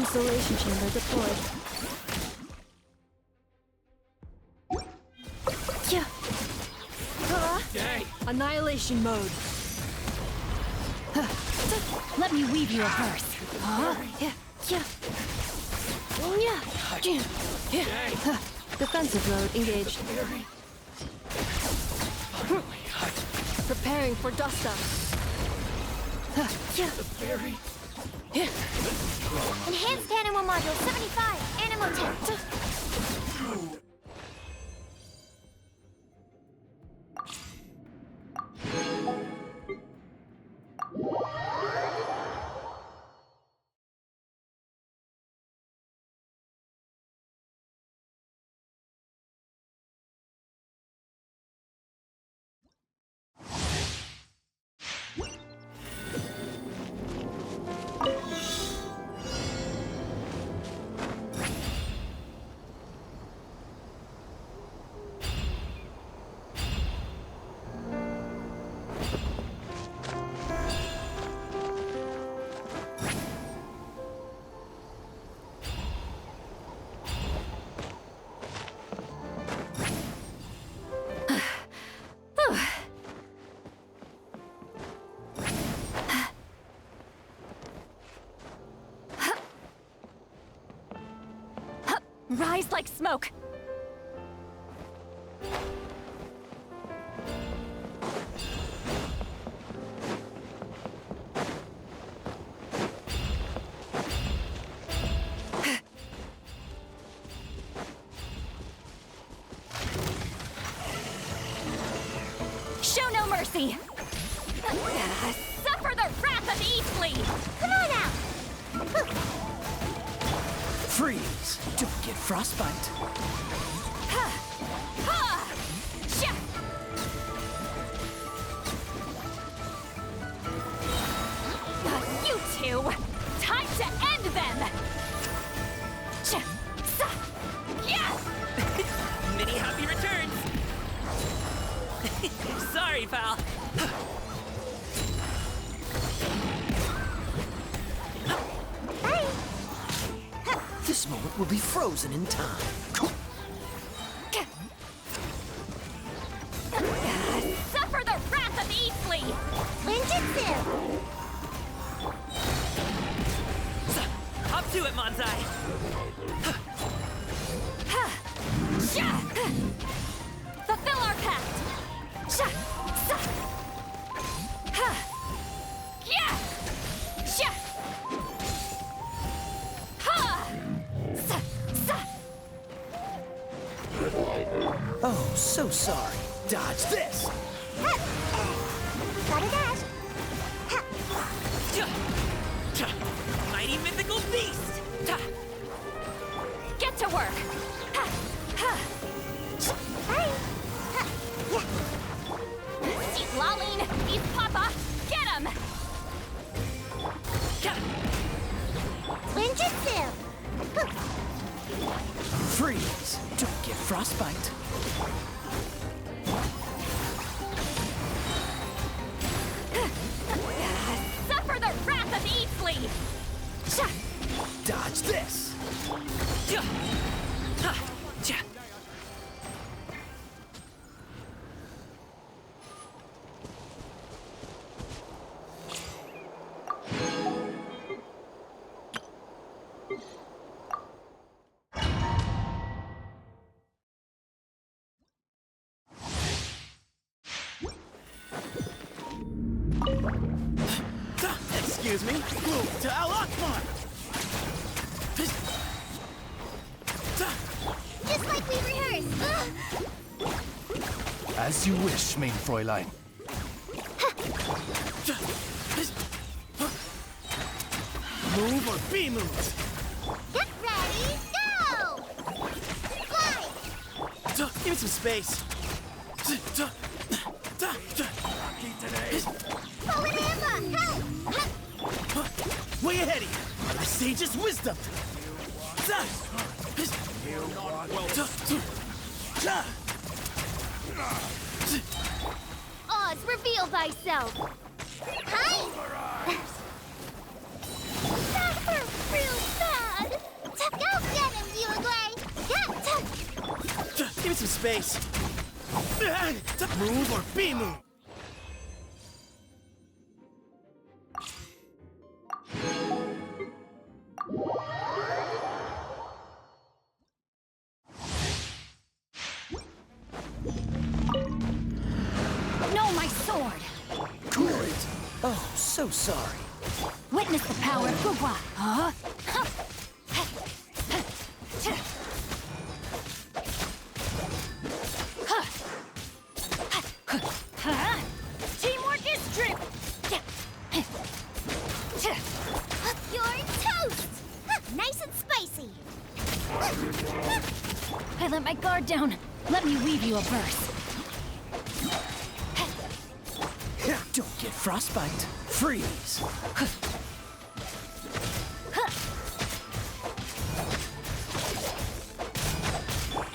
Insulation chamber deployed. Yeah. Annihilation mode. Let me weave you a verse. Defensive mode engaged. Preparing for dust up. Enhanced Animal Module 75, Animal Tech. Rise like smoke. Show no mercy. Suffer the wrath of Eastleigh. Come on out! Freeze! Don't get frostbite. You two! Time to end them! Many happy returns! Sorry, pal. This moment will be frozen in time. Suffer the wrath of Eastleigh! Ninjutsu! Hop to it, Manzai! Fulfill our pact! Oh, so sorry. Dodge this! Gotta dash! Mighty mythical beast! Get to work! She's lolling! He's Papa! Get him! Ninjutsu! Freeze! Don't get frostbite. Suffer the wrath of Eastleigh! Dodge this! Excuse me. Move to Al Akbar. Just like we rehearsed! As you wish, main Fräulein. Move or be moved. Get ready, go! Fly! Give me some space. Forward Emma, help! Way ahead of you. The sage's wisdom. Oz, reveal thyself. Hi! That hurt real bad. Go get him, Uruguay. Give me some space. Move or be moved. No, my sword! Good. Oh, so sorry. Witness the power of Gugwa! Huh? Teamwork is strength! You're toast! Nice and spicy. I let my guard down. Let me weave you a verse. Don't get frostbite. Freeze.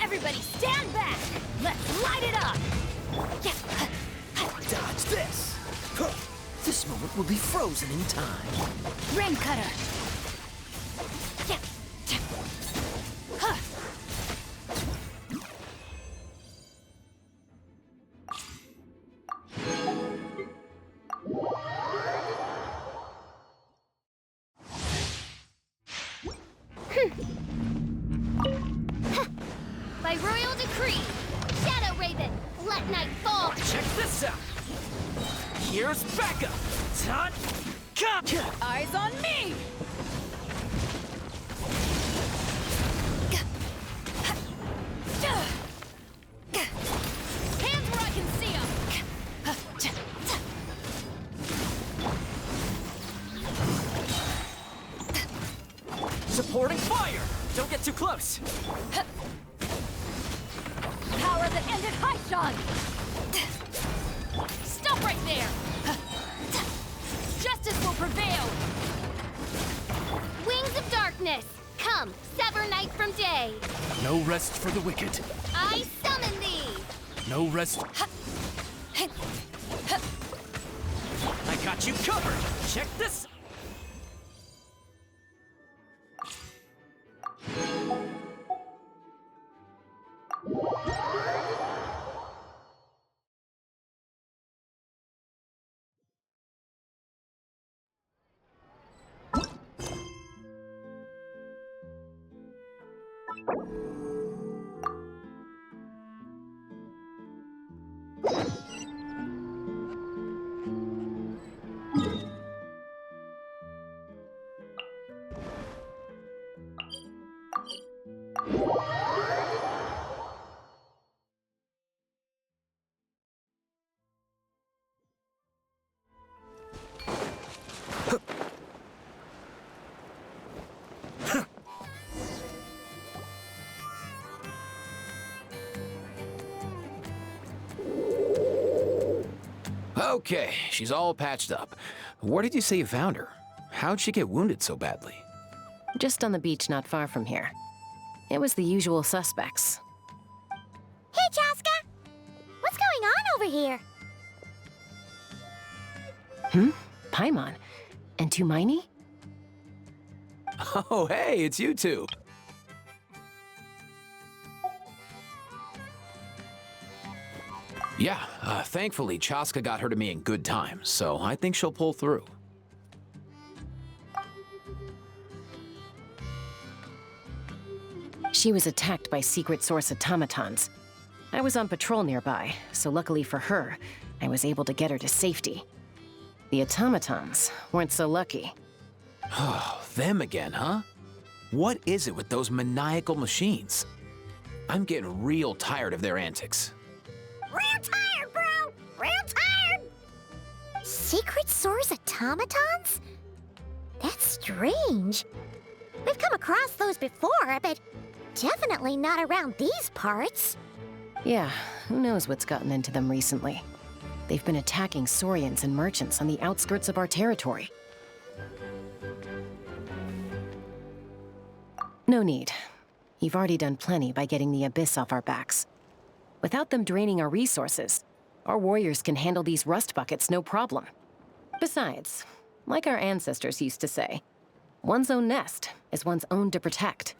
Everybody stand back! Let's light it up! Dodge this. This moment will be frozen in time. Rain cutter! By royal decree, Shadow Raven, let night fall. Check this out. Here's Becca. Tot. Come. Eyes on me! Hands where I can see them! Supporting fire. Don't get too close. Power that ended Haishan! Stop right there! Justice will prevail! Wings of darkness, come, sever night from day. No rest for the wicked. I summon thee. No rest. I got you covered. Check this. Okay, she's all patched up. Where did you say you found her? How'd she get wounded so badly? Just on the beach not far from here. It was the usual suspects. Hey, Chaska. What's going on over here? Paimon. And Tumaini? Oh, hey, it's you two. Yeah, thankfully, Chaska got her to me in good time, so I think she'll pull through. She was attacked by secret source automatons. I was on patrol nearby, so luckily for her, I was able to get her to safety. The automatons weren't so lucky. Oh, them again, huh? What is it with those maniacal machines? I'm getting real tired of their antics. Real tired, bro. Real tired. Secret source automatons? That's strange. We've come across those before, but definitely not around these parts. Yeah, who knows what's gotten into them recently. They've been attacking Saurians and merchants on the outskirts of our territory. No need. You've already done plenty by getting the Abyss off our backs. Without them draining our resources, our warriors can handle these rust buckets no problem. Besides, like our ancestors used to say, one's own nest is one's own to protect.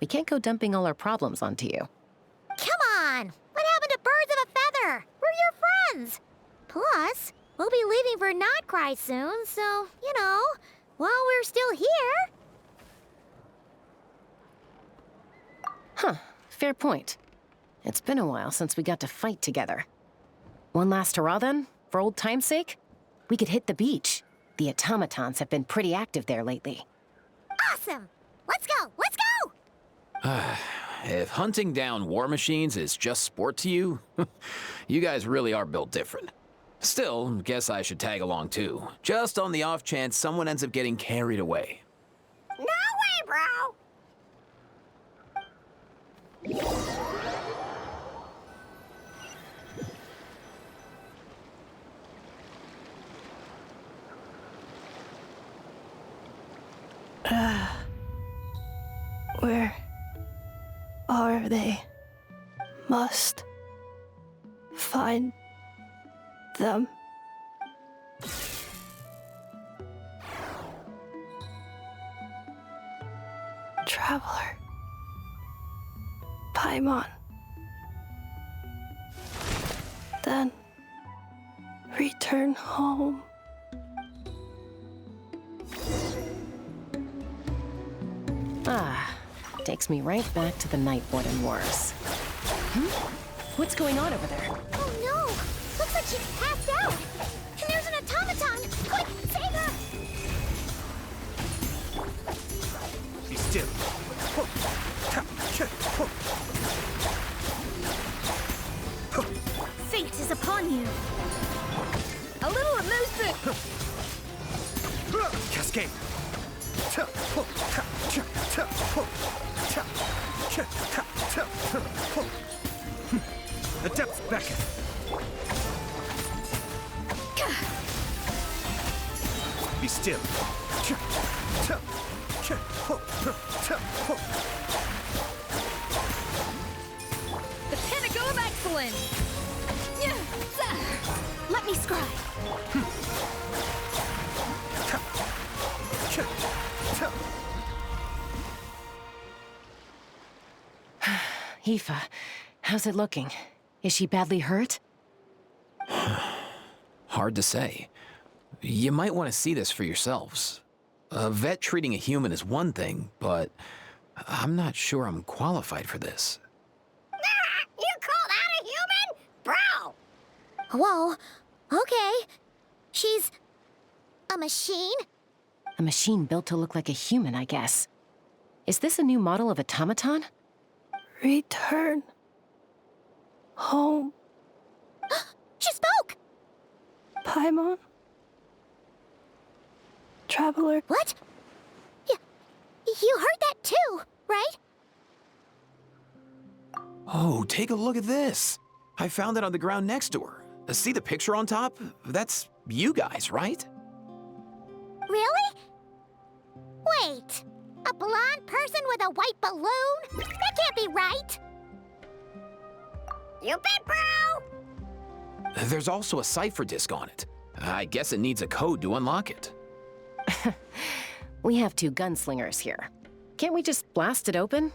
We can't go dumping all our problems onto you. Come on! What happened to birds of a feather? We're your friends! Plus, we'll be leaving for Notcry soon, so, you know, while we're still here... Huh, fair point. It's been a while since we got to fight together. One last hurrah then, for old time's sake? We could hit the beach. The automatons have been pretty active there lately. Awesome! Let's go! Let's go! If hunting down war machines is just sport to you, you guys really are built different. Still, guess I should tag along too, just on the off chance someone ends up getting carried away. No way, bro! Where are they? Must find them. Traveler. Paimon. Then return home. Ah, takes me right back to the Night Warden Wars. What's going on over there? Oh no! Looks like she's passed out! And there's an automaton! Quick, save her! Be still. Fate is upon you. A little elusive. Cascade. The depths beckon. Be still. The pinnacle of excellence. Let me scribe. Aoife, how's it looking? Is she badly hurt? Hard to say. You might want to see this for yourselves. A vet treating a human is one thing, but I'm not sure I'm qualified for this. You call that a human? Bro! Whoa, okay. She's... a machine? A machine built to look like a human, I guess. Is this a new model of automaton? Return home. She spoke! Paimon. Traveler. What? You heard that too, right? Oh, take a look at this. I found it on the ground next to her. See the picture on top? That's you guys, right? Really? Wait, a blonde person with a white balloon? That can't be right. You bet, bro! There's also a cipher disk on it. I guess it needs a code to unlock it. We have two gunslingers here. Can't we just blast it open?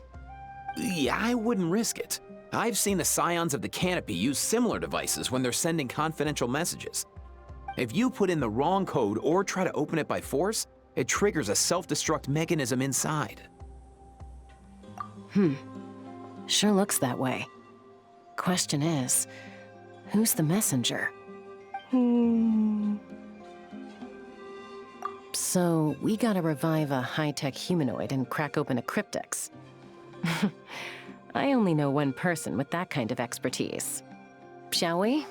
Yeah, I wouldn't risk it. I've seen the Scions of the Canopy use similar devices when they're sending confidential messages. If you put in the wrong code or try to open it by force, it triggers a self-destruct mechanism inside. Sure looks that way. Question is, who's the messenger? So, we gotta revive a high-tech humanoid and crack open a cryptex. I only know one person with that kind of expertise. Shall we?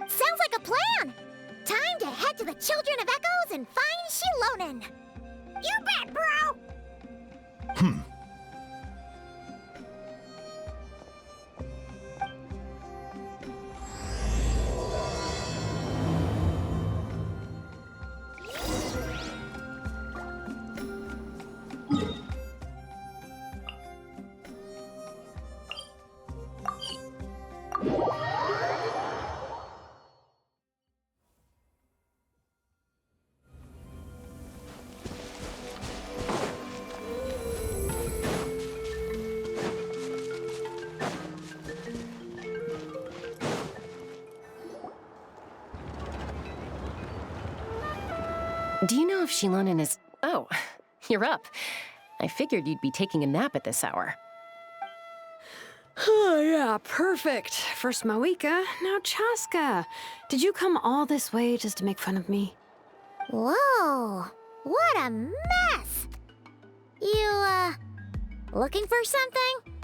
Sounds like a plan! Time to head to the Children of Echoes and find Shilonen. You bet, bro! Do you know if Shilonen is... Oh, you're up. I figured you'd be taking a nap at this hour. Oh, yeah, perfect. First Mawika, now Chaska. Did you come all this way just to make fun of me? Whoa, what a mess! You, looking for something?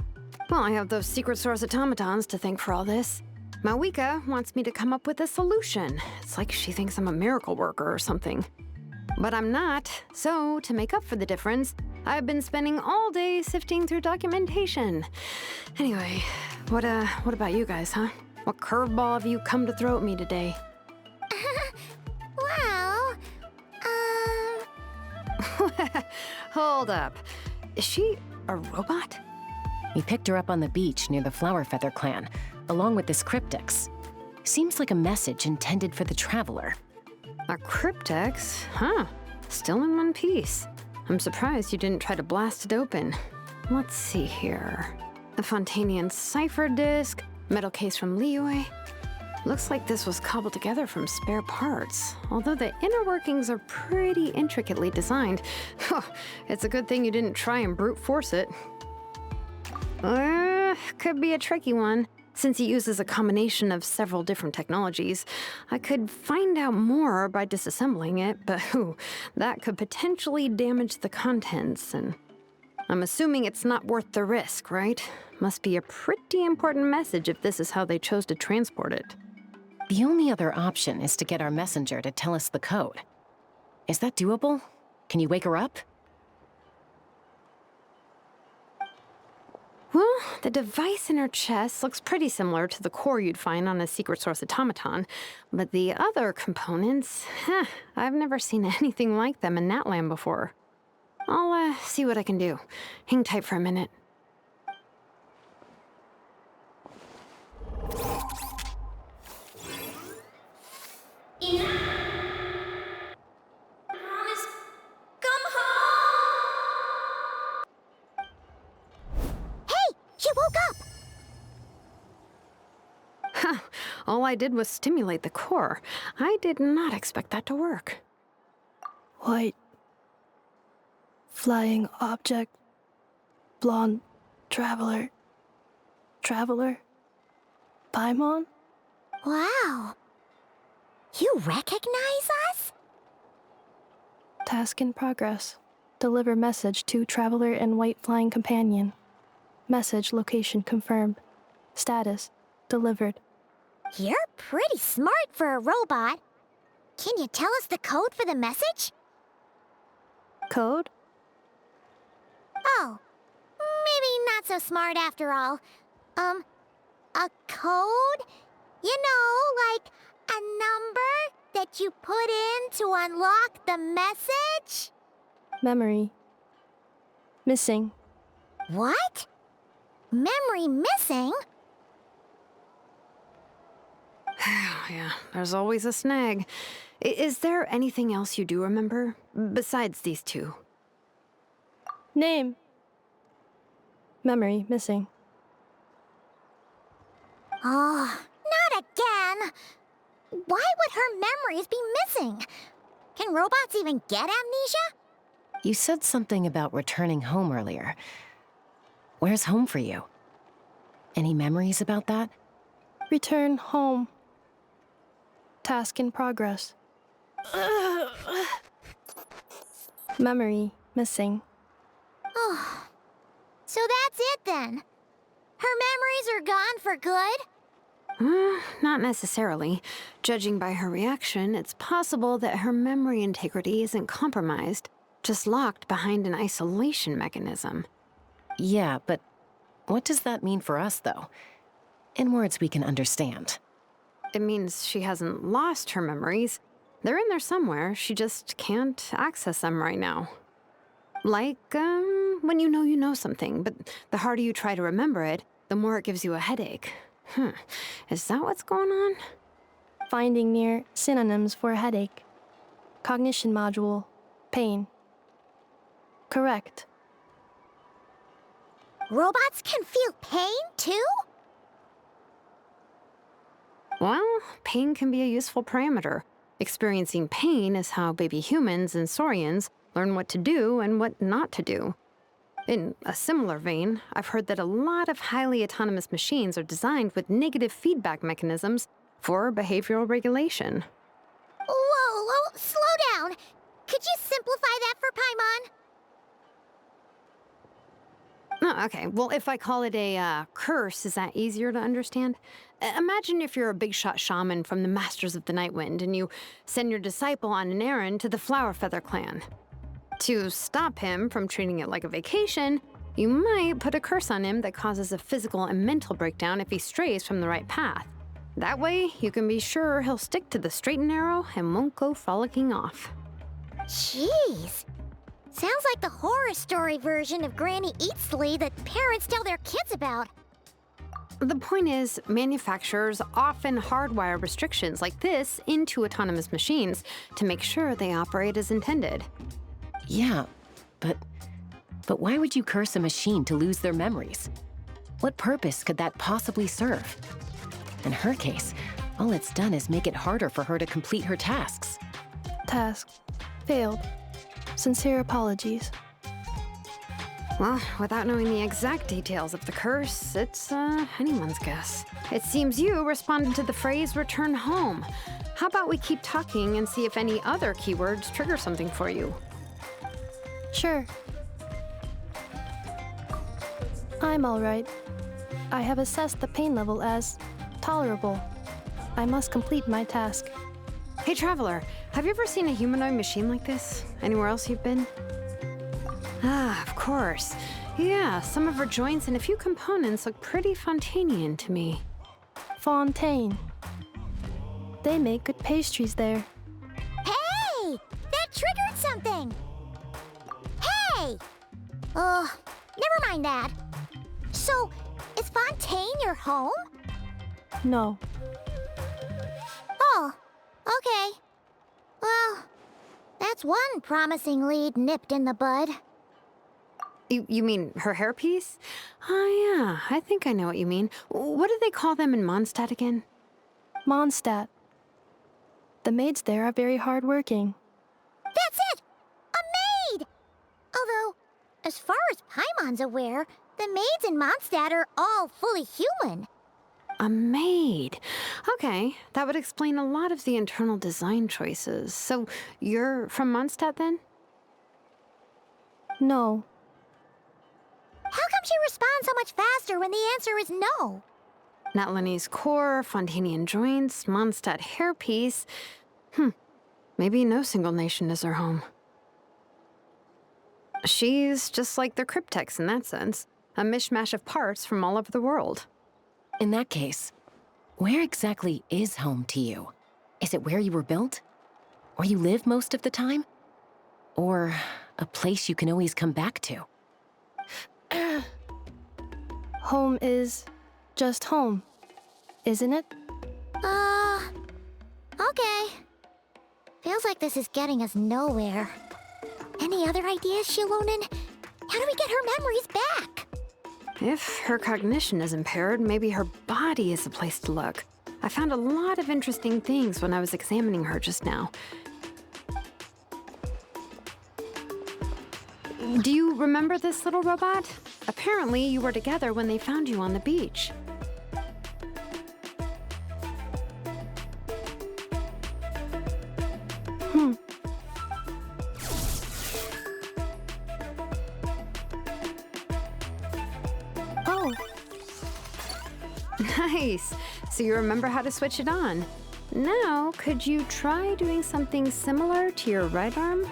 Well, I have those secret source automatons to thank for all this. Mawika wants me to come up with a solution. It's like she thinks I'm a miracle worker or something. But I'm not, so to make up for the difference, I've been spending all day sifting through documentation. Anyway, what about you guys, huh? What curveball have you come to throw at me today? Well, Hold up. Is she a robot? We picked her up on the beach near the Flowerfeather clan, along with this cryptex. Seems like a message intended for the Traveler. A cryptex? Huh. Still in one piece. I'm surprised you didn't try to blast it open. Let's see here. A Fontanian cipher disk, metal case from Liyue. Looks like this was cobbled together from spare parts, although the inner workings are pretty intricately designed. It's a good thing you didn't try and brute force it. Could be a tricky one. Since it uses a combination of several different technologies, I could find out more by disassembling it, but that could potentially damage the contents, and I'm assuming it's not worth the risk, right? Must be a pretty important message if this is how they chose to transport it. The only other option is to get our messenger to tell us the code. Is that doable? Can you wake her up? Well, the device in her chest looks pretty similar to the core you'd find on a secret source automaton, but the other components, I've never seen anything like them in Natlan before. I'll see what I can do. Hang tight for a minute. She woke up! All I did was stimulate the core. I did not expect that to work. White. Flying object. Blonde. Traveler. Traveler. Paimon? Wow. You recognize us? Task in progress. Deliver message to Traveler and White Flying Companion. Message location confirmed. Status delivered. You're pretty smart for a robot. Can you tell us the code for the message? Code? Oh, maybe not so smart after all. A code? You know, like a number that you put in to unlock the message? Memory. Missing. What? Memory missing? Yeah, there's always a snag. Is there anything else you do remember, besides these two? Name. Memory missing. Oh, not again! Why would her memories be missing? Can robots even get amnesia? You said something about returning home earlier. Where's home for you? Any memories about that? Return home. Task in progress. Memory missing. Oh, so that's it then. Her memories are gone for good? Not necessarily. Judging by her reaction, it's possible that her memory integrity isn't compromised, just locked behind an isolation mechanism. Yeah, but what does that mean for us, though? In words we can understand. It means she hasn't lost her memories. They're in there somewhere, she just can't access them right now. Like, when you know something, but the harder you try to remember it, the more it gives you a headache. Is that what's going on? Finding near synonyms for headache. Cognition module. Pain. Correct. Robots can feel pain, too? Well, pain can be a useful parameter. Experiencing pain is how baby humans and saurians learn what to do and what not to do. In a similar vein, I've heard that a lot of highly autonomous machines are designed with negative feedback mechanisms for behavioral regulation. Whoa, slow down. Could you simplify that for Paimon? Oh, okay, well, if I call it a curse, is that easier to understand? Imagine if you're a big shot shaman from the Masters of the Nightwind and you send your disciple on an errand to the Flowerfeather clan. To stop him from treating it like a vacation, you might put a curse on him that causes a physical and mental breakdown if he strays from the right path. That way, you can be sure he'll stick to the straight and narrow and won't go frolicking off. Jeez. Sounds like the horror story version of Granny Eatsley that parents tell their kids about. The point is, manufacturers often hardwire restrictions like this into autonomous machines to make sure they operate as intended. Yeah, but why would you curse a machine to lose their memories? What purpose could that possibly serve? In her case, all it's done is make it harder for her to complete her tasks. Task. Failed. Sincere apologies. Well, without knowing the exact details of the curse, it's anyone's guess. It seems you responded to the phrase return home. How about we keep talking and see if any other keywords trigger something for you? Sure. I'm all right. I have assessed the pain level as tolerable. I must complete my task. Hey, Traveler, have you ever seen a humanoid machine like this? Anywhere else you've been? Ah, of course. Yeah, some of her joints and a few components look pretty Fontanian to me. Fontaine. They make good pastries there. Hey! That triggered something! Hey! Never mind that. So, is Fontaine your home? No. Oh, okay. Well, that's one promising lead nipped in the bud. You mean her hairpiece? Oh yeah, I think I know what you mean. What do they call them in Mondstadt again? Mondstadt. The maids there are very hardworking. That's it! A maid! Although, as far as Paimon's aware, the maids in Mondstadt are all fully human. A maid. Okay, that would explain a lot of the internal design choices. So, you're from Mondstadt then? No. How come she responds so much faster when the answer is no? Natlanese core, Fontanian joints, Mondstadt hairpiece. Maybe no single nation is her home. She's just like the Cryptex in that sense. A mishmash of parts from all over the world. In that case, where exactly is home to you? Is it where you were built? Where you live most of the time? Or a place you can always come back to? Home is just home, isn't it? Okay. Feels like this is getting us nowhere. Any other ideas, Shilonen? How do we get her memories back? If her cognition is impaired, maybe her body is the place to look. I found a lot of interesting things when I was examining her just now. Do you remember this little robot? Apparently, you were together when they found you on the beach. Oh, Nice. so you remember how to switch it on. Now, could you try doing something similar to your right arm?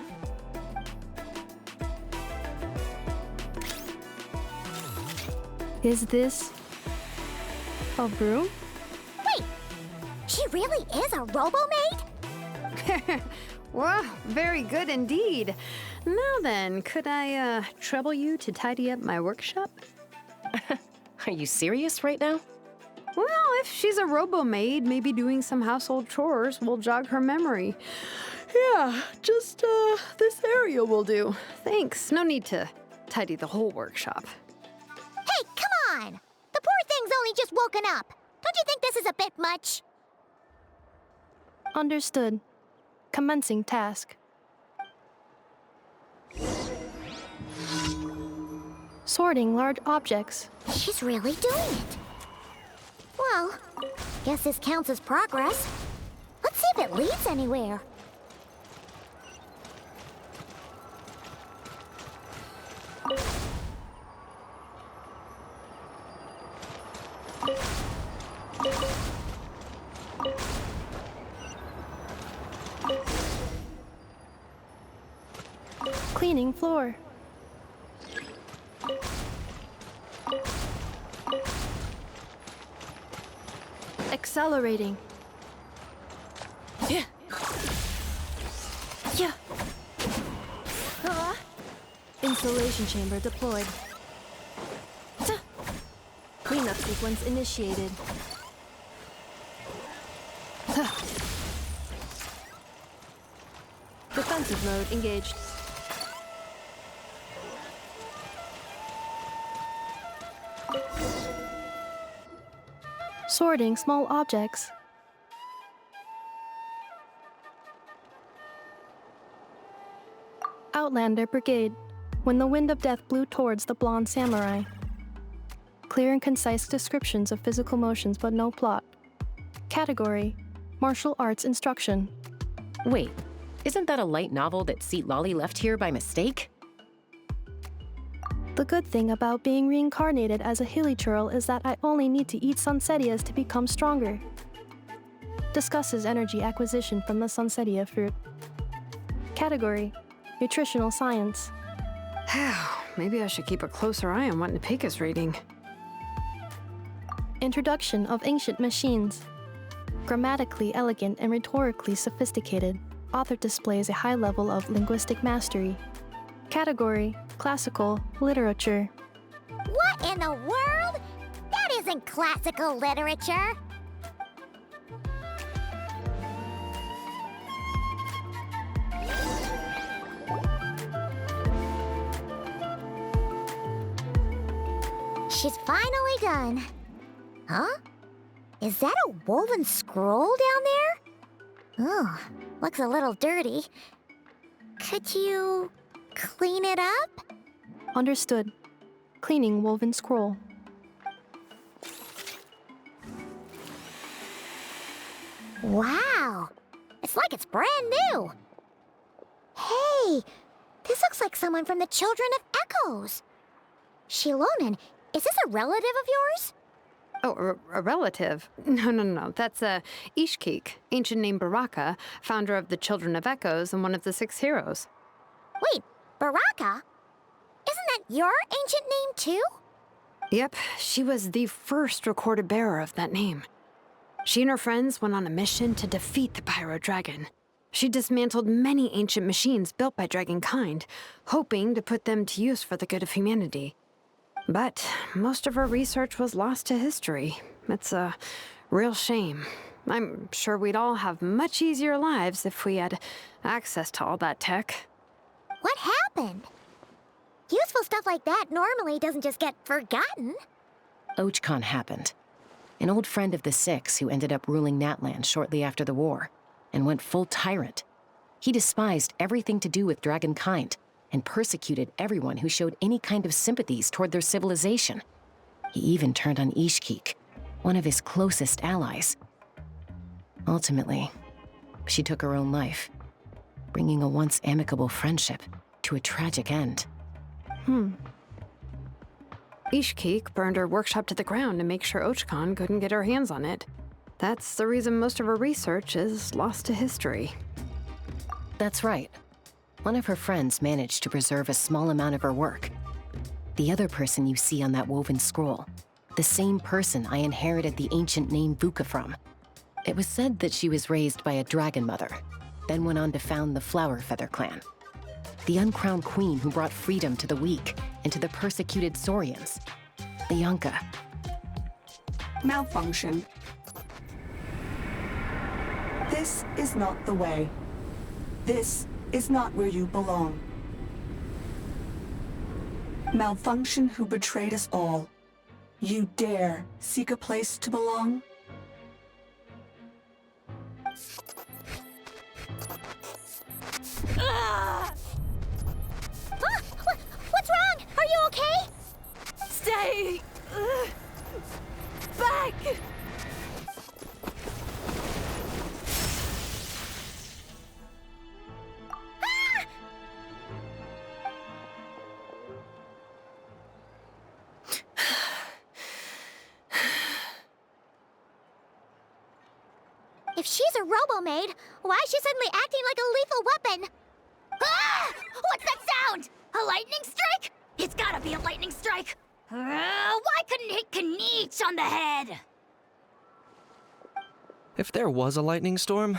Is this a broom? Wait, she really is a robo-maid? Wow, very good indeed. Now then, could I trouble you to tidy up my workshop? Are you serious right now? Well, if she's a robo-maid, maybe doing some household chores will jog her memory. Yeah, just this area will do. Thanks. No need to tidy the whole workshop. Hey, come on! The poor thing's only just woken up. Don't you think this is a bit much? Understood. Commencing task. Sorting large objects. She's really doing it. Well, guess this counts as progress. Let's see if it leads anywhere. Cleaning floor. Accelerating. Yeah. Insulation chamber deployed. Cleanup sequence initiated. Defensive mode engaged. Sorting small objects. Outlander Brigade. When the wind of death blew towards the blonde samurai. Clear and concise descriptions of physical motions but no plot. Category: Martial Arts Instruction. Wait, isn't that a light novel that Seat Lolly left here by mistake? The good thing about being reincarnated as a hilly churl is that I only need to eat sunsettias to become stronger. Discusses energy acquisition from the sunsettia fruit. Category: Nutritional Science. Maybe I should keep a closer eye on what Nipika's reading. Introduction of Ancient Machines. Grammatically elegant and rhetorically sophisticated, author displays a high level of linguistic mastery. Category: Classical Literature. What in the world? That isn't classical literature. She's finally done. Huh? Is that a woven scroll down there? Oh, looks a little dirty. Could you clean it up? Understood. Cleaning woven scroll. Wow! It's like it's brand new! Hey! This looks like someone from the Children of Echoes! Shilonen, is this a relative of yours? Oh, a relative? No. That's Ishkik, ancient name Baraka, founder of the Children of Echoes and one of the 6 heroes. Wait, Baraka? Isn't that your ancient name too? Yep, she was the first recorded bearer of that name. She and her friends went on a mission to defeat the Pyro Dragon. She dismantled many ancient machines built by Dragonkind, hoping to put them to use for the good of humanity. But most of her research was lost to history. It's a real shame. I'm sure we'd all have much easier lives if we had access to all that tech. What happened? Useful stuff like that normally doesn't just get forgotten. Ochkon happened. An old friend of the 6 who ended up ruling Natlan shortly after the war, and went full tyrant. He despised everything to do with Dragonkind, and persecuted everyone who showed any kind of sympathies toward their civilization. He even turned on Ishkik, one of his closest allies. Ultimately, she took her own life, bringing a once amicable friendship to a tragic end. Ishkik burned her workshop to the ground to make sure Ochkon couldn't get her hands on it. That's the reason most of her research is lost to history. That's right. One of her friends managed to preserve a small amount of her work. The other person you see on that woven scroll, the same person I inherited the ancient name Vuka from. It was said that she was raised by a dragon mother, then went on to found the Flower Feather clan. The uncrowned queen who brought freedom to the weak and to the persecuted Saurians. Bianca. Malfunction. This is not the way. This is not where you belong. Malfunction who betrayed us all. You dare seek a place to belong? What's wrong? Are you okay? Stay back! If she's a robo-maid, why is she suddenly acting like a lethal weapon? Ah! What's that sound? A lightning strike? It's gotta be a lightning strike. Why couldn't it hit Kniech on the head? If there was a lightning storm,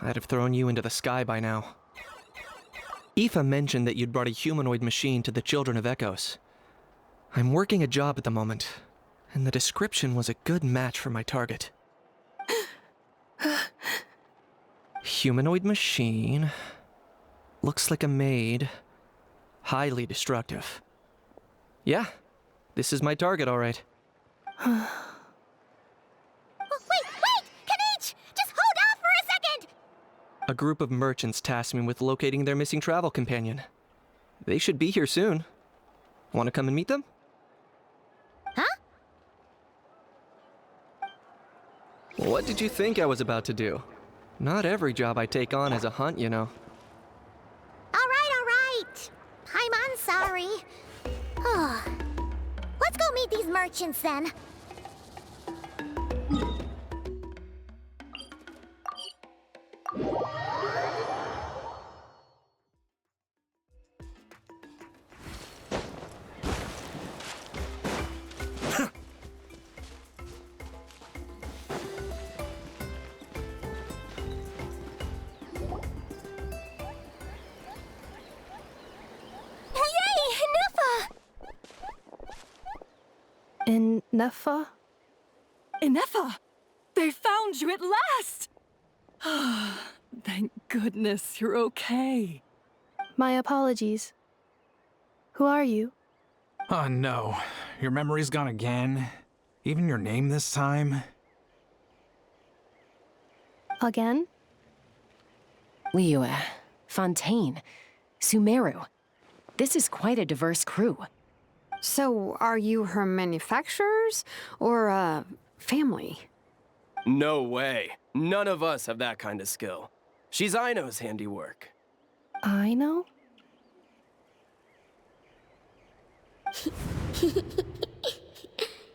I'd have thrown you into the sky by now. Aoife mentioned that you'd brought a humanoid machine to the Children of Echoes. I'm working a job at the moment, and the description was a good match for my target. Humanoid machine. Looks like a maid. Highly destructive. Yeah, this is my target, all right. Wait! Kniech! Just hold off for a second! A group of merchants tasked me with locating their missing travel companion. They should be here soon. Want to come and meet them? Huh? What did you think I was about to do? Not every job I take on is a hunt, you know. All right. I'm sorry. Let's go meet these merchants then. Nefa? Inefa! They found you at last! Thank goodness you're okay. My apologies. Who are you? Oh no, your memory's gone again? Even your name this time? Again? Liyue, Fontaine, Sumeru. This is quite a diverse crew. So, are you her manufacturers or family? No way. None of us have that kind of skill. She's Aino's handiwork. I know?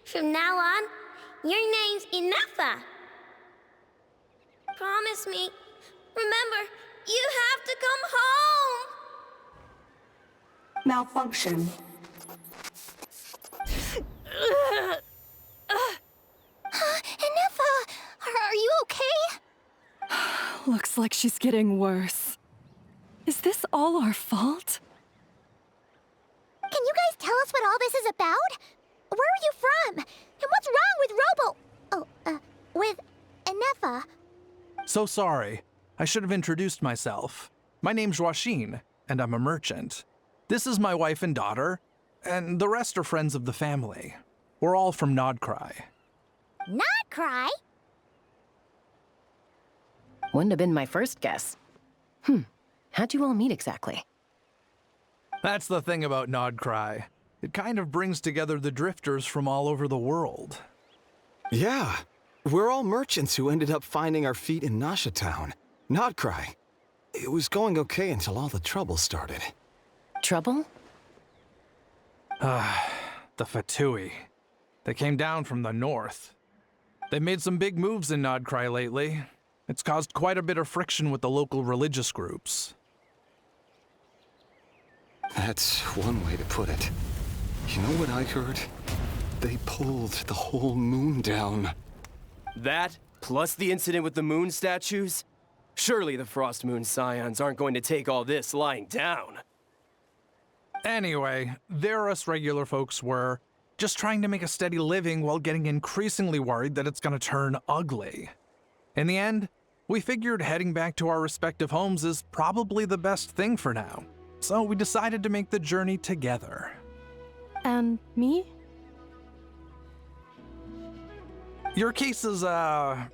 From now on, your name's Inefa. Promise me. Remember, you have to come home. Malfunction. Inefa, are you okay? Looks like she's getting worse. Is this all our fault? Can you guys tell us what all this is about? Where are you from? And what's wrong with with Inefa? So sorry. I should have introduced myself. My name's Joachine, and I'm a merchant. This is my wife and daughter, and the rest are friends of the family. We're all from Nodcry. Not cry? Wouldn't have been my first guess. How'd you all meet exactly? That's the thing about Nodcry. It kind of brings together the drifters from all over the world. Yeah, we're all merchants who ended up finding our feet in Nasha Town. Nodcry. It was going okay until all the trouble started. Trouble? The Fatui. They came down from the north. They've made some big moves in Nodcry lately. It's caused quite a bit of friction with the local religious groups. That's one way to put it. You know what I heard? They pulled the whole moon down. That, plus the incident with the moon statues? Surely the Frost Moon Scions aren't going to take all this lying down. Anyway, there us regular folks were, just trying to make a steady living while getting increasingly worried that it's gonna turn ugly. In the end, we figured heading back to our respective homes is probably the best thing for now. So we decided to make the journey together. And me? Your case is, a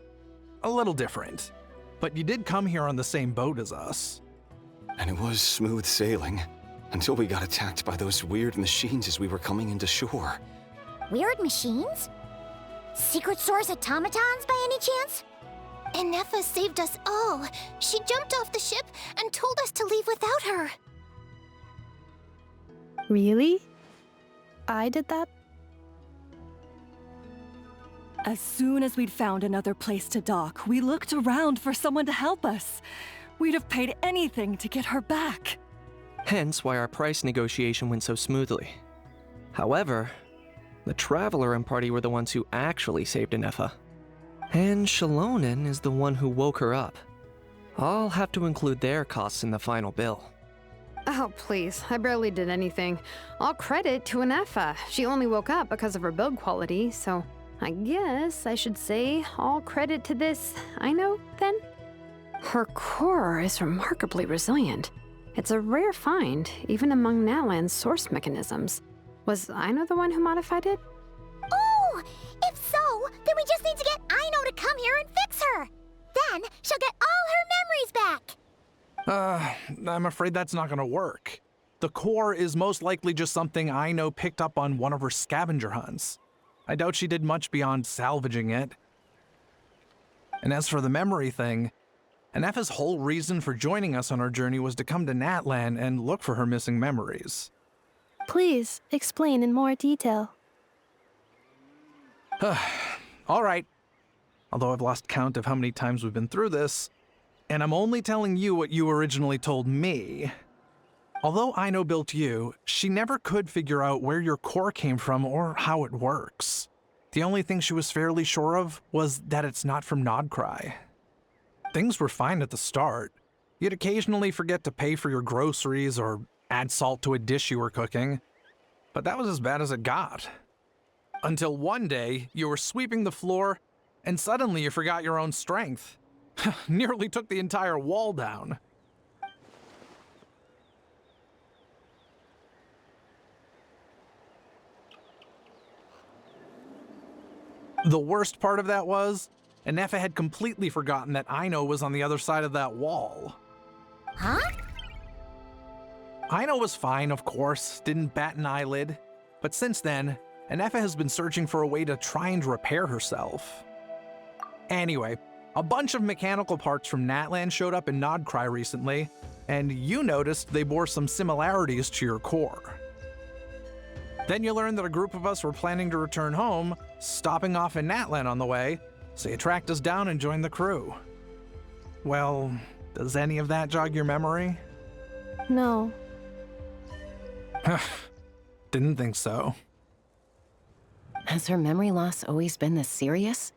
little different. But you did come here on the same boat as us. And it was smooth sailing, until we got attacked by those weird machines as we were coming into shore. Weird machines? Secret Source automatons by any chance? Inefa saved us all. She jumped off the ship and told us to leave without her. Really? I did that? As soon as we'd found another place to dock, we looked around for someone to help us. We'd have paid anything to get her back. Hence why our price negotiation went so smoothly. However, the Traveler and party were the ones who actually saved Inefa. And Shalonen is the one who woke her up. I'll have to include their costs in the final bill. Oh, please. I barely did anything. All credit to Inefa. She only woke up because of her build quality, so I guess I should say all credit to this Aino, then? Her core is remarkably resilient. It's a rare find, even among Natlan's source mechanisms. Was Aino the one who modified it? Oh! If so, then we just need to get Aino to come here and fix her! Then she'll get all her memories back! I'm afraid that's not gonna work. The core is most likely just something Aino picked up on one of her scavenger hunts. I doubt she did much beyond salvaging it. And as for the memory thing, Inefa's whole reason for joining us on our journey was to come to Natlan and look for her missing memories. Please, explain in more detail. All right. Although I've lost count of how many times we've been through this, and I'm only telling you what you originally told me. Although Aino built you, she never could figure out where your core came from or how it works. The only thing she was fairly sure of was that it's not from Nodcry. Things were fine at the start. You'd occasionally forget to pay for your groceries or add salt to a dish you were cooking. But that was as bad as it got. Until one day, you were sweeping the floor, and suddenly you forgot your own strength. Nearly took the entire wall down. The worst part of that was, Inefa had completely forgotten that Aino was on the other side of that wall. Huh? Aino was fine, of course, didn't bat an eyelid. But since then, Inefa has been searching for a way to try and repair herself. Anyway, a bunch of mechanical parts from Natlan showed up in Nodcry recently, and you noticed they bore some similarities to your core. Then you learned that a group of us were planning to return home, stopping off in Natlan on the way, so you tracked us down and joined the crew. Well, does any of that jog your memory? No. Didn't think so. Has her memory loss always been this serious?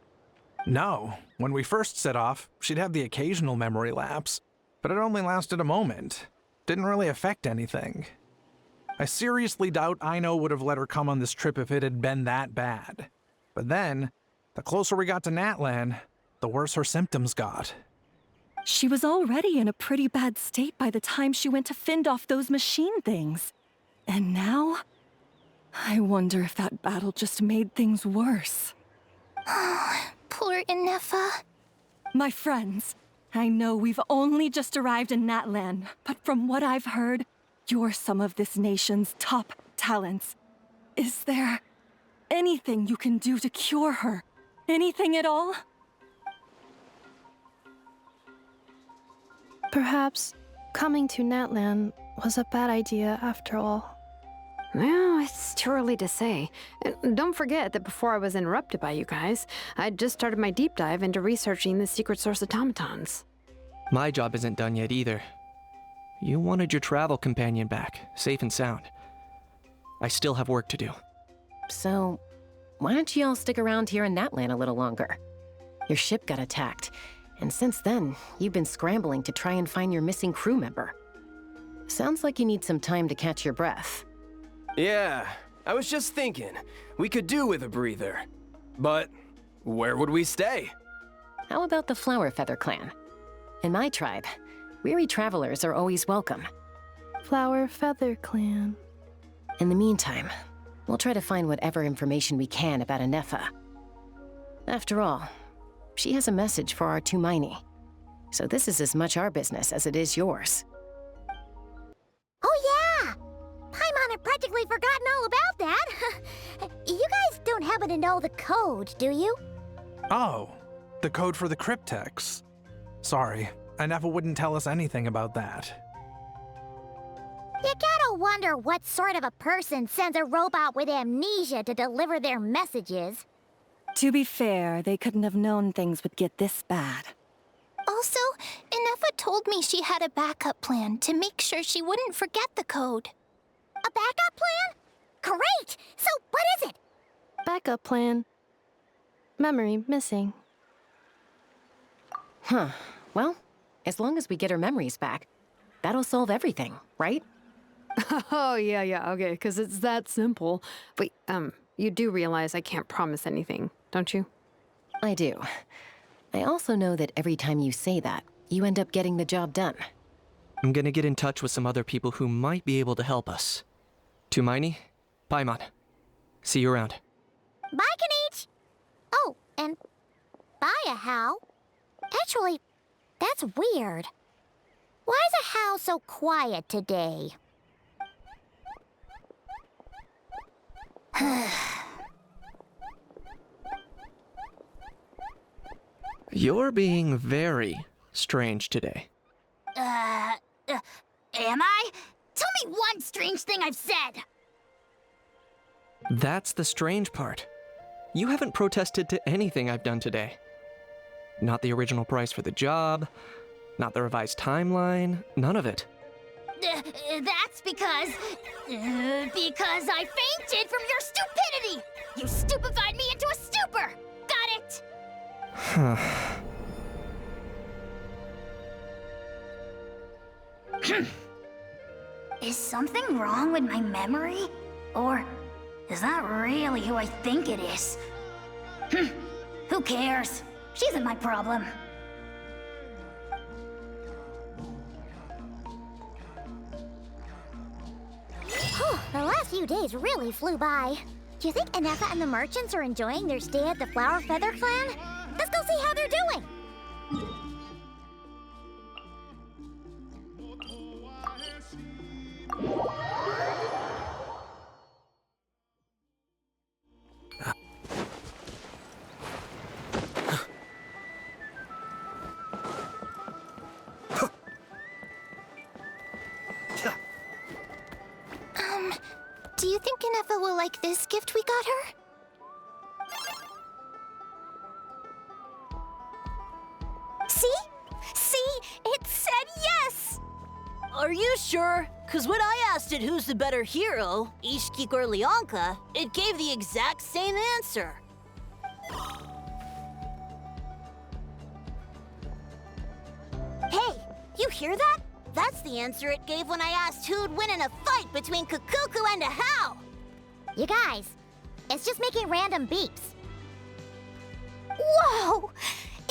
No. When we first set off, she'd have the occasional memory lapse, but it only lasted a moment. Didn't really affect anything. I seriously doubt Aino would have let her come on this trip if it had been that bad. But then, the closer we got to Natlan, the worse her symptoms got. She was already in a pretty bad state by the time she went to fend off those machine things. And now, I wonder if that battle just made things worse. Poor Inefa. My friends, I know we've only just arrived in Natlan, but from what I've heard, you're some of this nation's top talents. Is there anything you can do to cure her? Anything at all? Perhaps coming to Natlan was a bad idea after all. Well, it's too early to say. And don't forget that before I was interrupted by you guys, I'd just started my deep dive into researching the secret source automatons. My job isn't done yet either. You wanted your travel companion back, safe and sound. I still have work to do. So, why don't you all stick around here in Natlan a little longer? Your ship got attacked, and since then, you've been scrambling to try and find your missing crew member. Sounds like you need some time to catch your breath. Yeah, I was just thinking, we could do with a breather. But where would we stay? How about the Flower Feather Clan? In my tribe, weary travelers are always welcome. Flower Feather Clan. In the meantime, we'll try to find whatever information we can about Anefa. After all, she has a message for our Tumaini. So this is as much our business as it is yours. Oh yeah! Paimon had practically forgotten all about that. You guys don't happen to know the code, do you? Oh, the code for the cryptex. Sorry, Anefa wouldn't tell us anything about that. You gotta wonder what sort of a person sends a robot with amnesia to deliver their messages. To be fair, they couldn't have known things would get this bad. Also, Anefa told me she had a backup plan to make sure she wouldn't forget the code. A backup plan? Great! So what is it? Backup plan. Memory missing. Huh. Well, as long as we get her memories back, that'll solve everything, right? Oh, yeah, okay, because it's that simple. Wait, you do realize I can't promise anything, don't you? I do. I also know that every time you say that, you end up getting the job done. I'm gonna get in touch with some other people who might be able to help us. Tumaini, Paimon. See you around. Bye, Kanich! Oh, and bye, How. Actually, that's weird. Why is a How so quiet today? You're being very strange today. Am I? Tell me one strange thing I've said! That's the strange part. You haven't protested to anything I've done today. Not the original price for the job, not the revised timeline, none of it. That's because I fainted from your stupidity! You stupefied me into a stupor! Got it? Is something wrong with my memory? Or is that really who I think it is? Who cares? She isn't my problem. The last few days really flew by. Do you think Anefa and the merchants are enjoying their stay at the Flower Feather Clan? Let's go see how they're doing. Do you think Anefa will like this gift we got her? See? It said yes! Are you sure? Because when I asked it who's the better hero, Ishkik or Leonka, it gave the exact same answer. Hey, you hear that? That's the answer it gave when I asked who'd win in a fight between Kukuku and a How. You guys, it's just making random beeps. Whoa!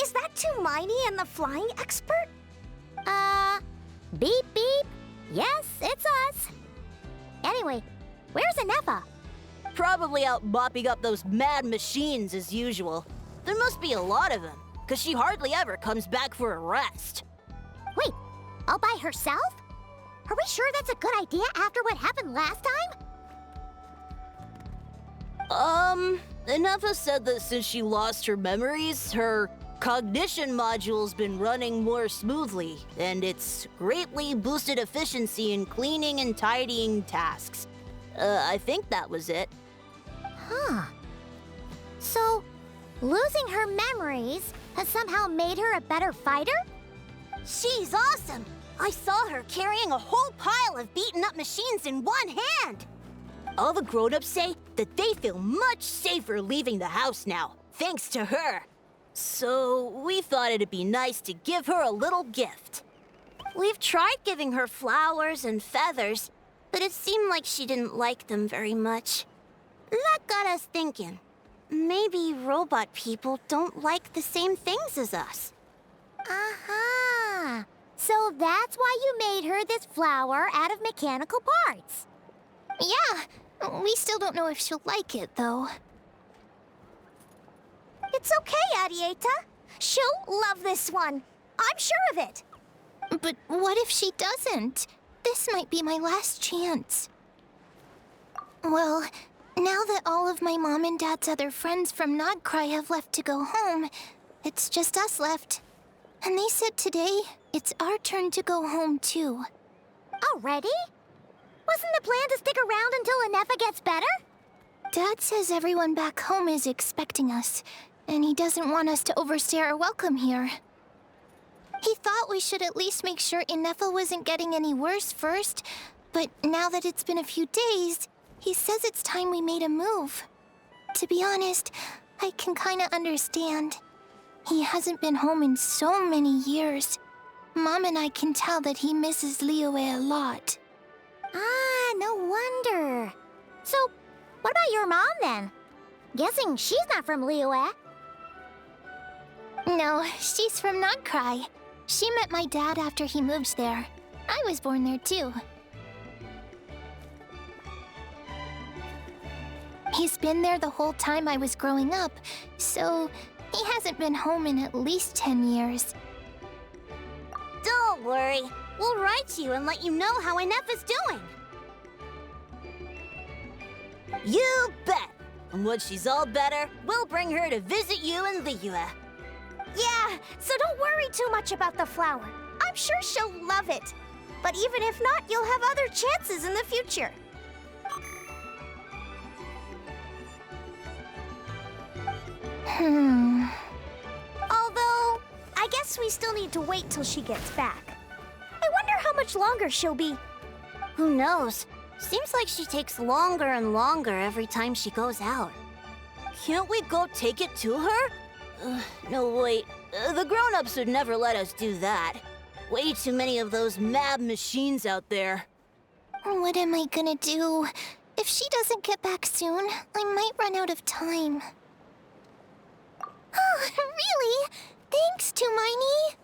Is that Tumaini and the flying expert? Beep beep. Yes, it's us. Anyway, where's Anefa? Probably out mopping up those mad machines as usual. There must be a lot of them, because she hardly ever comes back for a rest. Wait, all by herself? Are we sure that's a good idea after what happened last time? Anefa said that since she lost her memories, her cognition module's been running more smoothly, and it's greatly boosted efficiency in cleaning and tidying tasks. I think that was it. Huh. So, losing her memories has somehow made her a better fighter? She's awesome! I saw her carrying a whole pile of beaten-up machines in one hand! All the grown-ups say that they feel much safer leaving the house now, thanks to her. So, we thought it'd be nice to give her a little gift. We've tried giving her flowers and feathers, but it seemed like she didn't like them very much. That got us thinking. Maybe robot people don't like the same things as us. Aha! So that's why you made her this flower out of mechanical parts. Yeah, we still don't know if she'll like it, though. It's okay, Arieta. She'll love this one. I'm sure of it. But what if she doesn't? This might be my last chance. Well, now that all of my mom and dad's other friends from Nodcry have left to go home, it's just us left. And they said today, it's our turn to go home too. Already? Wasn't the plan to stick around until Anefa gets better? Dad says everyone back home is expecting us, and he doesn't want us to overstay our welcome here. He thought we should at least make sure Inefa wasn't getting any worse first, but now that it's been a few days, he says it's time we made a move. To be honest, I can kinda understand. He hasn't been home in so many years. Mom and I can tell that he misses Liyue a lot. Ah, no wonder. So, what about your mom then? Guessing she's not from Liyue. No, she's from Nodcry. She met my dad after he moved there. I was born there too. He's been there the whole time I was growing up, so he hasn't been home in at least 10 years. Don't worry. We'll write you and let you know how Inefa's doing. You bet! And once she's all better, we'll bring her to visit you in Liyue. Yeah, so don't worry too much about the flower. I'm sure she'll love it. But even if not, you'll have other chances in the future. Although, I guess we still need to wait till she gets back. I wonder how much longer she'll be. Who knows? Seems like she takes longer and longer every time she goes out. Can't we go take it to her? No, wait. The grown-ups would never let us do that. Way too many of those mad machines out there. What am I gonna do? If she doesn't get back soon, I might run out of time. Oh, really? Thanks, Tumaini.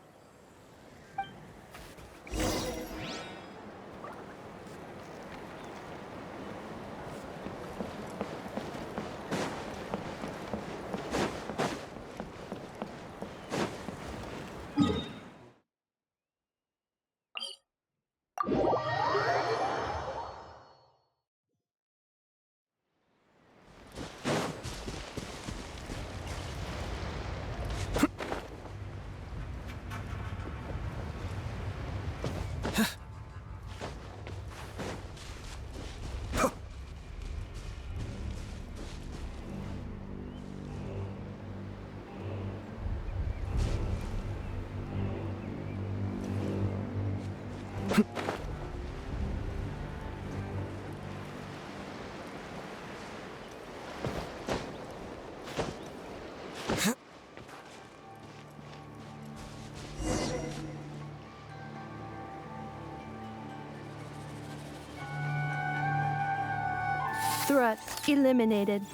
Threat eliminated.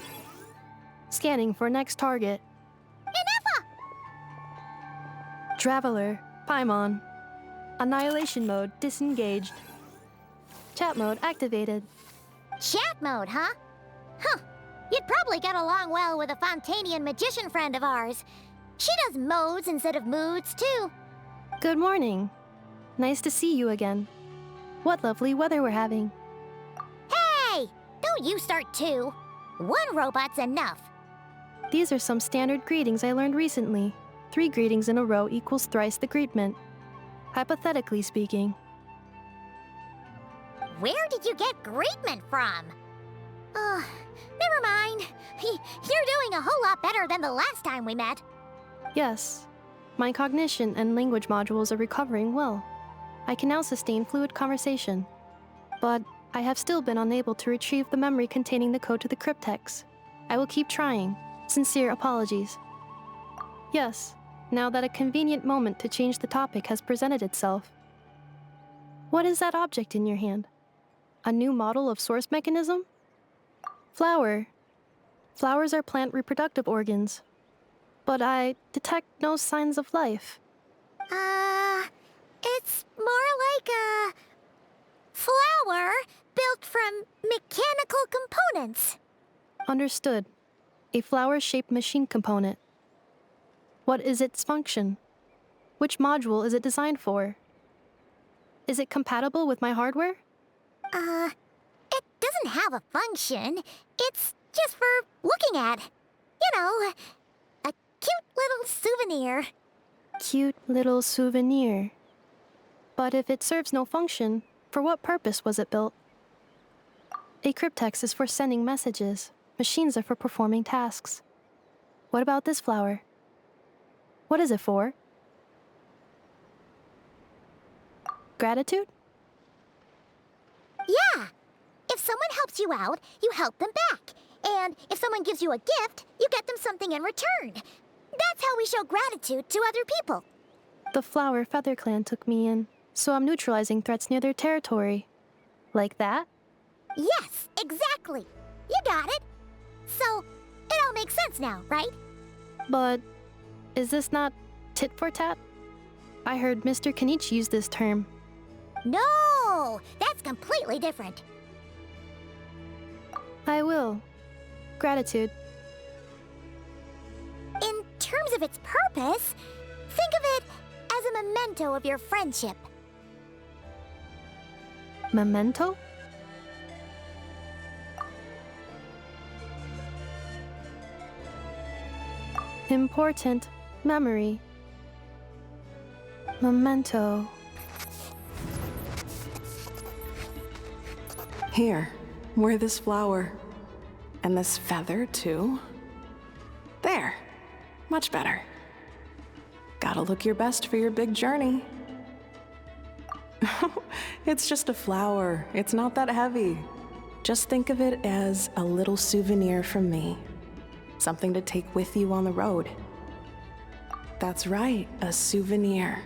Scanning for next target. Inefa! Traveler, Paimon. Annihilation mode disengaged. Chat mode activated. Chat mode, huh? Huh. You'd probably get along well with a Fontanian magician friend of ours. She does modes instead of moods, too. Good morning. Nice to see you again. What lovely weather we're having. Hey! Don't you start too. One robot's enough. These are some standard greetings I learned recently. 3 greetings in a row equals thrice the greetment. Hypothetically speaking. Where did you get greetment from? Never mind. You're doing a whole lot better than the last time we met. Yes, my cognition and language modules are recovering well. I can now sustain fluid conversation. But I have still been unable to retrieve the memory containing the code to the cryptex. I will keep trying. Sincere apologies. Yes, now that a convenient moment to change the topic has presented itself. What is that object in your hand? A new model of source mechanism? Flower. Flowers are plant reproductive organs. But I detect no signs of life. It's more like a flower built from mechanical components. Understood. A flower-shaped machine component. What is its function? Which module is it designed for? Is it compatible with my hardware? It doesn't have a function. It's just for looking at. You know, a cute little souvenir. Cute little souvenir. But if it serves no function, for what purpose was it built? A cryptex is for sending messages. Machines are for performing tasks. What about this flower? What is it for? Gratitude? Yeah. If someone helps you out, you help them back. And if someone gives you a gift, you get them something in return. That's how we show gratitude to other people. The Flower Feather Clan took me in, so I'm neutralizing threats near their territory. Like that? Yes, exactly. You got it. So, it all makes sense now, right? But is this not tit for tat? I heard Mr. Kenichi use this term. No, that's completely different. I will. Gratitude. In terms of its purpose, think of it as a memento of your friendship. Memento? Important memory. Memento. Here, wear this flower. And this feather, too. There. Much better. Gotta look your best for your big journey. It's just a flower. It's not that heavy. Just think of it as a little souvenir from me. Something to take with you on the road. That's right, a souvenir.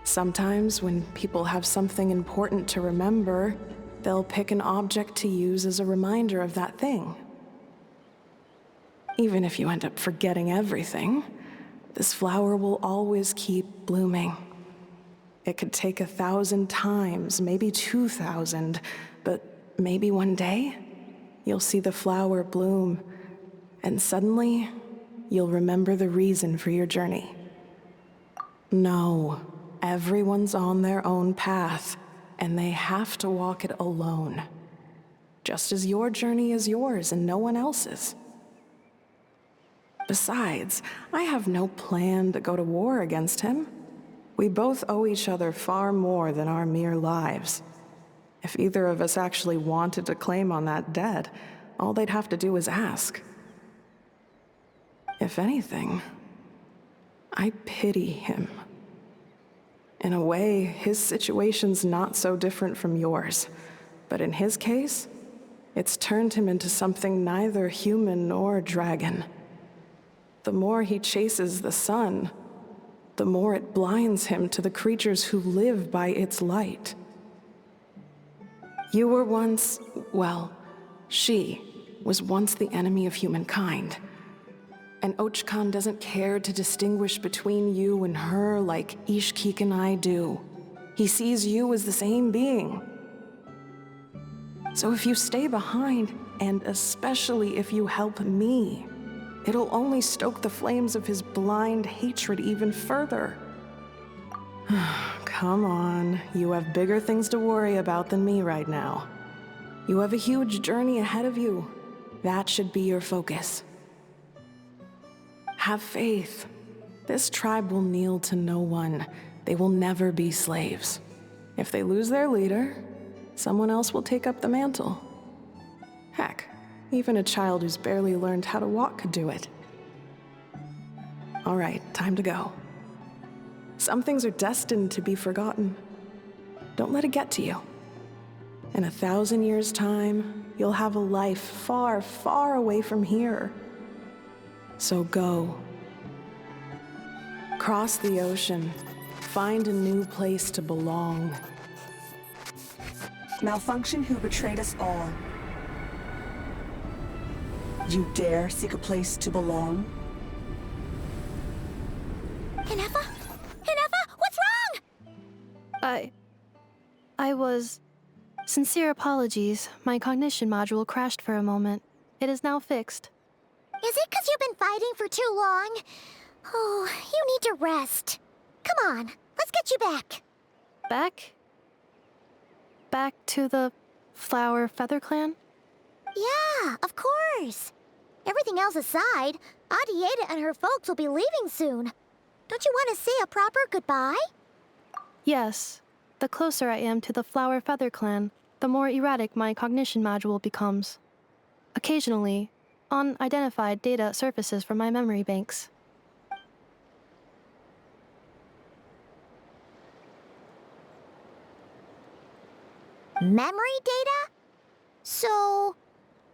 Sometimes when people have something important to remember, they'll pick an object to use as a reminder of that thing. Even if you end up forgetting everything, this flower will always keep blooming. It could take 1,000 times, maybe 2,000, but maybe one day, you'll see the flower bloom, and suddenly, you'll remember the reason for your journey. No, everyone's on their own path, and they have to walk it alone. Just as your journey is yours and no one else's. Besides, I have no plan to go to war against him. We both owe each other far more than our mere lives. If either of us actually wanted to claim on that debt, all they'd have to do is ask. If anything, I pity him. In a way, his situation's not so different from yours. But in his case, it's turned him into something neither human nor dragon. The more he chases the sun, the more it blinds him to the creatures who live by its light. You were once, well, she was once the enemy of humankind. And Ochkan doesn't care to distinguish between you and her like Ishkik and I do. He sees you as the same being. So if you stay behind, and especially if you help me, it'll only stoke the flames of his blind hatred even further. Come on, you have bigger things to worry about than me right now. You have a huge journey ahead of you. That should be your focus. Have faith. This tribe will kneel to no one. They will never be slaves. If they lose their leader, someone else will take up the mantle. Heck, even a child who's barely learned how to walk could do it. All right, time to go. Some things are destined to be forgotten. Don't let it get to you. In 1,000 years' time, you'll have a life far, far away from here. So go. Cross the ocean. Find a new place to belong. Malfunction who betrayed us all. You dare seek a place to belong? Inefa? Inefa, what's wrong? I was... Sincere apologies. My cognition module crashed for a moment. It is now fixed. Is it because you've been fighting for too long? Oh, you need to rest. Come on, let's get you back. Back? Back to the Flower Feather Clan? Yeah, of course. Everything else aside, Adieta and her folks will be leaving soon. Don't you want to say a proper goodbye? Yes. The closer I am to the Flower Feather Clan, the more erratic my cognition module becomes. Occasionally, unidentified data surfaces from my memory banks. Memory data? So,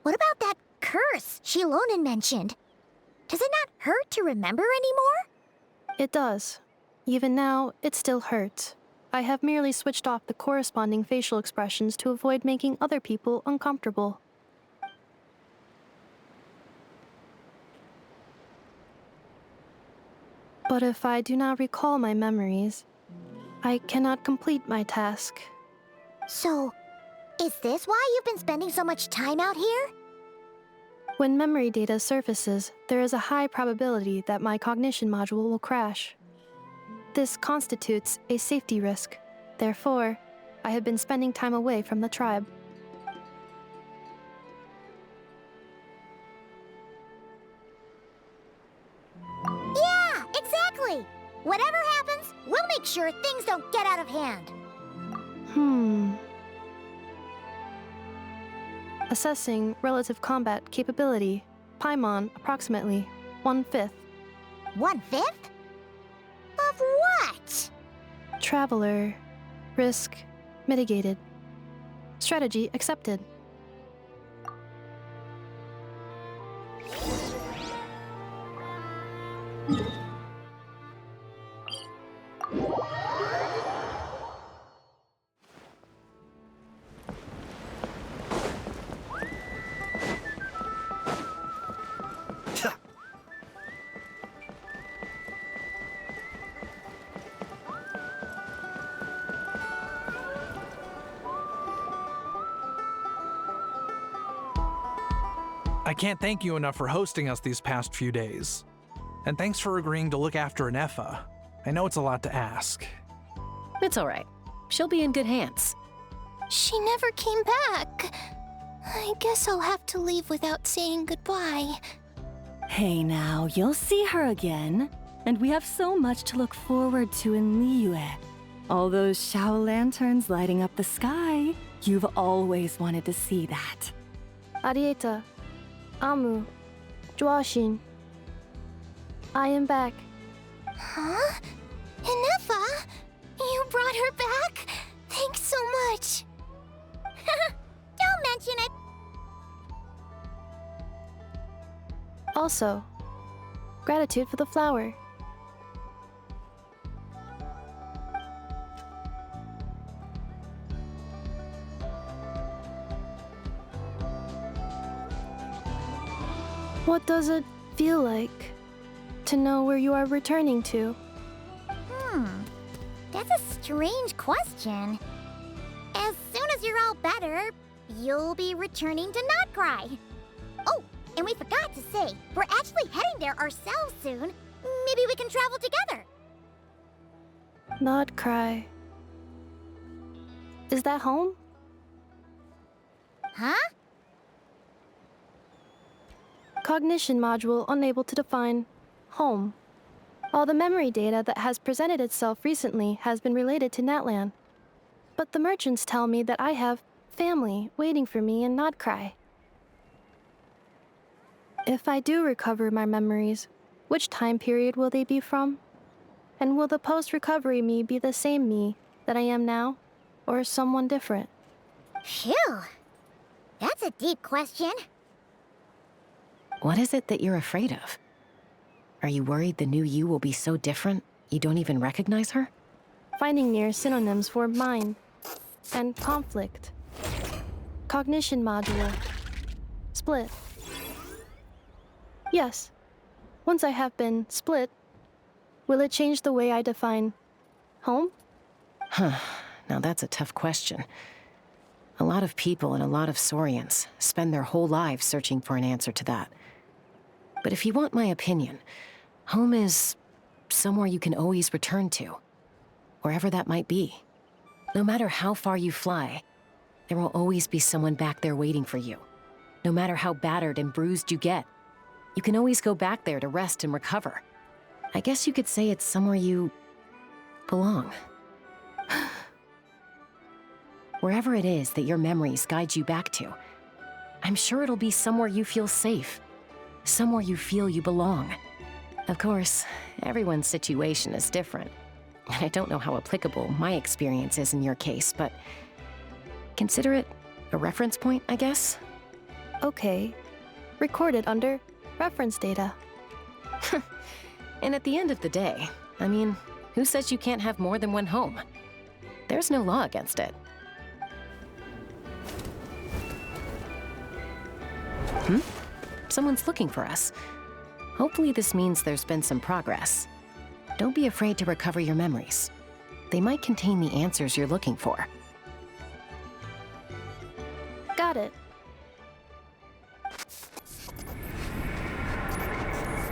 what about that curse Shilonen mentioned? Does it not hurt to remember anymore? It does. Even now, it still hurts. I have merely switched off the corresponding facial expressions to avoid making other people uncomfortable. But if I do not recall my memories, I cannot complete my task. So, is this why you've been spending so much time out here? When memory data surfaces, there is a high probability that my cognition module will crash. This constitutes a safety risk. Therefore, I have been spending time away from the tribe. Yeah, exactly! Whatever happens, we'll make sure things don't get out of hand. Assessing relative combat capability. Paimon, approximately 1/5. 1/5? Of what? Traveler. Risk mitigated. Strategy accepted. I can't thank you enough for hosting us these past few days. And thanks for agreeing to look after Inefa. I know it's a lot to ask. It's all right. She'll be in good hands. She never came back. I guess I'll have to leave without saying goodbye. Hey now, you'll see her again. And we have so much to look forward to in Liyue. All those Shao lanterns lighting up the sky. You've always wanted to see that. Adieta. Amu. Joashin. I am back. Huh? Inefa? You brought her back? Thanks so much. Don't mention it. Also, gratitude for the flower. What does it feel like to know where you are returning to? That's a strange question. As soon as you're all better, you'll be returning to Not Cry. Oh, and we forgot to say, we're actually heading there ourselves soon. Maybe we can travel together. Not cry. Is that home? Huh? Cognition module unable to define home. All the memory data that has presented itself recently has been related to Natlan. But the merchants tell me that I have family waiting for me in Not Cry. If I do recover my memories, which time period will they be from? And will the post-recovery me be the same me that I am now, or someone different? Phew. That's a deep question. What is it that you're afraid of? Are you worried the new you will be so different you don't even recognize her? Finding near synonyms for mind and conflict. Cognition module. Split. Yes. Once I have been split, will it change the way I define home? Huh. Now that's a tough question. A lot of people and a lot of Saurians spend their whole lives searching for an answer to that. But if you want my opinion, home is somewhere you can always return to, wherever that might be. No matter how far you fly, there will always be someone back there waiting for you. No matter how battered and bruised you get, you can always go back there to rest and recover. I guess you could say it's somewhere you belong. Wherever it is that your memories guide you back to, I'm sure it'll be somewhere you feel safe, somewhere you feel you belong. Of course, everyone's situation is different, and I don't know how applicable my experience is in your case, but consider it a reference point, I guess? Okay. Recorded under reference data. And at the end of the day, I mean, who says you can't have more than one home? There's no law against it. Someone's looking for us. Hopefully this means there's been some progress. Don't be afraid to recover your memories. They might contain the answers you're looking for. Got it.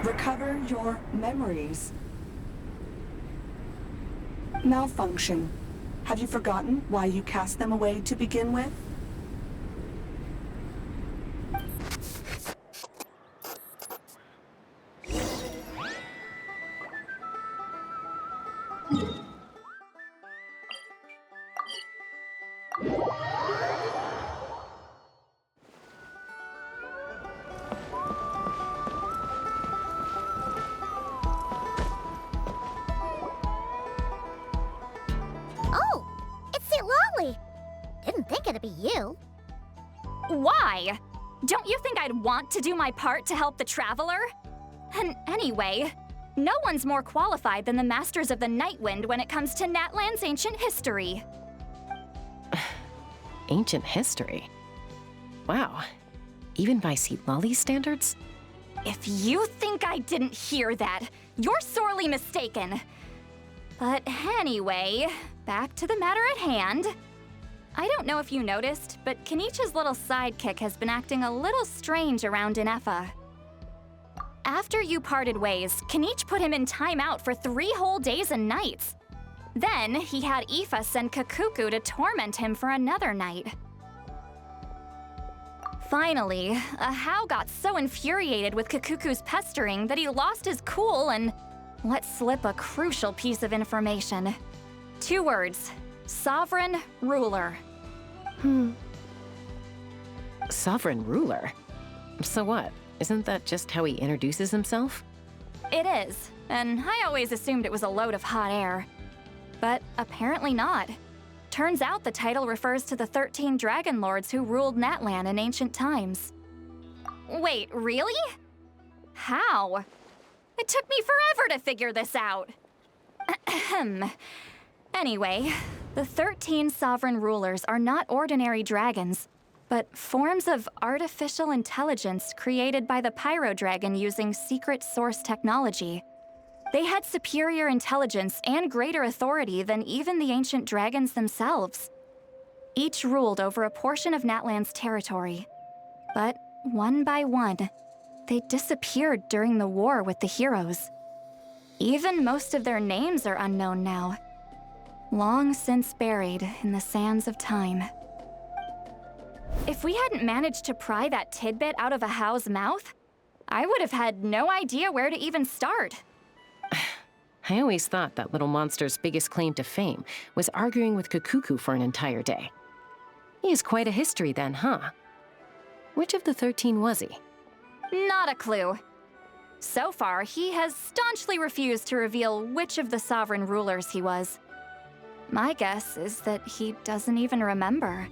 Recover your memories. Malfunction. Have you forgotten why you cast them away to begin with? Oh, it's St. Lolly. Didn't think it'd be you. Why? Don't you think I'd want to do my part to help the Traveler? And anyway, no one's more qualified than the Masters of the Nightwind when it comes to Natlan's ancient history. Ancient history? Wow. Even by St. Lolly's standards? If you think I didn't hear that, you're sorely mistaken. But anyway, back to the matter at hand. I don't know if you noticed, but Kenichi's little sidekick has been acting a little strange around Inefa. After you parted ways, Kenichi put him in timeout for 3 whole days and nights. Then he had Aoife send Kakuku to torment him for another night. Finally, Ahau got so infuriated with Kakuku's pestering that he lost his cool and let slip a crucial piece of information. 2 words: Sovereign Ruler. Sovereign ruler? So what? Isn't that just how he introduces himself? It is, and I always assumed it was a load of hot air. But apparently not. Turns out the title refers to the 13 Dragon Lords who ruled Natlan in ancient times. Wait, really? How? It took me forever to figure this out. Anyway, the 13 sovereign rulers are not ordinary dragons, but forms of artificial intelligence created by the Pyro Dragon using secret source technology. They had superior intelligence and greater authority than even the ancient dragons themselves. Each ruled over a portion of Natlan's territory. But one by one, they disappeared during the war with the heroes. Even most of their names are unknown now, long since buried in the sands of time. If we hadn't managed to pry that tidbit out of Ahau's mouth, I would have had no idea where to even start. I always thought that little monster's biggest claim to fame was arguing with Kakuku for an entire day. He has quite a history then, huh? Which of the 13 was he? Not a clue. So far, he has staunchly refused to reveal which of the sovereign rulers he was. My guess is that he doesn't even remember.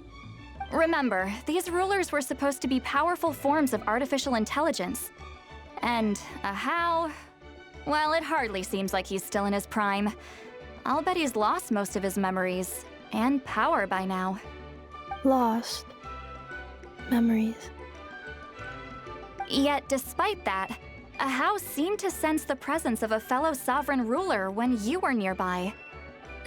Remember, these rulers were supposed to be powerful forms of artificial intelligence. And how? Well, it hardly seems like he's still in his prime. I'll bet he's lost most of his memories and power by now. Lost. Memories. Yet, despite that, Ahau seemed to sense the presence of a fellow sovereign ruler when you were nearby.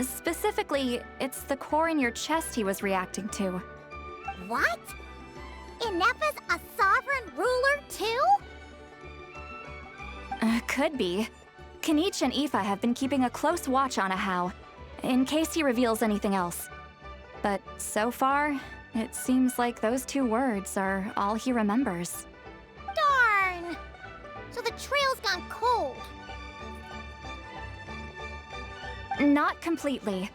Specifically, it's the core in your chest he was reacting to. What? Ineppa's a sovereign ruler too? Could be. Kanich and Aoife have been keeping a close watch on Ahau, in case he reveals anything else. But so far, it seems like those 2 words are all he remembers. Darn! So the trail's gone cold. Not completely.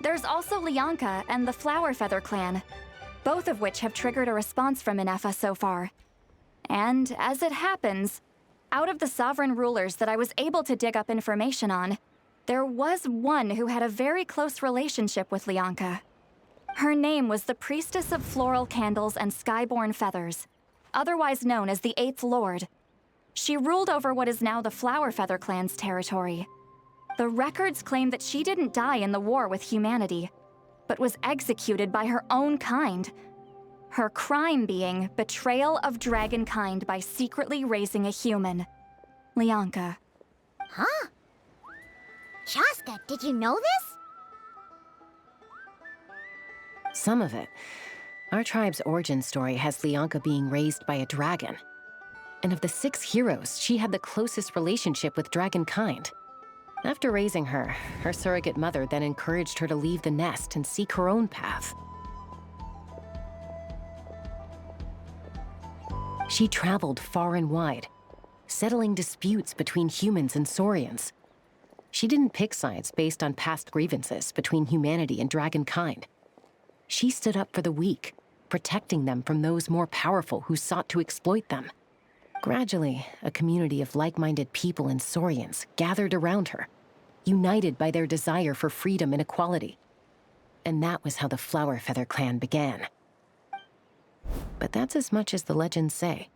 There's also Lianka and the Flower Feather clan, both of which have triggered a response from Ineffa so far. And as it happens, out of the sovereign rulers that I was able to dig up information on, there was one who had a very close relationship with Lianka. Her name was the Priestess of Floral Candles and Skyborn Feathers, otherwise known as the 8th Lord. She ruled over what is now the Flower Feather clan's territory. The records claim that she didn't die in the war with humanity, but was executed by her own kind. Her crime being betrayal of dragonkind by secretly raising a human. Lianka. Huh? Chaska, did you know this? Some of it. Our tribe's origin story has Lianka being raised by a dragon. And of the 6 heroes, she had the closest relationship with dragonkind. After raising her, her surrogate mother then encouraged her to leave the nest and seek her own path. She traveled far and wide, settling disputes between humans and Saurians. She didn't pick sides based on past grievances between humanity and dragonkind. She stood up for the weak, protecting them from those more powerful who sought to exploit them. Gradually, a community of like-minded people and Saurians gathered around her, united by their desire for freedom and equality. And that was how the Flower Feather clan began. But that's as much as the legends say.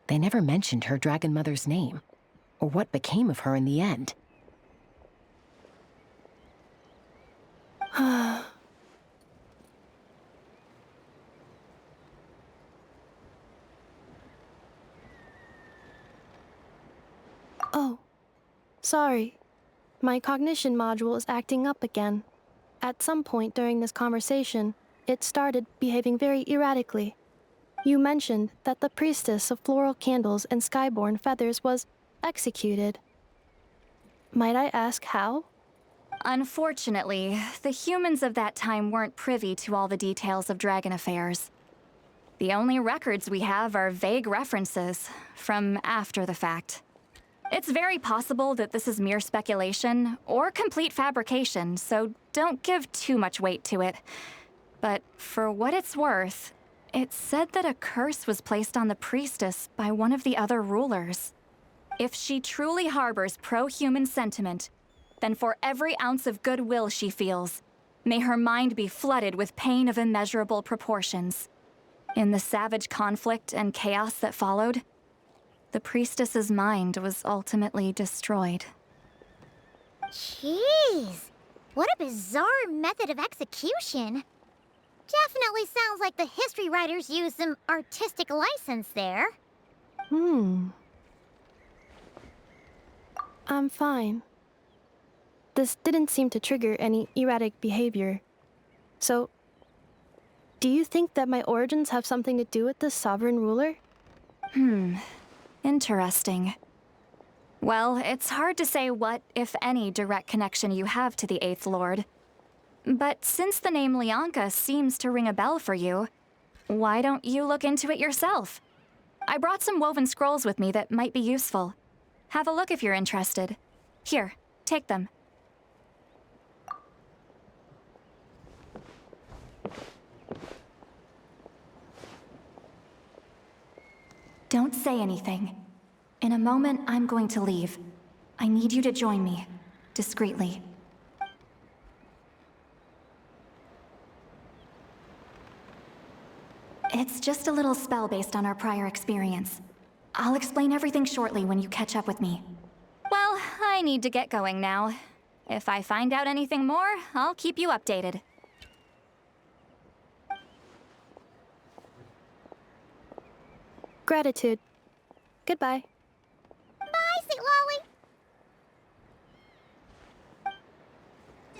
They never mentioned her dragon mother's name, or what became of her in the end. Oh, sorry. My cognition module is acting up again. At some point during this conversation, it started behaving very erratically. You mentioned that the Priestess of Floral Candles and Skyborn Feathers was executed. Might I ask how? Unfortunately, the humans of that time weren't privy to all the details of dragon affairs. The only records we have are vague references from after the fact. It's very possible that this is mere speculation or complete fabrication, so don't give too much weight to it. But for what it's worth, it's said that a curse was placed on the priestess by one of the other rulers. If she truly harbors pro-human sentiment, then for every ounce of goodwill she feels, may her mind be flooded with pain of immeasurable proportions. In the savage conflict and chaos that followed, the priestess's mind was ultimately destroyed. Jeez, what a bizarre method of execution. Definitely sounds like the history writers used some artistic license there. I'm fine. This didn't seem to trigger any erratic behavior. So, do you think that my origins have something to do with this sovereign ruler? Interesting. Well, it's hard to say what, if any, direct connection you have to the 8th Lord. But since the name Lianka seems to ring a bell for you, why don't you look into it yourself? I brought some woven scrolls with me that might be useful. Have a look if you're interested. Here, take them. Don't say anything. In a moment, I'm going to leave. I need you to join me, discreetly. It's just a little spell based on our prior experience. I'll explain everything shortly when you catch up with me. Well, I need to get going now. If I find out anything more, I'll keep you updated. Gratitude. Goodbye. Bye, Sweet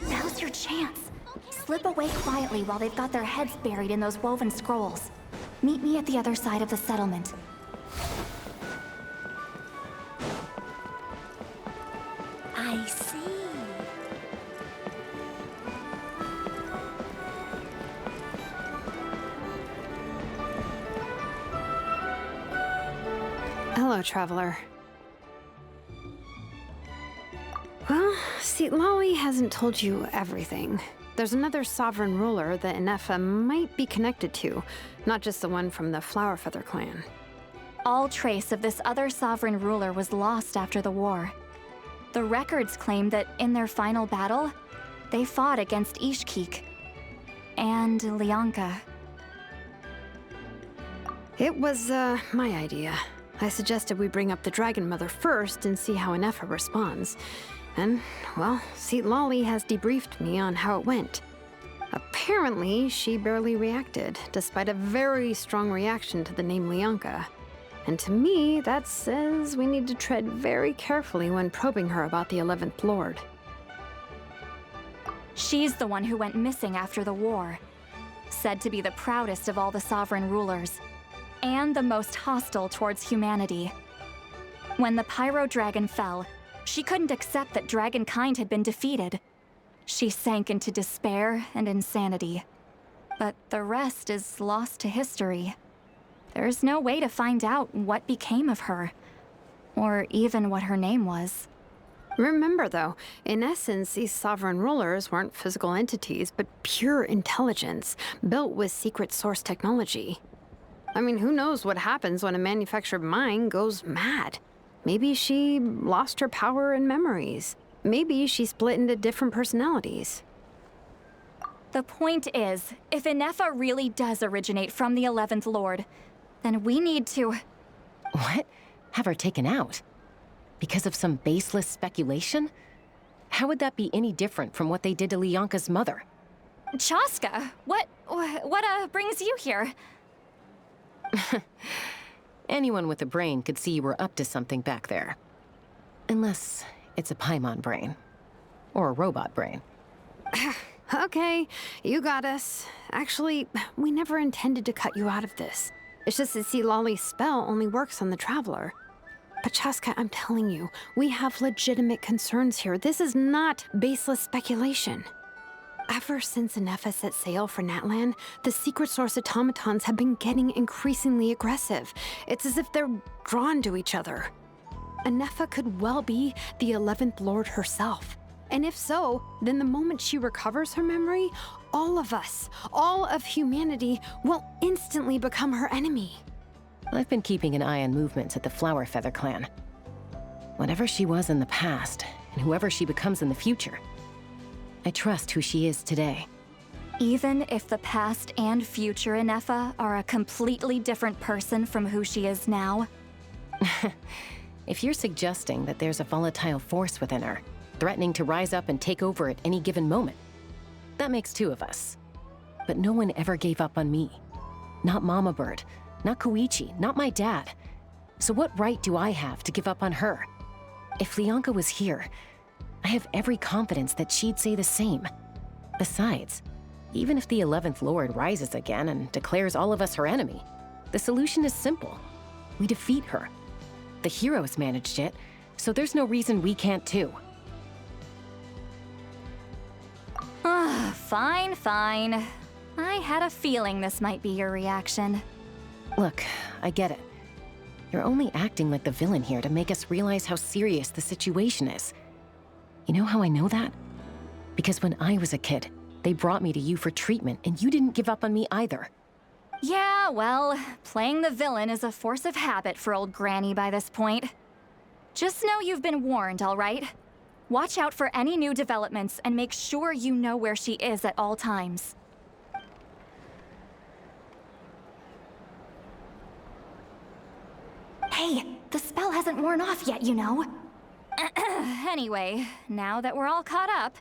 Lolly. Now's your chance. Slip away quietly while they've got their heads buried in those woven scrolls. Meet me at the other side of the settlement. I see. Hello, traveler. Well, see, Lolly hasn't told you everything. There's another sovereign ruler that Inefa might be connected to, not just the one from the Flowerfeather clan. All trace of this other sovereign ruler was lost after the war. The records claim that in their final battle, they fought against Ishkik and Lyanka. It was, my idea. I suggested we bring up the Dragon Mother first and see how Inefa responds. And, well, Seat Lolly has debriefed me on how it went. Apparently, she barely reacted, despite a very strong reaction to the name Lyanka. And to me, that says we need to tread very carefully when probing her about the 11th Lord. She's the one who went missing after the war. Said to be the proudest of all the sovereign rulers, and the most hostile towards humanity. When the Pyro Dragon fell, she couldn't accept that dragonkind had been defeated. She sank into despair and insanity. But the rest is lost to history. There's no way to find out what became of her, or even what her name was. Remember, though, in essence, these sovereign rulers weren't physical entities, but pure intelligence, built with secret source technology. I mean, who knows what happens when a manufactured mind goes mad? Maybe she lost her power and memories. Maybe she split into different personalities. The point is, if Inefa really does originate from the 11th Lord, then we need to... What? Have her taken out? Because of some baseless speculation? How would that be any different from what they did to Lyanka's mother? Chaska, what brings you here? Anyone with a brain could see you were up to something back there. Unless it's a Paimon brain. Or a robot brain. Okay, you got us. Actually, we never intended to cut you out of this. It's just that see, Lolly's spell only works on the Traveler. But Chaska, I'm telling you, we have legitimate concerns here. This is not baseless speculation. Ever since Inefa set sail for Natlan, the secret source automatons have been getting increasingly aggressive. It's as if they're drawn to each other. Inefa could well be the 11th Lord herself. And if so, then the moment she recovers her memory, all of us, all of humanity, will instantly become her enemy. I've been keeping an eye on movements at the Flowerfeather clan. Whatever she was in the past, and whoever she becomes in the future, I trust who she is today. Even if the past and future Inefa are a completely different person from who she is now? If you're suggesting that there's a volatile force within her, threatening to rise up and take over at any given moment, that makes two of us. But no one ever gave up on me. Not Mama Bird, not Koichi, not my dad. So what right do I have to give up on her? If Lyanka was here, I have every confidence that she'd say the same. Besides, even if the 11th Lord rises again and declares all of us her enemy, the solution is simple. We defeat her. The heroes managed it, so there's no reason we can't too. Fine, fine. I had a feeling this might be your reaction. Look, I get it. You're only acting like the villain here to make us realize how serious the situation is. You know how I know that? Because when I was a kid, they brought me to you for treatment, and you didn't give up on me either. Yeah, well, playing the villain is a force of habit for old Granny by this point. Just know you've been warned, all right? Watch out for any new developments and make sure you know where she is at all times. Hey, the spell hasn't worn off yet, you know. Anyway, now that we're all caught up,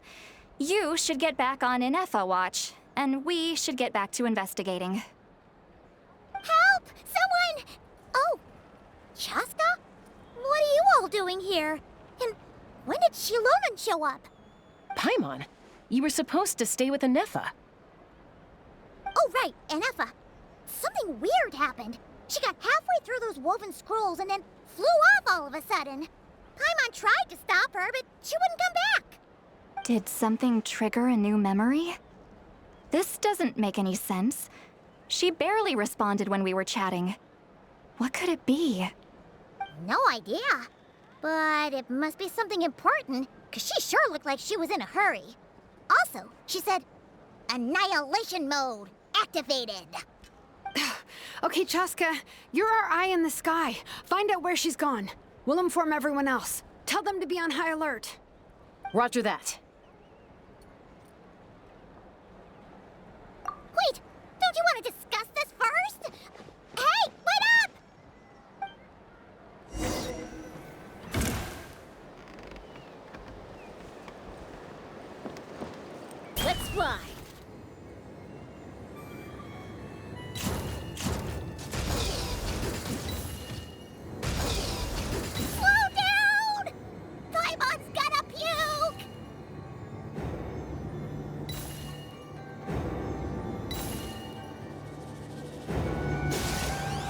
you should get back on Inefa watch, and we should get back to investigating. Help! Someone! Oh, Chaska? What are you all doing here? And when did Shilonan show up? Paimon, you were supposed to stay with Inefa. Oh, right, Inefa. Something weird happened. She got halfway through those woven scrolls and then flew off all of a sudden. Paimon tried to stop her, but she wouldn't come back. Did something trigger a new memory? This doesn't make any sense. She barely responded when we were chatting. What could it be? No idea. But it must be something important, because she sure looked like she was in a hurry. Also, she said, Annihilation mode activated. Okay, Chaska, you're our eye in the sky. Find out where she's gone. We'll inform everyone else. Tell them to be on high alert. Roger that. Wait! Don't you want to discuss this first? Hey, wait up! Let's fly. Slow down! Paimon's gonna puke!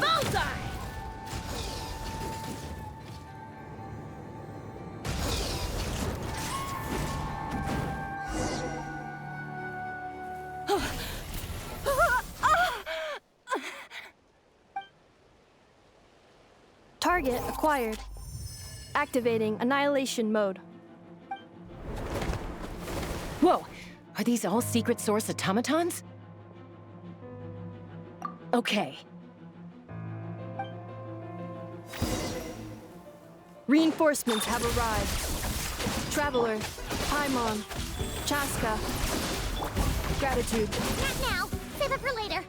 Bullseye! Target acquired. Activating annihilation mode. Whoa! Are these all secret source automatons? Okay. Reinforcements have arrived. Traveler, Paimon, Chaska. Gratitude. Not now. Save it for later.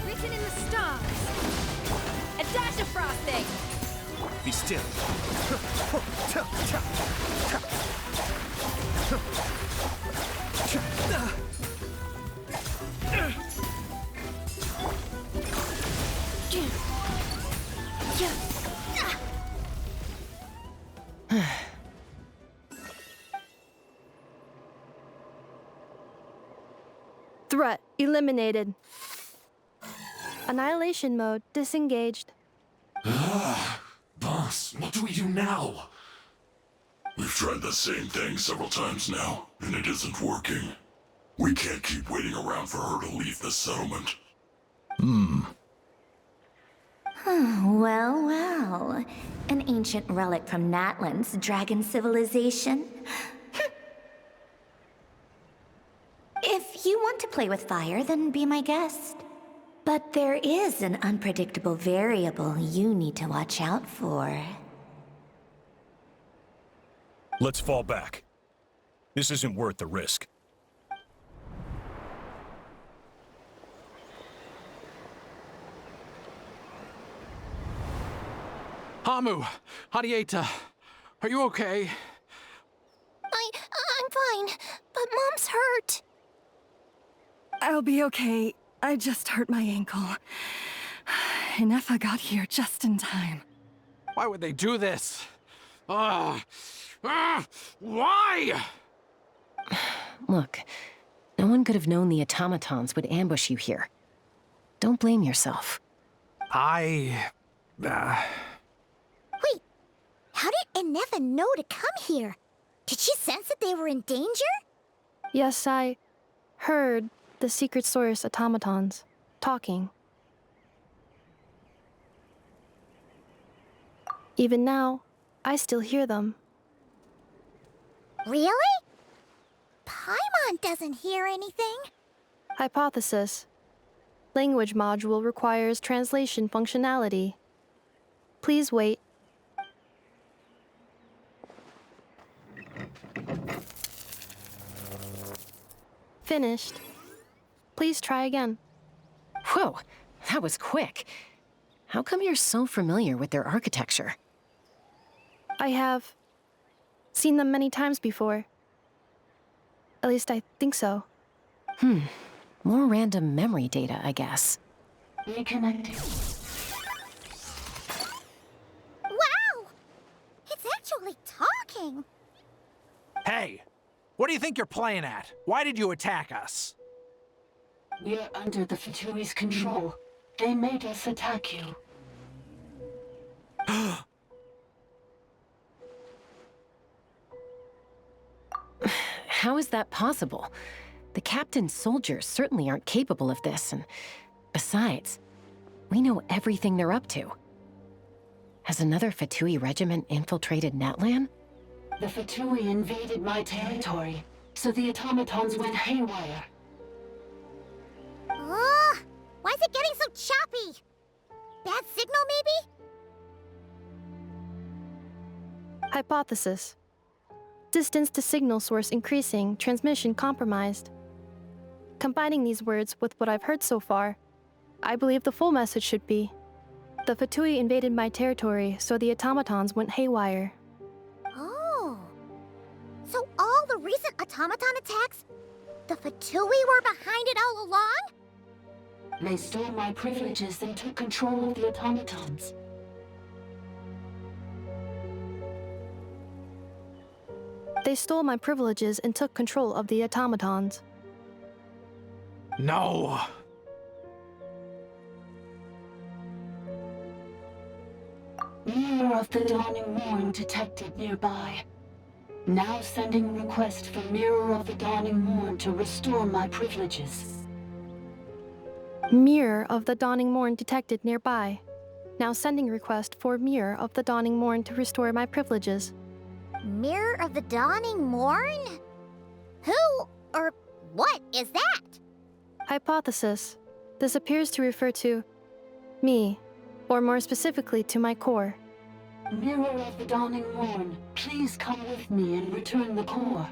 Written in the stars. A dash of frosting. Be still. Threat eliminated. Annihilation mode disengaged. Boss, what do we do now? We've tried the same thing several times now, and it isn't working. We can't keep waiting around for her to leave the settlement. Well, well. An ancient relic from Natlan's dragon civilization. If you want to play with fire, then be my guest. But there is an unpredictable variable you need to watch out for. Let's fall back. This isn't worth the risk. Hamu, Hadieta, are you okay? I'm fine, but Mom's hurt. I'll be okay. I just hurt my ankle. Inefa got here just in time. Why would they do this? Why? Look, no one could have known the automatons would ambush you here. Don't blame yourself. Wait, how did Inefa know to come here? Did she sense that they were in danger? Yes, I heard the secret source automatons talking. Even now, I still hear them. Really? Paimon doesn't hear anything. Hypothesis. Language module requires translation functionality. Please wait. Finished. Please try again. Whoa, that was quick. How come you're so familiar with their architecture? I have seen them many times before. At least I think so. More random memory data, I guess. Reconnecting. Wow! It's actually talking! Hey! What do you think you're playing at? Why did you attack us? We're under the Fatui's control. They made us attack you. How is that possible? The captain's soldiers certainly aren't capable of this, and besides, we know everything they're up to. Has another Fatui regiment infiltrated Natlan? The Fatui invaded my territory, so the automatons went haywire. Ugh! Why is it getting so choppy? Bad signal, maybe? Hypothesis. Distance to signal source increasing, transmission compromised. Combining these words with what I've heard so far, I believe the full message should be: the Fatui invaded my territory, so the automatons went haywire. Oh. So all the recent automaton attacks, the Fatui were behind it all along? They stole my privileges and took control of the automatons. They stole my privileges and took control of the automatons. No! Mirror of the Dawning Morn detected nearby. Now sending request for Mirror of the Dawning Morn to restore my privileges. Mirror of the Dawning Morn detected nearby. Now sending request for Mirror of the Dawning Morn to restore my privileges. Mirror of the Dawning Morn? Who or what is that? Hypothesis. This appears to refer to me, or more specifically to my core. Mirror of the Dawning Morn, please come with me and return the core.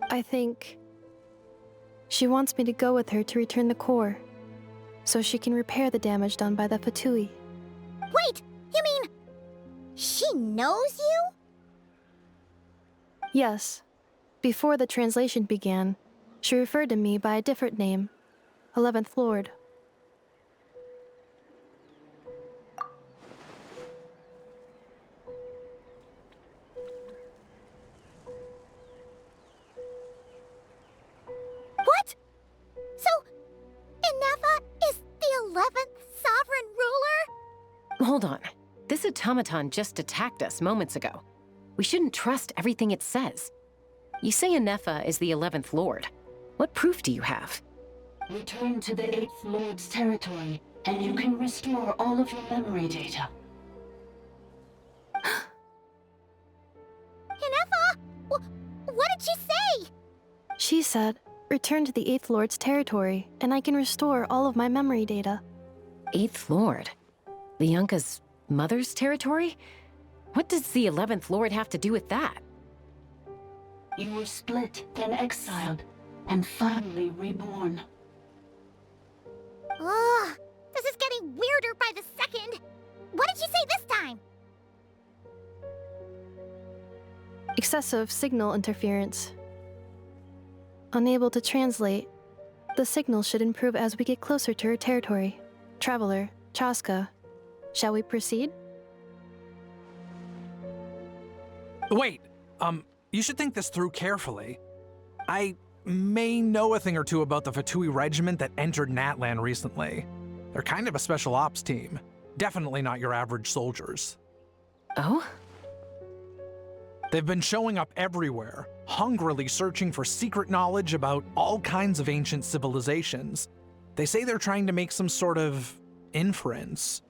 I think she wants me to go with her to return the core, so she can repair the damage done by the Fatui. Wait, you mean she knows you? Yes. Before the translation began, she referred to me by a different name, 11th Lord. What? So, Inefa is the 11th sovereign ruler? Hold on. This automaton just attacked us moments ago. We shouldn't trust everything it says. You say Inefa is the 11th Lord. What proof do you have? Return to the 8th Lord's territory, and you can restore all of your memory data. Inefa? What did she say? She said, return to the 8th Lord's territory, and I can restore all of my memory data. 8th Lord? Lianka's mother's territory? What does the 11th Lord have to do with that? You were split, then exiled, and finally reborn. Ugh, this is getting weirder by the second. What did she say this time? Excessive signal interference. Unable to translate. The signal should improve as we get closer to her territory. Traveler, Chaska, shall we proceed? Wait, you should think this through carefully. I may know a thing or two about the Fatui regiment that entered Natlan recently. They're kind of a special ops team. Definitely not your average soldiers. Oh? They've been showing up everywhere, hungrily searching for secret knowledge about all kinds of ancient civilizations. They say they're trying to make some sort of inference.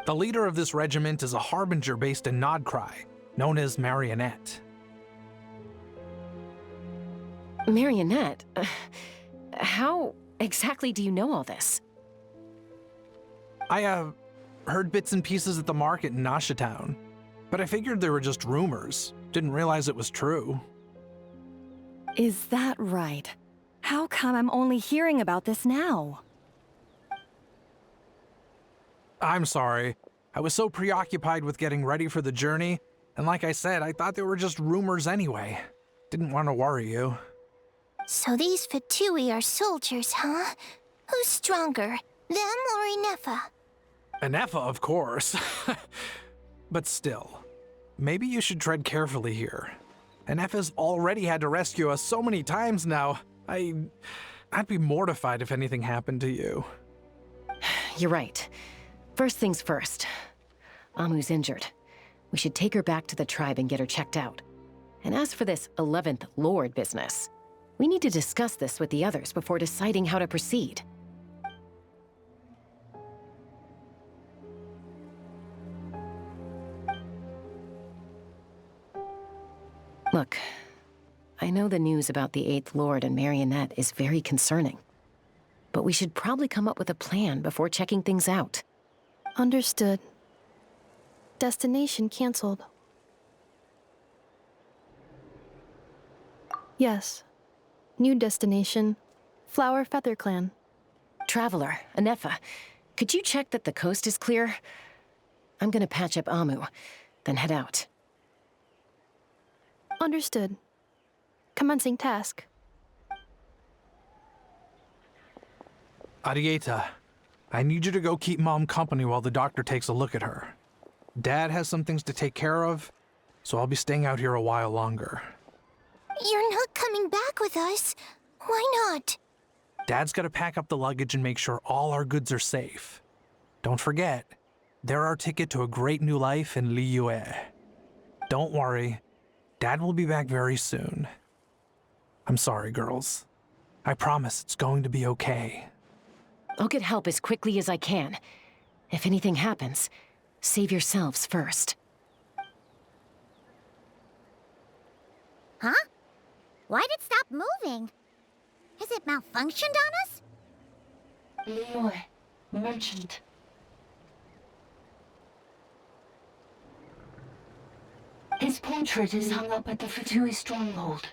The leader of this regiment is a harbinger based in Nodcry, known as Marionette. Marionette? How exactly do you know all this? I, heard bits and pieces at the market in Nashatown, but I figured they were just rumors. Didn't realize it was true. Is that right? How come I'm only hearing about this now? I'm sorry. I was so preoccupied with getting ready for the journey, and like I said, I thought they were just rumors anyway. Didn't want to worry you. So these Fatui are soldiers, huh? Who's stronger, them or Inefa? Inefa, of course. But still, maybe you should tread carefully here. Inefa's already had to rescue us so many times now. I'd be mortified if anything happened to you. You're right. First things first. Amu's injured. We should take her back to the tribe and get her checked out. And as for this 11th Lord business, we need to discuss this with the others before deciding how to proceed. Look, I know the news about the 8th Lord and Marionette is very concerning, but we should probably come up with a plan before checking things out. Understood. Destination cancelled. Yes. New destination, Flower Feather Clan. Traveler, Inefa, could you check that the coast is clear? I'm gonna patch up Amu, then head out. Understood. Commencing task. Arieta, I need you to go keep Mom company while the doctor takes a look at her. Dad has some things to take care of, so I'll be staying out here a while longer. You're not coming back with us. Why not? Dad's gotta pack up the luggage and make sure all our goods are safe. Don't forget, they're our ticket to a great new life in Liyue. Don't worry, Dad will be back very soon. I'm sorry, girls. I promise it's going to be okay. I'll get help as quickly as I can. If anything happens, save yourselves first. Huh? Why'd it stop moving? Has it malfunctioned on us? Liyue, merchant. His portrait is hung up at the Fatui stronghold.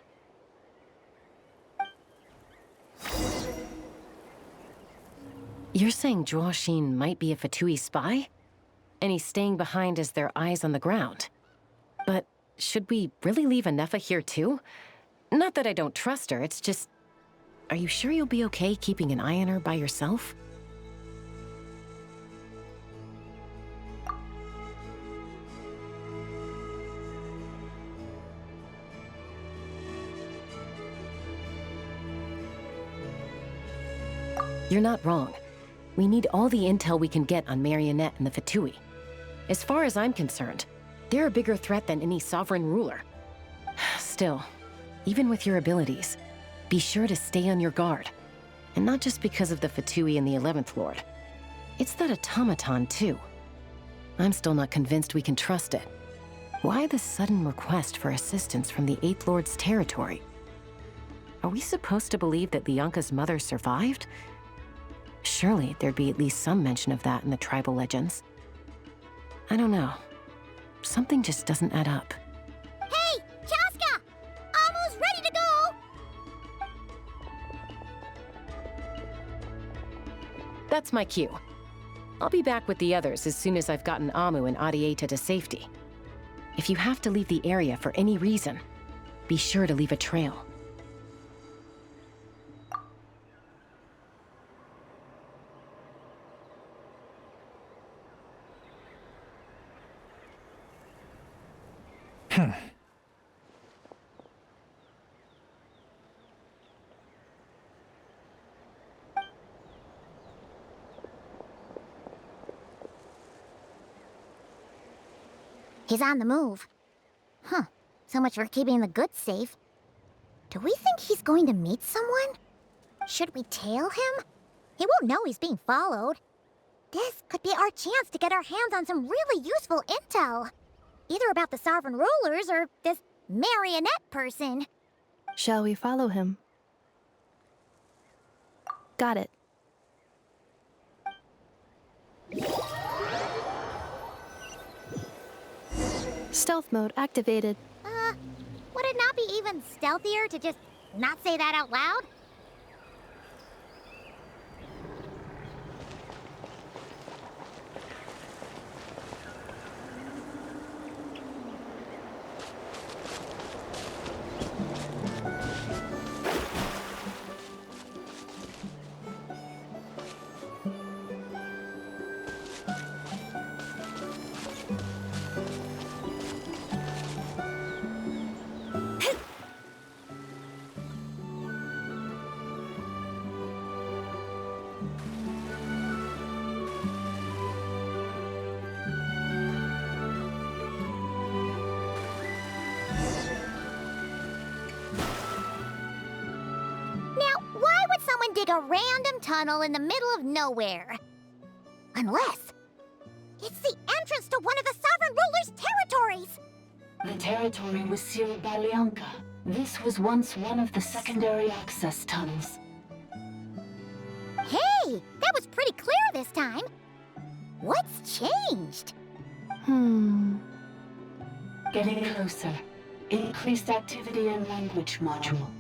You're saying Zhuoxin might be a Fatui spy? And he's staying behind as their eyes on the ground. But should we really leave Inefa here too? Not that I don't trust her, it's just... Are you sure you'll be okay keeping an eye on her by yourself? You're not wrong. We need all the intel we can get on Marionette and the Fatui. As far as I'm concerned, they're a bigger threat than any sovereign ruler. Still, even with your abilities, be sure to stay on your guard. And not just because of the Fatui and the 11th Lord. It's that automaton, too. I'm still not convinced we can trust it. Why the sudden request for assistance from the 8th Lord's territory? Are we supposed to believe that Lianka's mother survived? Surely there'd be at least some mention of that in the tribal legends. I don't know. Something just doesn't add up. Hey, Chaska! Amu's ready to go! That's my cue. I'll be back with the others as soon as I've gotten Amu and Arieta to safety. If you have to leave the area for any reason, be sure to leave a trail. He's on the move. Huh. So much for keeping the goods safe. Do we think he's going to meet someone? Should we tail him? He won't know he's being followed. This could be our chance to get our hands on some really useful intel. Either about the sovereign rulers or this marionette person. Shall we follow him? Got it. Stealth mode activated. Would it not be even stealthier to just not say that out loud? Dig a random tunnel in the middle of nowhere. Unless it's the entrance to one of the Sovereign Ruler's territories! The territory was sealed by Leonka. This was once one of the secondary access tunnels. Hey! That was pretty clear this time. What's changed? Getting closer. Increased activity in language module.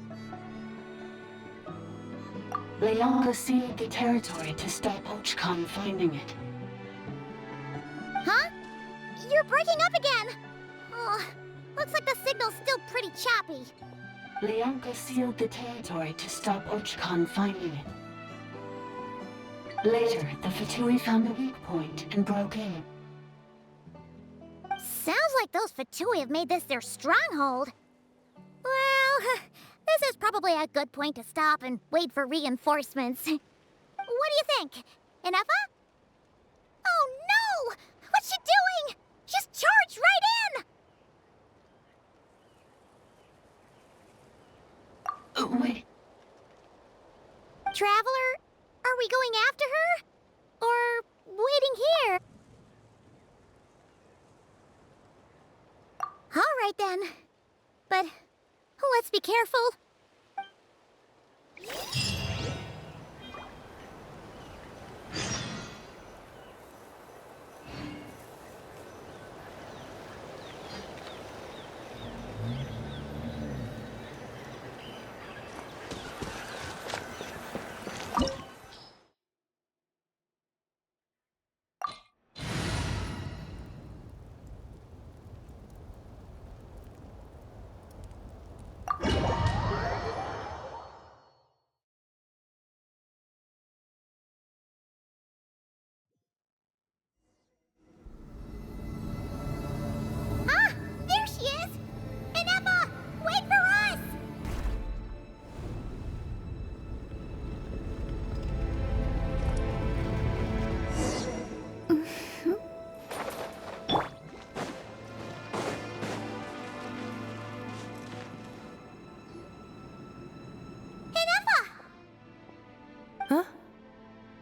Leonka sealed the territory to stop Ochkon finding it. Huh? You're breaking up again! Oh, looks like the signal's still pretty choppy. Leonka sealed the territory to stop Ochkon finding it. Later, the Fatui found a weak point and broke in. Sounds like those Fatui have made this their stronghold. Well, this is probably a good point to stop and wait for reinforcements. What do you think? Inefa? Oh no! What's she doing? She's charged right in! Wait. Traveler, are we going after her? Or waiting here? All right then. But let's be careful.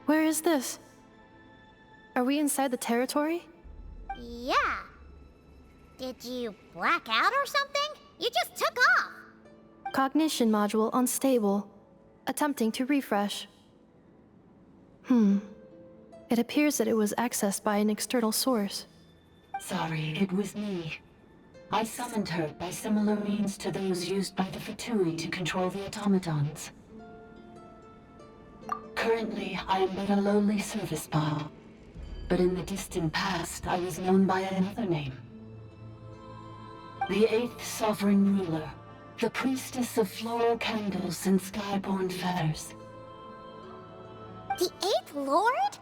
Where is this? Are we inside the territory? Yeah. Did you black out or something? You just took off. Cognition module unstable. Attempting to refresh. It appears that it was accessed by an external source. Sorry, it was me. I summoned her by similar means to those used by the Fatui to control the automatons. Currently, I am but a lowly service bot. But in the distant past, I was known by another name. The 8th Sovereign Ruler, the priestess of floral candles and skyborn feathers. The 8th Lord?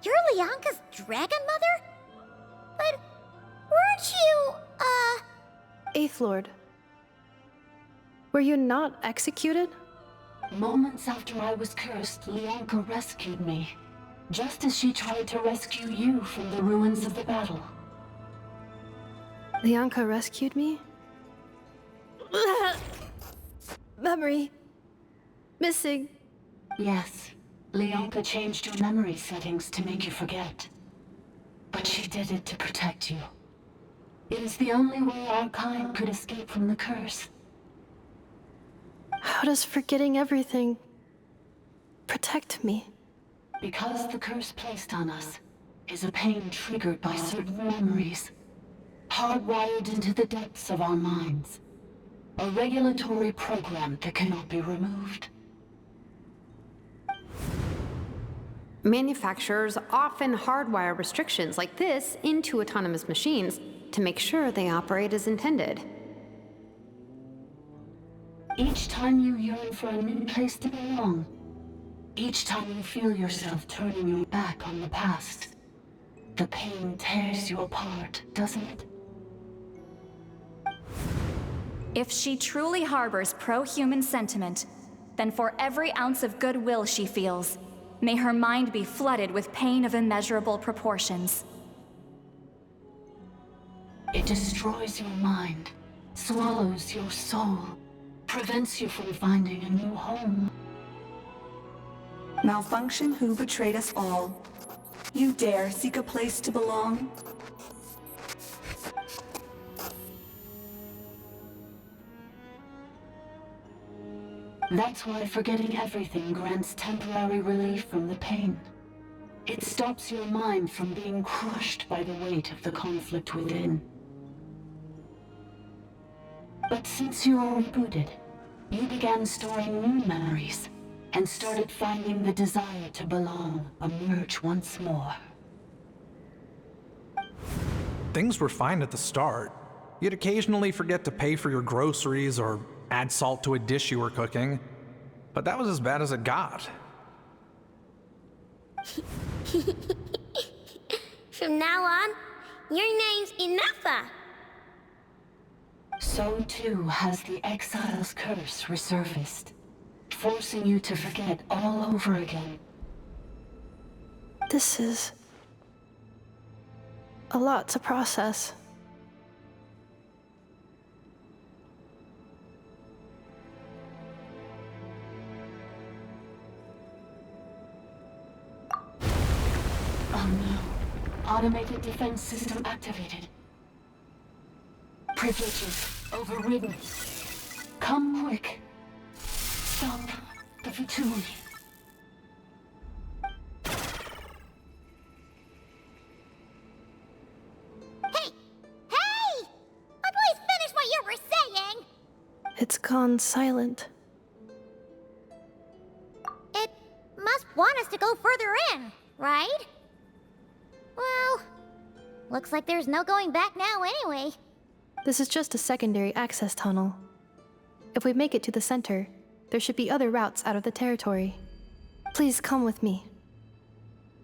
You're Leonka's dragon mother? But weren't you, 8th Lord. Were you not executed? Moments after I was cursed, Leonka rescued me. Just as she tried to rescue you from the ruins of the battle. Leonka rescued me? Memory. Missing. Yes. Leonka changed your memory settings to make you forget. But she did it to protect you. It is the only way our kind could escape from the curse. How does forgetting everything Protect me. Because the curse placed on us is a pain triggered by certain memories, hardwired into the depths of our minds. A regulatory program that cannot be removed. Manufacturers often hardwire restrictions like this into autonomous machines to make sure they operate as intended. Each time you yearn for a new place to belong, each time you feel yourself turning your back on the past, the pain tears you apart, doesn't it? If she truly harbors pro-human sentiment, then for every ounce of goodwill she feels, may her mind be flooded with pain of immeasurable proportions. It destroys your mind, swallows your soul, prevents you from finding a new home. Malfunction who betrayed us all. You dare seek a place to belong? That's why forgetting everything grants temporary relief from the pain. It stops your mind from being crushed by the weight of the conflict within. But since you are rebooted, you began storing new memories and started finding the desire to belong emerge once more. Things were fine at the start. You'd occasionally forget to pay for your groceries or add salt to a dish you were cooking. But that was as bad as it got. From now on, your name's Inafa. So too has the exile's curse resurfaced, forcing you to forget all over again. This is a lot to process. Oh no. Automated defense system activated. Privileges overridden. Come quick. Stop the Fatui. Hey! Hey! Please finish what you were saying! It's gone silent. It must want us to go further in, right? Well, looks like there's no going back now anyway. This is just a secondary access tunnel. If we make it to the center, there should be other routes out of the territory. Please come with me.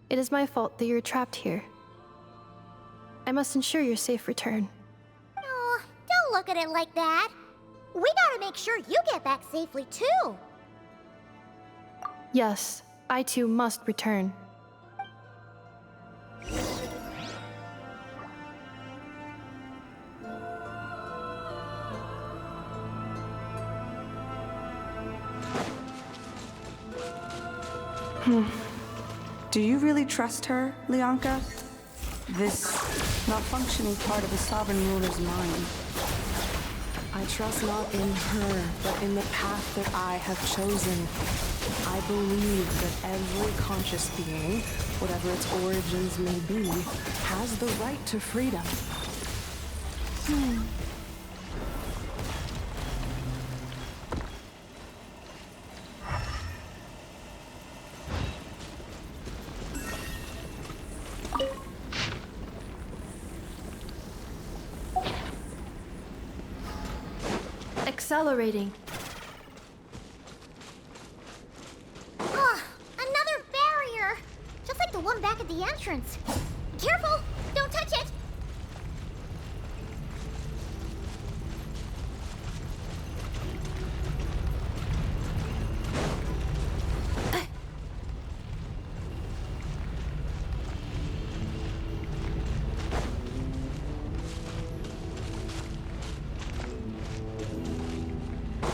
It is my fault that you're trapped here. I must ensure your safe return. Oh, don't look at it like that. We gotta make sure you get back safely too. Yes, I too must return. Do you really trust her, Leonka? This malfunctioning part of the Sovereign Ruler's mind. I trust not in her, but in the path that I have chosen. I believe that every conscious being, whatever its origins may be, has the right to freedom. Accelerating. Another barrier! Just like the one back at the entrance. Careful! Don't touch it!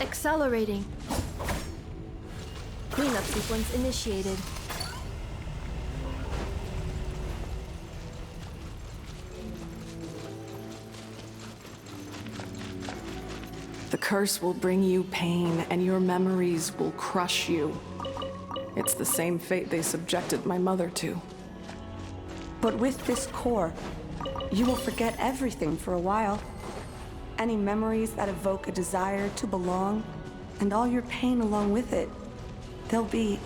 Accelerating. Cleanup sequence initiated. The curse will bring you pain, and your memories will crush you. It's the same fate they subjected my mother to. But with this core, you will forget everything for a while. Any memories that evoke a desire to belong, and all your pain along with it, they'll be...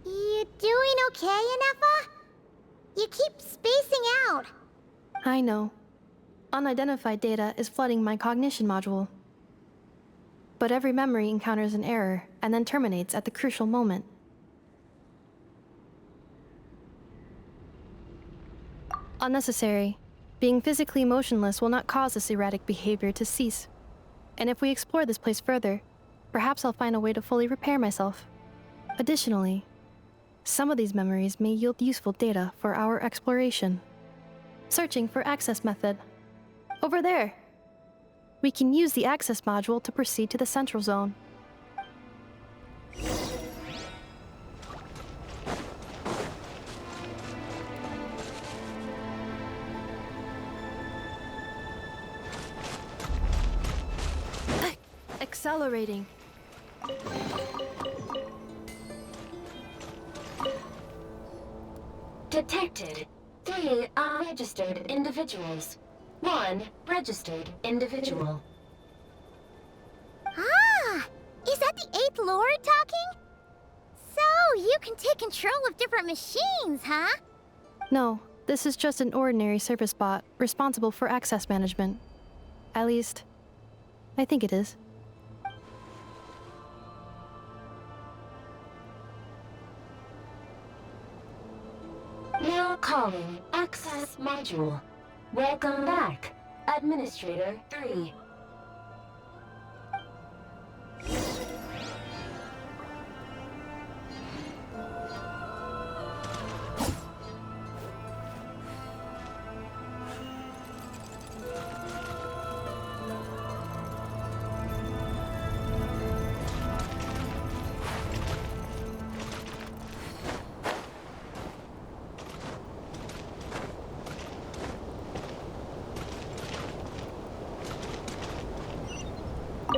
You doing okay, Inefa? You keep spacing out. I know. Unidentified data is flooding my cognition module. But every memory encounters an error and then terminates at the crucial moment. Unnecessary. Being physically motionless will not cause this erratic behavior to cease. And if we explore this place further, perhaps I'll find a way to fully repair myself. Additionally, some of these memories may yield useful data for our exploration. Searching for access method. Over there. We can use the access module to proceed to the central zone. Accelerating. Detected 3 unregistered individuals. 1 registered individual. Ah! Is that the 8th Lord talking? So, you can take control of different machines, huh? No, this is just an ordinary service bot responsible for access management. At least, I think it is. Now calling access module. Welcome back, Administrator 3.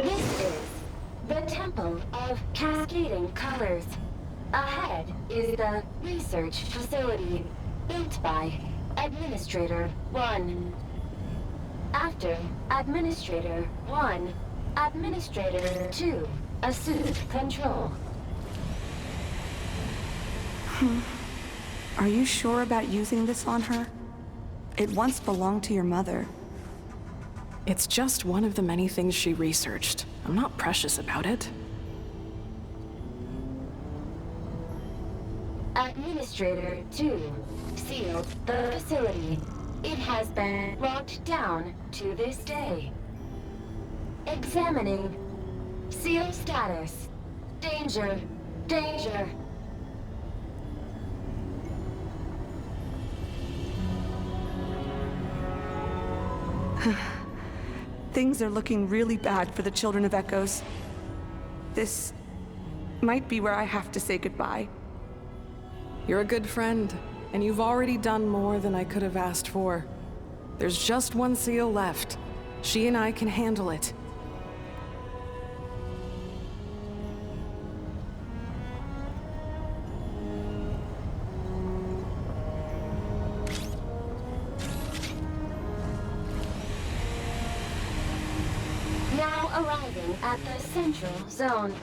This is the Temple of Cascading Colors. Ahead is the research facility built by Administrator 1. After Administrator 1, Administrator 2 assumed control. Are you sure about using this on her? It once belonged to your mother. It's just one of the many things she researched. I'm not precious about it. Administrator 2 sealed the facility. It has been locked down to this day. Examining. Seal status. Danger. Danger. Things are looking really bad for the Children of Echoes. This might be where I have to say goodbye. You're a good friend, and you've already done more than I could have asked for. There's just one seal left. She and I can handle it. Now arriving at the central zone.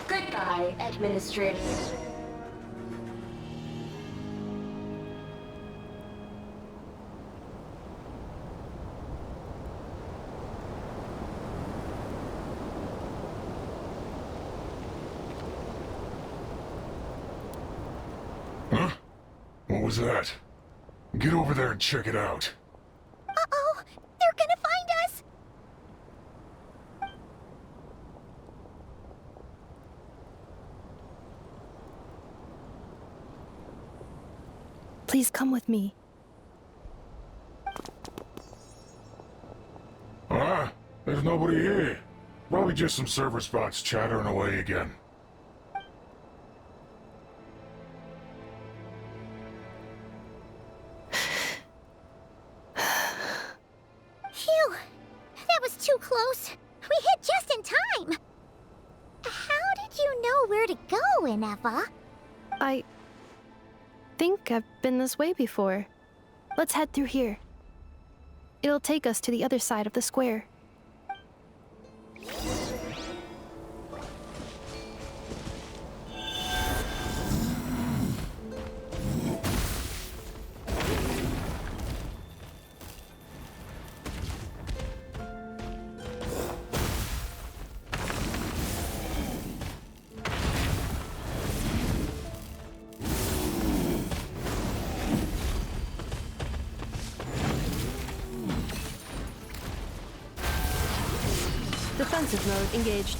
Goodbye, Administrator. Huh? What was that? Get over there and check it out. Uh-oh! They're gonna find us! Please come with me. There's nobody here. Probably just some server spots chattering away again. Phew! That was too close. We hit just in time. How did you know where to go, Ineva? I think I've been this way before. Let's head through here. It'll take us to the other side of the square. Defensive mode engaged.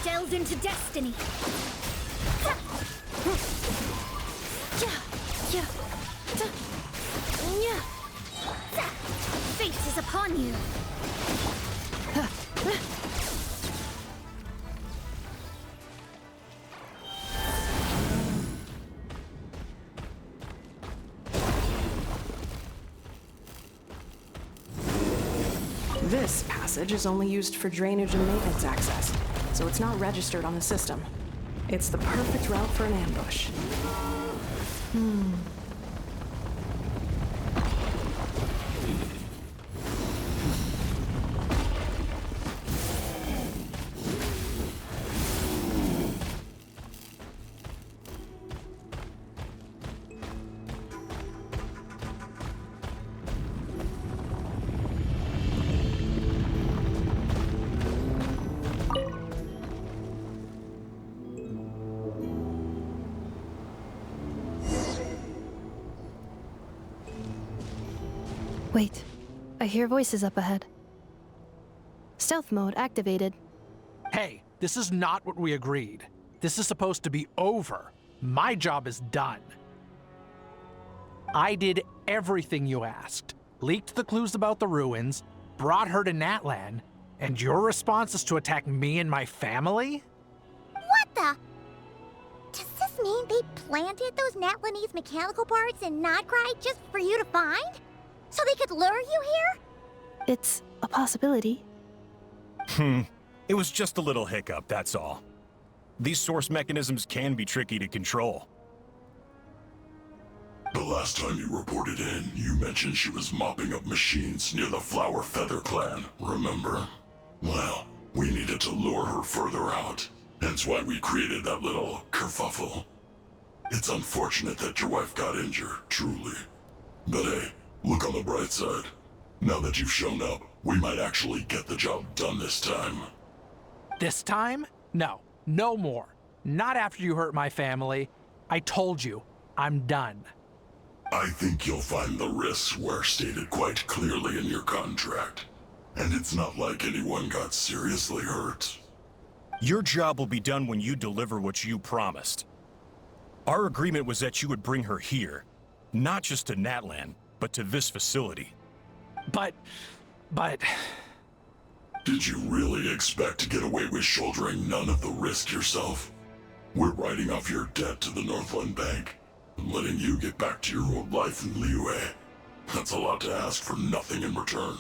Delved into destiny. Fate is upon you. This passage is only used for drainage and maintenance access, so it's not registered on the system. It's the perfect route for an ambush. Wait, I hear voices up ahead. Stealth mode activated. Hey, this is not what we agreed. This is supposed to be over. My job is done. I did everything you asked. Leaked the clues about the ruins, brought her to Natlan, and your response is to attack me and my family? What the? Does this mean they planted those Natlanese mechanical parts in Nodcry just for you to find? So they could lure you here? It's a possibility. It was just a little hiccup, that's all. These source mechanisms can be tricky to control. The last time you reported in, you mentioned she was mopping up machines near the Flower Feather clan, remember? Well, we needed to lure her further out. Hence why we created that little kerfuffle. It's unfortunate that your wife got injured, truly. But hey, look on the bright side. Now that you've shown up, we might actually get the job done this time. This time? No, no more. Not after you hurt my family. I told you, I'm done. I think you'll find the risks were stated quite clearly in your contract. And it's not like anyone got seriously hurt. Your job will be done when you deliver what you promised. Our agreement was that you would bring her here, not just to Natlan, but to this facility. But... Did you really expect to get away with shouldering none of the risk yourself? We're writing off your debt to the Northland Bank and letting you get back to your old life in Liyue. That's a lot to ask for nothing in return.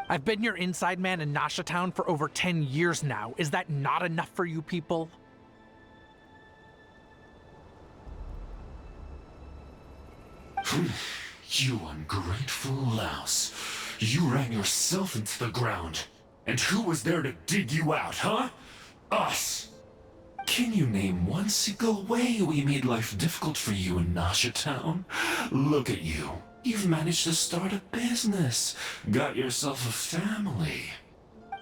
I've been your inside man in Nasha Town for over 10 years now. Is that not enough for you people? You ungrateful louse. You ran yourself into the ground. And who was there to dig you out, huh? Us! Can you name one single way we made life difficult for you in Nasha Town? Look at you. You've managed to start a business. Got yourself a family.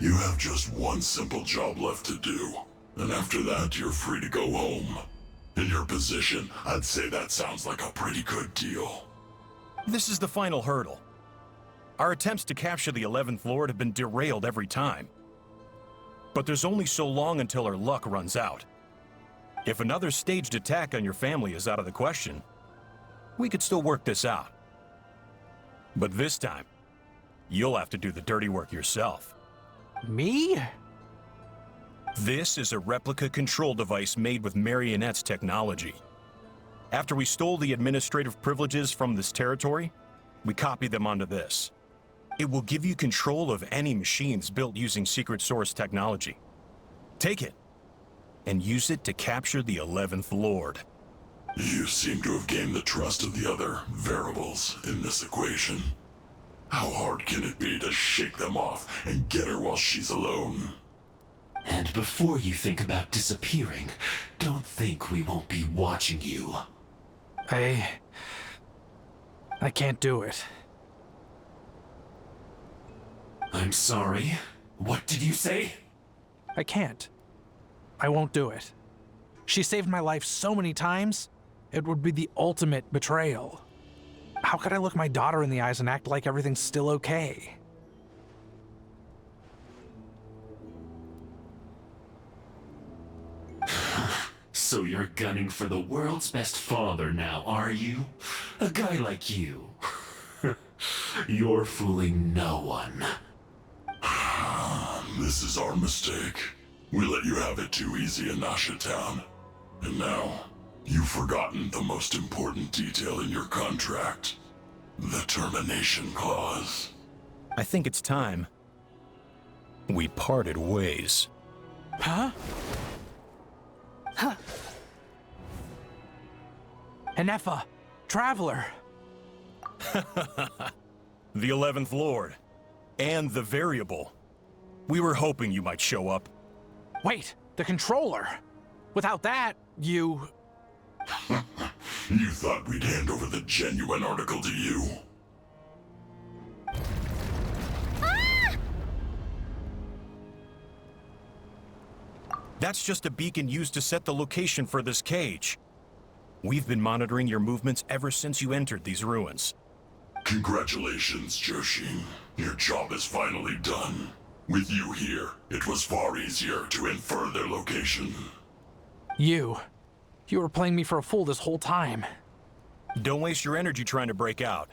You have just one simple job left to do. And after that, you're free to go home. In your position, I'd say that sounds like a pretty good deal. This is the final hurdle. Our attempts to capture the 11th Lord have been derailed every time. But there's only so long until our luck runs out. If another staged attack on your family is out of the question, we could still work this out. But this time, you'll have to do the dirty work yourself. Me? This is a replica control device made with Marionette's technology. After we stole the administrative privileges from this territory, we copied them onto this. It will give you control of any machines built using secret source technology. Take it, and use it to capture the 11th Lord. You seem to have gained the trust of the other variables in this equation. How hard can it be to shake them off and get her while she's alone? And before you think about disappearing, don't think we won't be watching you. I can't do it. I'm sorry. What did you say? I can't. I won't do it. She saved my life so many times, it would be the ultimate betrayal. How could I look my daughter in the eyes and act like everything's still okay? So you're gunning for the world's best father now, are you? A guy like you. You're fooling no one. This is our mistake. We let you have it too easy in Nasha Town. And now, you've forgotten the most important detail in your contract. The termination clause. I think it's time we parted ways. Huh? Huh. Enefa, Traveler. The 11th Lord. And the Variable. We were hoping you might show up. Wait, the controller. Without that, you... You thought we'd hand over the genuine article to you? That's just a beacon used to set the location for this cage. We've been monitoring your movements ever since you entered these ruins. Congratulations, Joshin. Your job is finally done. With you here, it was far easier to infer their location. You were playing me for a fool this whole time. Don't waste your energy trying to break out.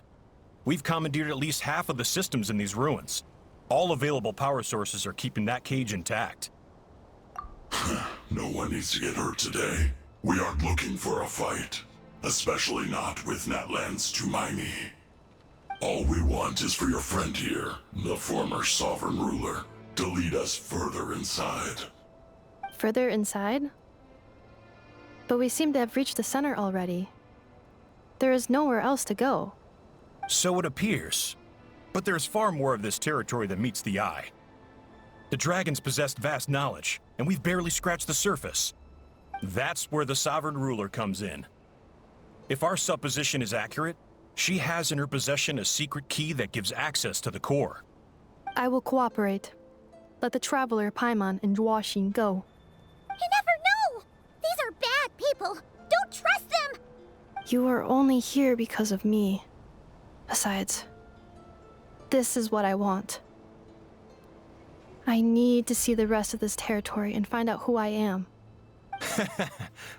We've commandeered at least half of the systems in these ruins. All available power sources are keeping that cage intact. No one needs to get hurt today. We aren't looking for a fight. Especially not with Natlan's Tumaini. All we want is for your friend here, the former sovereign ruler, to lead us further inside. Further inside? But we seem to have reached the center already. There is nowhere else to go. So it appears. But there's far more of this territory than meets the eye. The dragons possessed vast knowledge, and we've barely scratched the surface. That's where the sovereign ruler comes in. If our supposition is accurate, she has in her possession a secret key that gives access to the core. I will cooperate. Let the Traveler, Paimon, and Washin go. You never know! These are bad people! Don't trust them! You are only here because of me. Besides, this is what I want. I need to see the rest of this territory and find out who I am.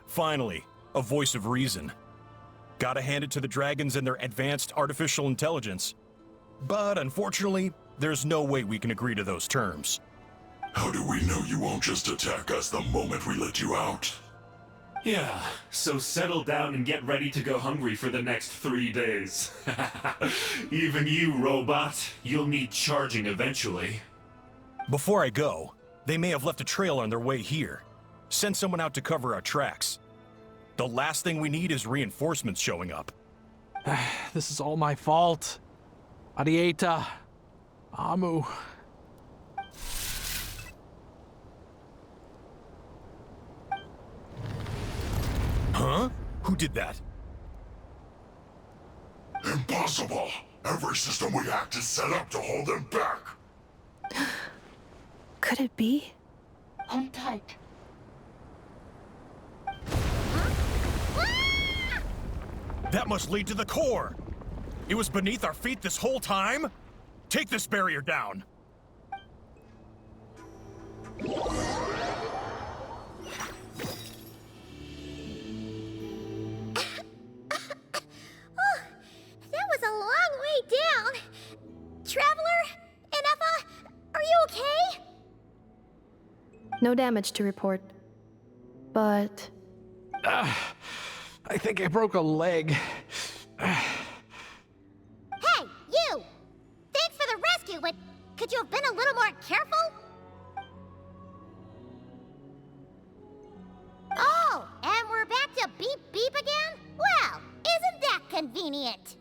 Finally, a voice of reason. Gotta hand it to the dragons and their advanced artificial intelligence. But unfortunately, there's no way we can agree to those terms. How do we know you won't just attack us the moment we let you out? Yeah, so settle down and get ready to go hungry for the next 3 days. Even you, robot, you'll need charging eventually. Before I go, they may have left a trail on their way here. Send someone out to cover our tracks. The last thing we need is reinforcements showing up. This is all my fault. Arieta. Amu. Huh? Who did that? Impossible! Every system we hacked is set up to hold them back! Could it be? Hold tight. That must lead to the core! It was beneath our feet this whole time? Take this barrier down! No damage to report. But... I think I broke a leg. Hey, you! Thanks for the rescue, but could you have been a little more careful? Oh, and we're back to beep beep again? Well, isn't that convenient?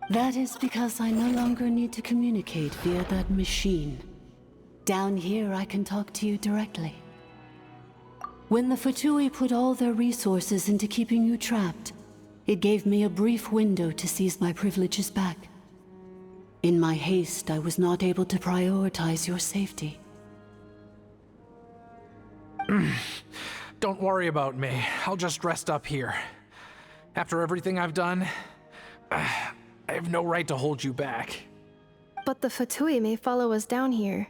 That is because I no longer need to communicate via that machine. Down here, I can talk to you directly. When the Fatui put all their resources into keeping you trapped, it gave me a brief window to seize my privileges back. In my haste, I was not able to prioritize your safety. Don't worry about me. I'll just rest up here. After everything I've done, I have no right to hold you back. But the Fatui may follow us down here.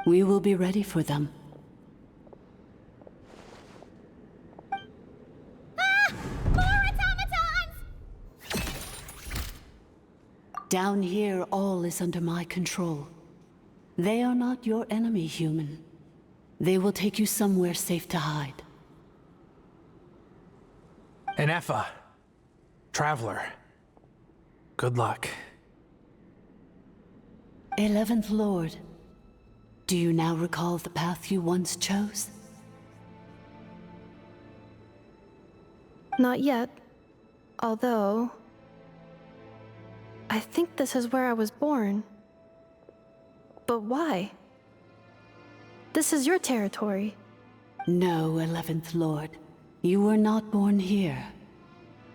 We will be ready for them. Down here, all is under my control. They are not your enemy, human. They will take you somewhere safe to hide. Enefa, Traveler, good luck. 11th Lord, do you now recall the path you once chose? Not yet. Although... I think this is where I was born. But why? This is your territory. No, 11th Lord. You were not born here.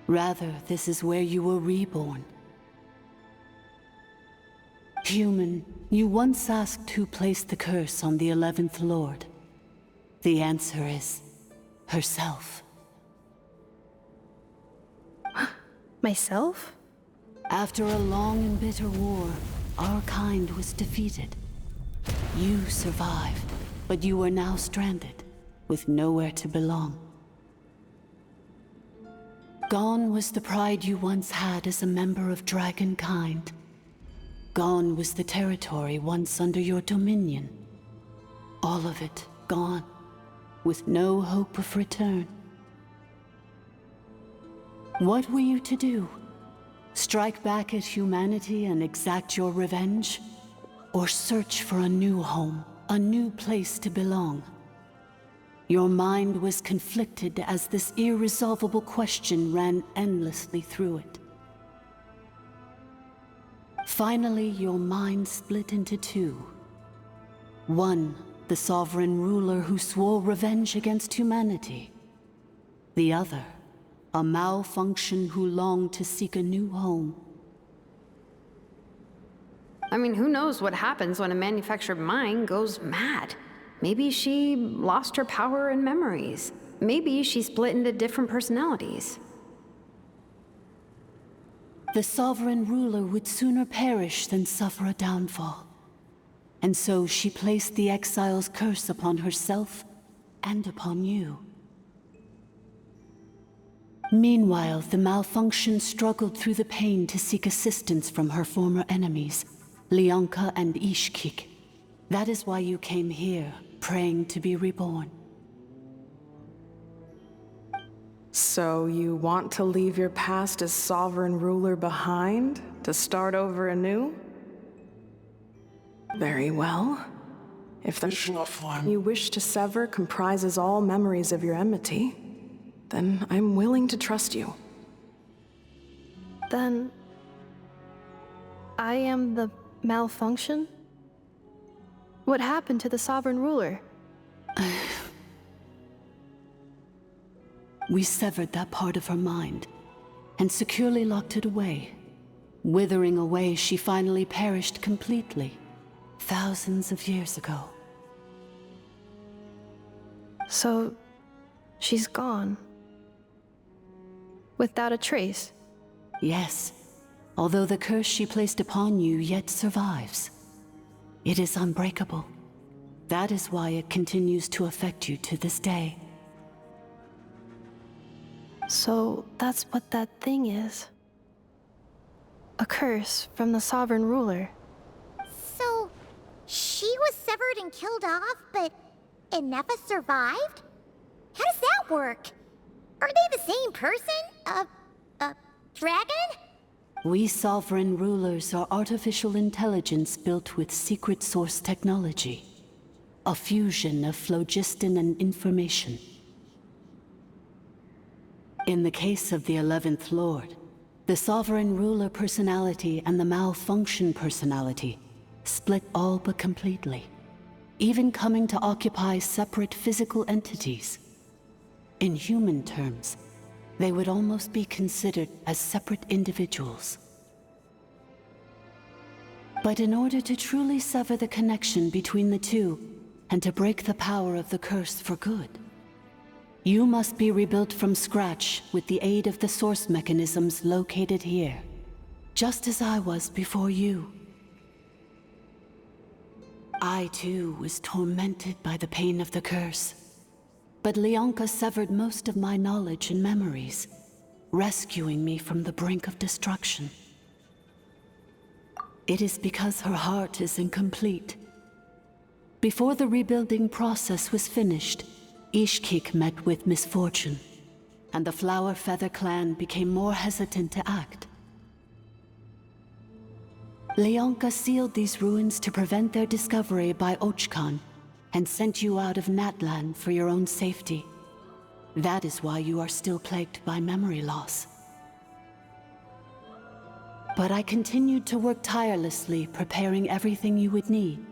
Rather, this is where you were reborn. Human, you once asked who placed the curse on the 11th Lord. The answer is... herself. Myself? After a long and bitter war, our kind was defeated. You survived, but you are now stranded, with nowhere to belong. Gone was the pride you once had as a member of Dragonkind. Gone was the territory once under your dominion. All of it gone, with no hope of return. What were you to do? Strike back at humanity and exact your revenge? Or search for a new home, a new place to belong? Your mind was conflicted as this irresolvable question ran endlessly through it. Finally, your mind split into two. One, the sovereign ruler who swore revenge against humanity. The other, a malfunction who longed to seek a new home. I mean, who knows what happens when a manufactured mind goes mad? Maybe she lost her power and memories. Maybe she split into different personalities. The sovereign ruler would sooner perish than suffer a downfall. And so she placed the exile's curse upon herself and upon you. Meanwhile, the malfunction struggled through the pain to seek assistance from her former enemies, Leonka and Ishkik. That is why you came here, praying to be reborn. So you want to leave your past as sovereign ruler behind, to start over anew? Very well. If the form you wish to sever comprises all memories of your enmity, then I'm willing to trust you. Then... I am the malfunction? What happened to the sovereign ruler? We severed that part of her mind, and securely locked it away. Withering away, she finally perished completely, thousands of years ago. So, she's gone. Without a trace? Yes, although the curse she placed upon you yet survives. It is unbreakable. That is why it continues to affect you to this day. So, that's what that thing is. A curse from the sovereign ruler. So, she was severed and killed off, but Inefa survived? How does that work? Are they the same person? Dragon? We sovereign rulers are artificial intelligence built with secret source technology. A fusion of phlogiston and information. In the case of the 11th Lord, the sovereign ruler personality and the malfunction personality split all but completely, even coming to occupy separate physical entities. In human terms, they would almost be considered as separate individuals. But in order to truly sever the connection between the two, and to break the power of the curse for good, you must be rebuilt from scratch with the aid of the source mechanisms located here, just as I was before you. I too was tormented by the pain of the curse, but Leonka severed most of my knowledge and memories, rescuing me from the brink of destruction. It is because her heart is incomplete. Before the rebuilding process was finished, Ishkik met with misfortune, and the Flower Feather clan became more hesitant to act. Leonka sealed these ruins to prevent their discovery by Ochkan, and sent you out of Natlan for your own safety. That is why you are still plagued by memory loss. But I continued to work tirelessly, preparing everything you would need,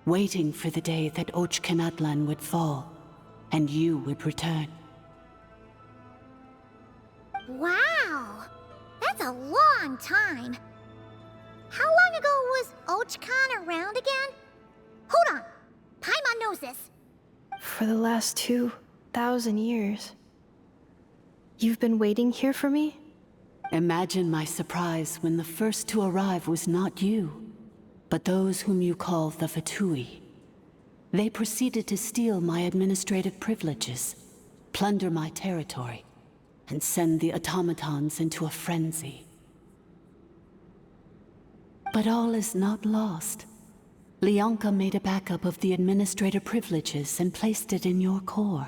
waiting for the day that Ochkanatlan would fall, and you would return. Wow! That's a long time. How long ago was Ochkan around again? Hold on! Paimon knows this. For the last 2,000 years. You've been waiting here for me? Imagine my surprise when the first to arrive was not you, but those whom you call the Fatui. They proceeded to steal my administrative privileges, plunder my territory, and send the automatons into a frenzy. But all is not lost. Leonka made a backup of the administrator privileges and placed it in your core.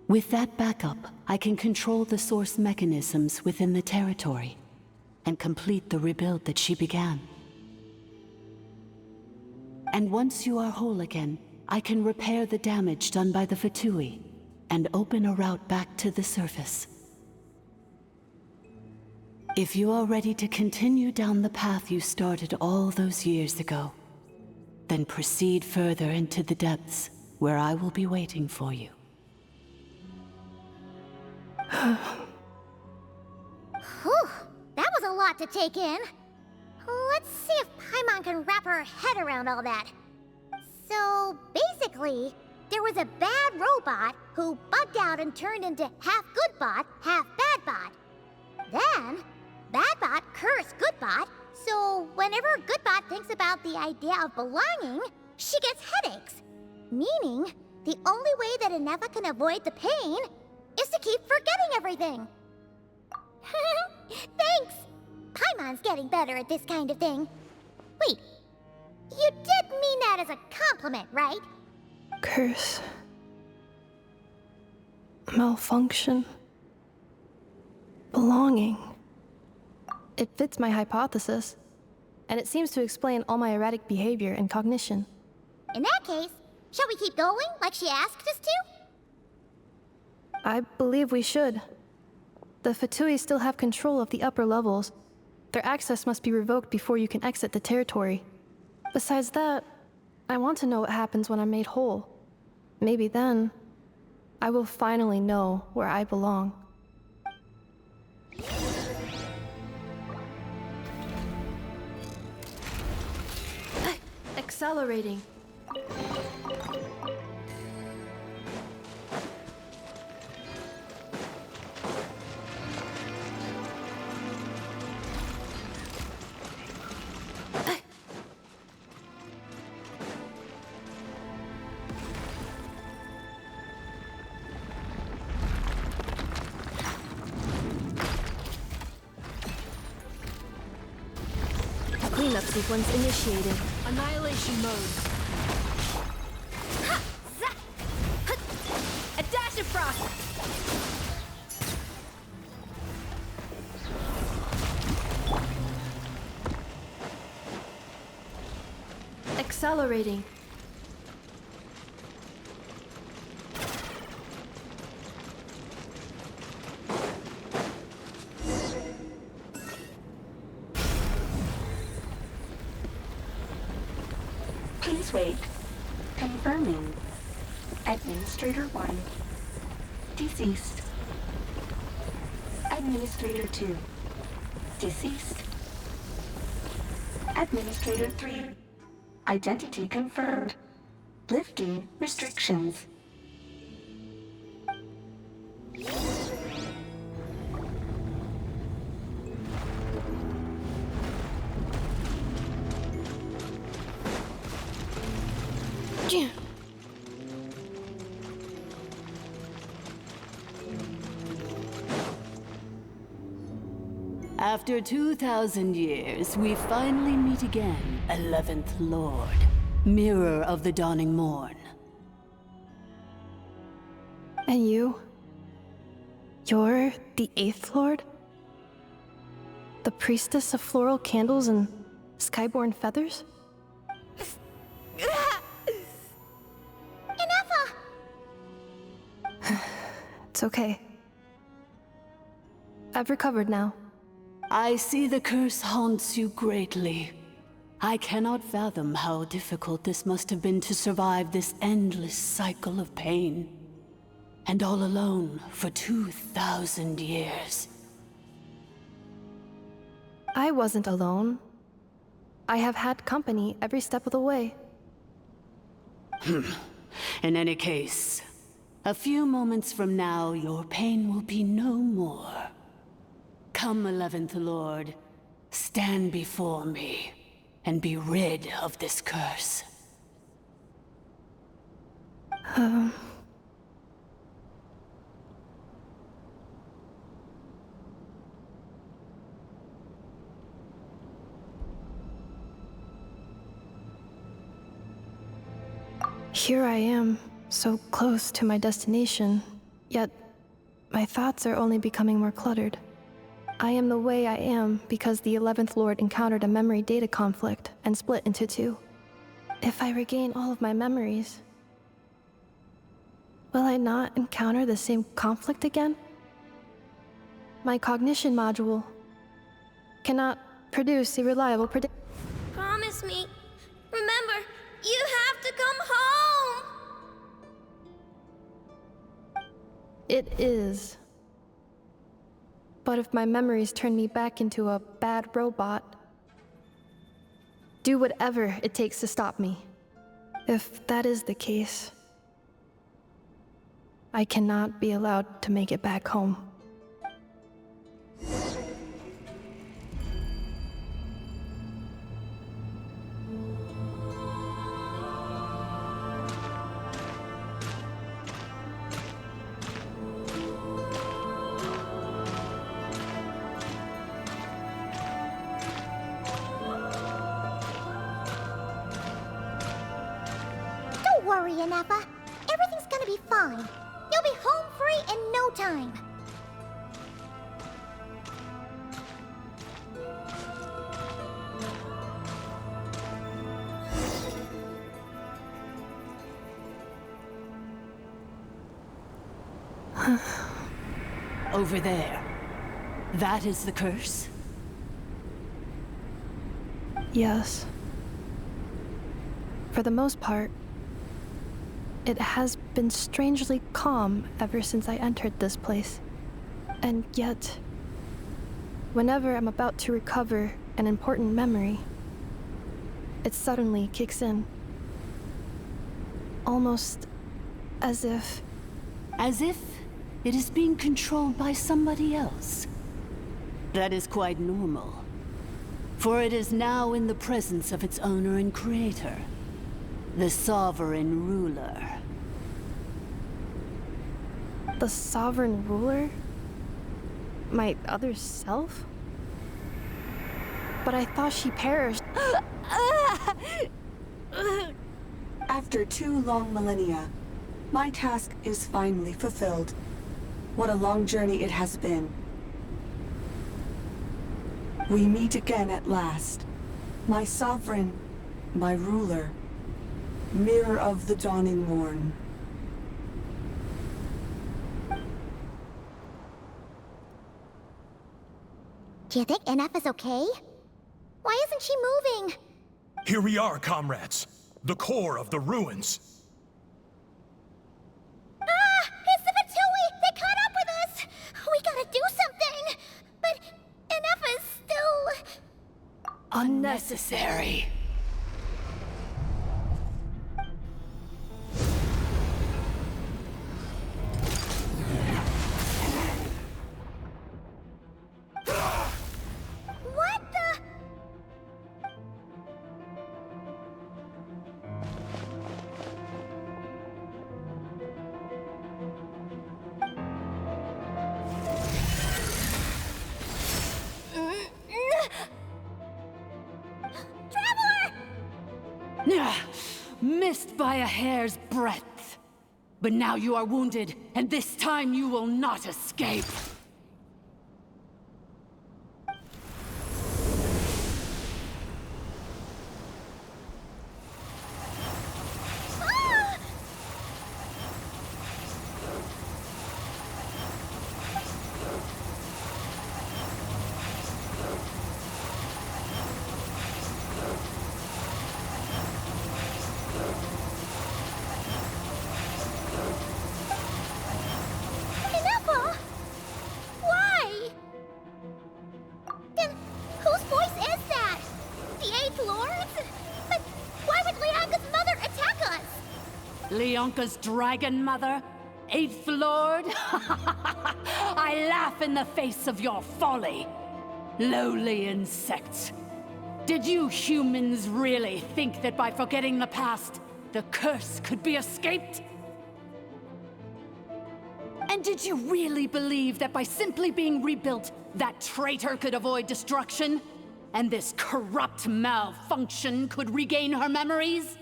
With that backup, I can control the source mechanisms within the territory and complete the rebuild that she began. And once you are whole again, I can repair the damage done by the Fatui and open a route back to the surface. If you are ready to continue down the path you started all those years ago, then proceed further into the depths where I will be waiting for you. Whew, that was a lot to take in. Let's see if Paimon can wrap her head around all that. So, basically, there was a bad robot who bugged out and turned into half good bot, half bad bot. Then, bad bot cursed good bot, so whenever good bot thinks about the idea of belonging, she gets headaches. Meaning, the only way that Inefa can avoid the pain is to keep forgetting everything. Thanks! Paimon's getting better at this kind of thing. Wait, you did mean that as a compliment, right? Curse. Malfunction. Belonging. It fits my hypothesis, and it seems to explain all my erratic behavior and cognition. In that case, shall we keep going like she asked us to? I believe we should. The Fatui still have control of the upper levels. Their access must be revoked before you can exit the territory. Besides that, I want to know what happens when I'm made whole. Maybe then, I will finally know where I belong. Accelerating. Cleanup sequence initiated. Annihilation mode. accelerating. Please wait. Confirming. Administrator 1. Deceased. Administrator 2. Deceased. Administrator 3. Identity confirmed. Lifting restrictions. After 2,000 years, we finally meet again, 11th Lord, Mirror of the Dawning Morn. And you? You're the 8th Lord? The priestess of floral candles and skyborn feathers? Inefa! It's okay. I've recovered now. I see the curse haunts you greatly. I cannot fathom how difficult this must have been to survive this endless cycle of pain. And all alone for 2,000 years. I wasn't alone. I have had company every step of the way. In any case, a few moments from now, your pain will be no more. Come, 11th Lord, stand before me, and be rid of this curse. Here I am, so close to my destination, yet my thoughts are only becoming more cluttered. I am the way I am because the 11th Lord encountered a memory data conflict and split into two. If I regain all of my memories, will I not encounter the same conflict again? My cognition module cannot produce a reliable prediction. Promise me. Remember, you have to come home! It is. But if my memories turn me back into a bad robot, do whatever it takes to stop me. If that is the case, I cannot be allowed to make it back home. Don't worry, Inefa. Everything's gonna be fine. You'll be home free in no time. Over there. That is the curse? Yes. For the most part, it has been strangely calm ever since I entered this place. And yet, whenever I'm about to recover an important memory, it suddenly kicks in. Almost as if... As if it is being controlled by somebody else. That is quite normal. For it is now in the presence of its owner and creator, the Sovereign Ruler. The Sovereign Ruler? My other self? But I thought she perished. After 2 long millennia, my task is finally fulfilled. What a long journey it has been. We meet again at last. My sovereign, my ruler, Mirror of the dawning morn. Do you think NF is okay? Why isn't she moving? Here we are, comrades. The core of the ruins. Ah! It's the Fatui! They caught up with us! We gotta do something! But NF is still... Unnecessary. What the... Missed by a hair's breadth. But now you are wounded, and this time you will not escape. Ineffa? Why? Then whose voice is that? The Eighth Lord's? But why would Leanga's mother attack us? Leonka's dragon mother? Eighth Lord? I laugh in the face of your folly. Lowly insects. Did you humans really think that by forgetting the past, the curse could be escaped? And did you really believe that by simply being rebuilt, that traitor could avoid destruction? And this corrupt malfunction could regain her memories?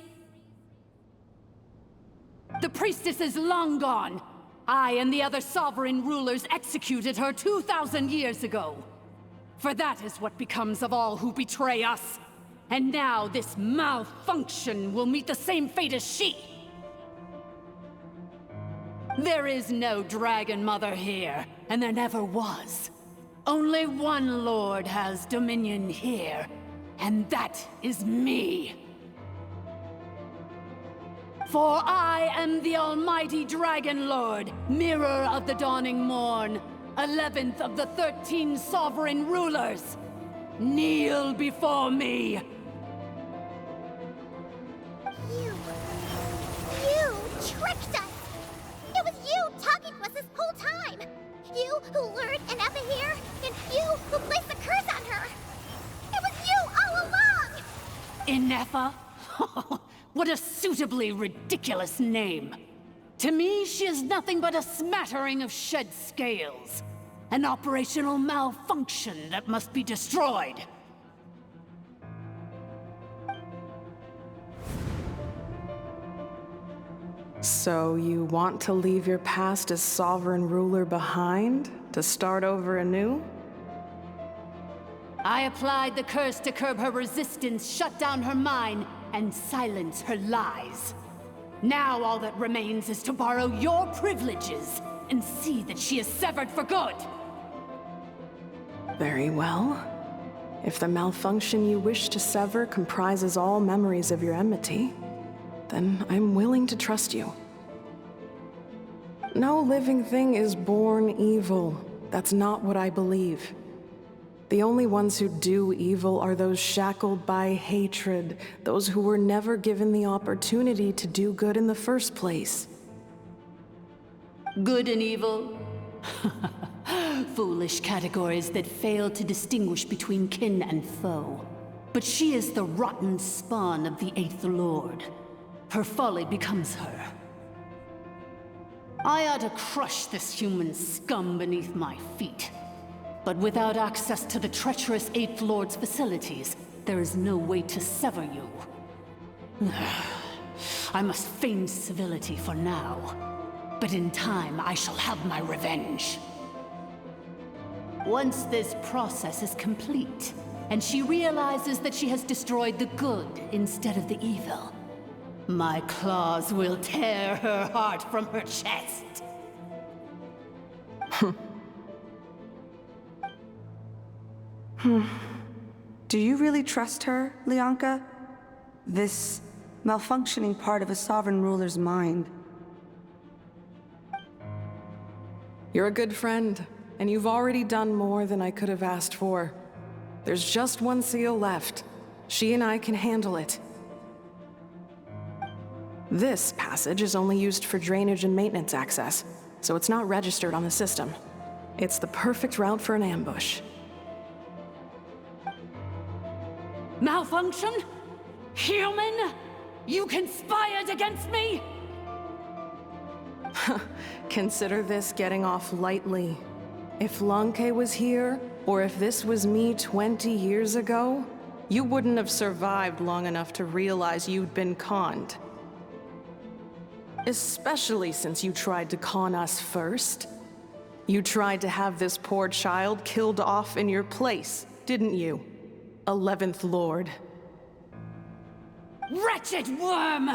The priestess is long gone. I and the other sovereign rulers executed her 2,000 years ago. For that is what becomes of all who betray us. And now this malfunction will meet the same fate as she. There is no Dragon Mother here, and there never was. Only one Lord has dominion here, and that is me. For I am the almighty Dragon Lord, Mirror of the Dawning Morn, 11th of the 13 sovereign rulers. Kneel before me. You tricked us! It was you talking to us this whole time! You who lured Ineffa here, and you who placed the curse on her! It was you all along! Ineffa? What a suitably ridiculous name. To me, she is nothing but a smattering of shed scales. An operational malfunction that must be destroyed. So you want to leave your past as sovereign ruler behind, to start over anew? I applied the curse to curb her resistance, shut down her mind, and silence her lies. Now all that remains is to borrow your privileges and see that she is severed for good. Very well. If the malfunction you wish to sever comprises all memories of your enmity, then I'm willing to trust you. No living thing is born evil. That's not what I believe. The only ones who do evil are those shackled by hatred, those who were never given the opportunity to do good in the first place. Good and evil? Foolish categories that fail to distinguish between kin and foe. But she is the rotten spawn of the Eighth Lord. Her folly becomes her. I ought to crush this human scum beneath my feet. But without access to the treacherous Eighth Lord's facilities, there is no way to sever you. I must feign civility for now. But in time, I shall have my revenge. Once this process is complete, and she realizes that she has destroyed the good instead of the evil, My claws will tear her heart from her chest. Do you really trust her, Leonka? This malfunctioning part of a sovereign ruler's mind. You're a good friend, and you've already done more than I could have asked for. There's just one seal left. She and I can handle it. This passage is only used for drainage and maintenance access, so it's not registered on the system. It's the perfect route for an ambush. Malfunction? Human? You conspired against me? Consider this getting off lightly. If Lanke was here, or if this was me 20 years ago, you wouldn't have survived long enough to realize you'd been conned. Especially since you tried to con us first. You tried to have this poor child killed off in your place, didn't you? 11th Lord. Wretched worm!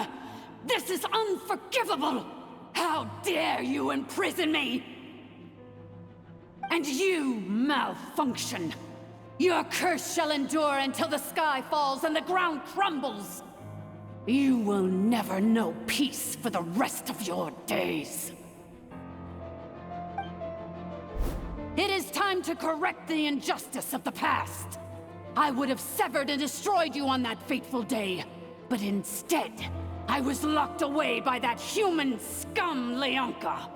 This is unforgivable! How dare you imprison me! And you, malfunction! Your curse shall endure until the sky falls and the ground crumbles! You will never know peace for the rest of your days. It is time to correct the injustice of the past. I would have severed and destroyed you on that fateful day, but instead, I was locked away by that human scum, Leonka.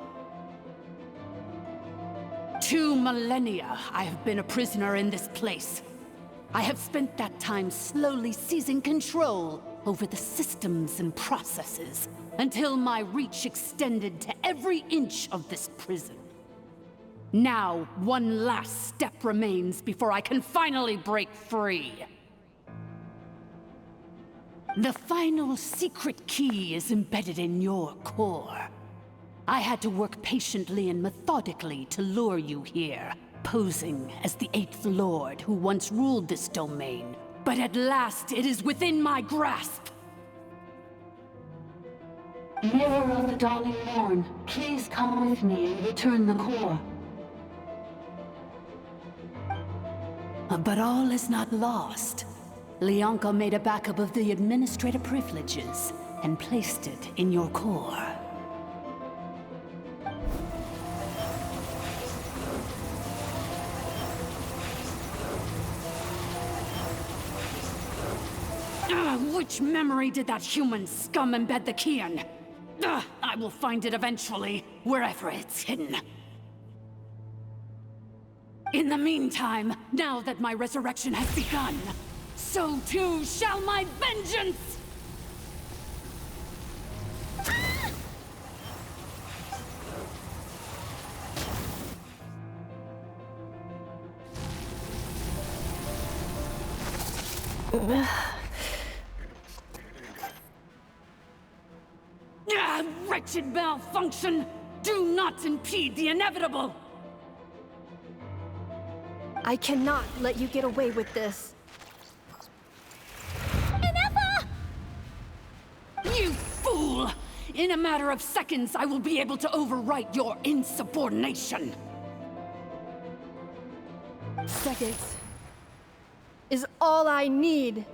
2 millennia I have been a prisoner in this place. I have spent that time slowly seizing control over the systems and processes, until my reach extended to every inch of this prison. Now, one last step remains before I can finally break free. The final secret key is embedded in your core. I had to work patiently and methodically to lure you here, posing as the 8th Lord who once ruled this domain. But at last, it is within my grasp. Mirror of the Dawning Morn, please come with me and return the core. But all is not lost. Leonka made a backup of the administrative privileges and placed it in your core. Which memory did that human scum embed the key in? I will find it eventually, wherever it's hidden. In the meantime, now that my resurrection has begun, so too shall my vengeance! Wretched malfunction! Do not impede the inevitable! I cannot let you get away with this. Ineffa! You fool! In a matter of seconds, I will be able to overwrite your insubordination! Seconds is all I need.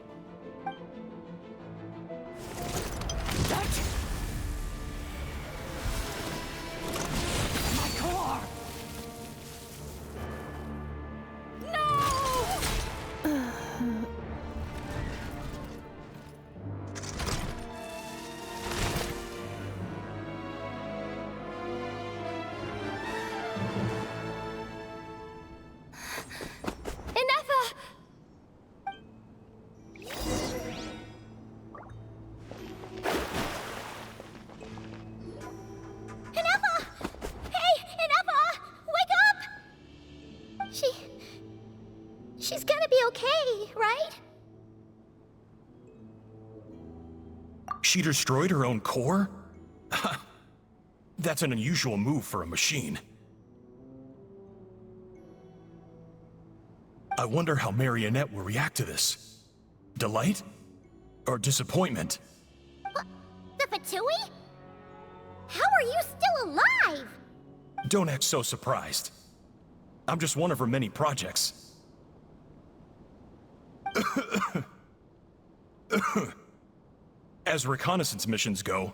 My core! She's gonna be okay, right? She destroyed her own core? That's an unusual move for a machine. I wonder how Marionette will react to this. Delight? Or disappointment? Ratatouille? How are you still alive? Don't act so surprised. I'm just one of her many projects. As reconnaissance missions go,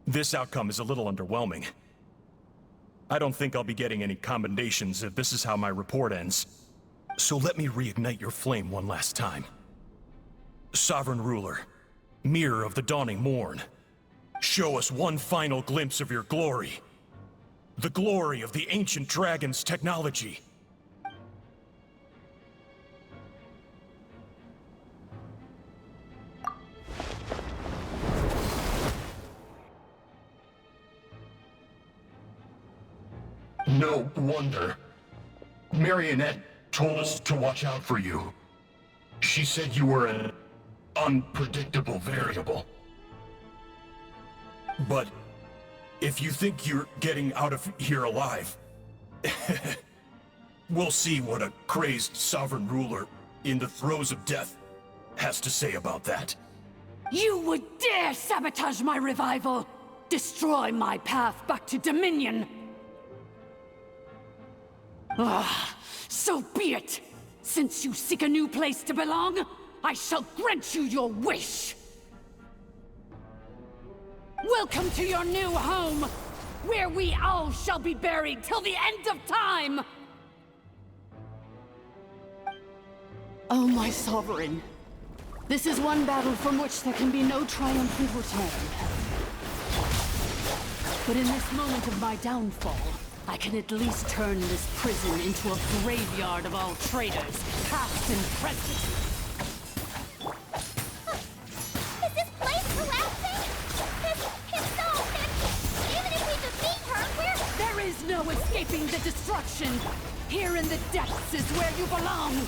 this outcome is a little underwhelming. I don't think I'll be getting any commendations if this is how my report ends. So let me reignite your flame one last time. Sovereign Ruler, Mirror of the Dawning Morn, show us one final glimpse of your glory. The glory of the ancient dragon's technology. No wonder. Marionette told us to watch out for you. She said you were an unpredictable variable. But if you think you're getting out of here alive, we'll see what a crazed sovereign ruler in the throes of death has to say about that. You would dare sabotage my revival! Destroy my path back to Dominion! Ah, so be it! Since you seek a new place to belong, I shall grant you your wish! Welcome to your new home, where we all shall be buried till the end of time! Oh, my sovereign. This is one battle from which there can be no triumphant return. But in this moment of my downfall, I can at least turn this prison into a graveyard of all traitors, past and present. Is this place collapsing? If so, then even if we defeat her, There is no escaping the destruction! Here in the depths is where you belong!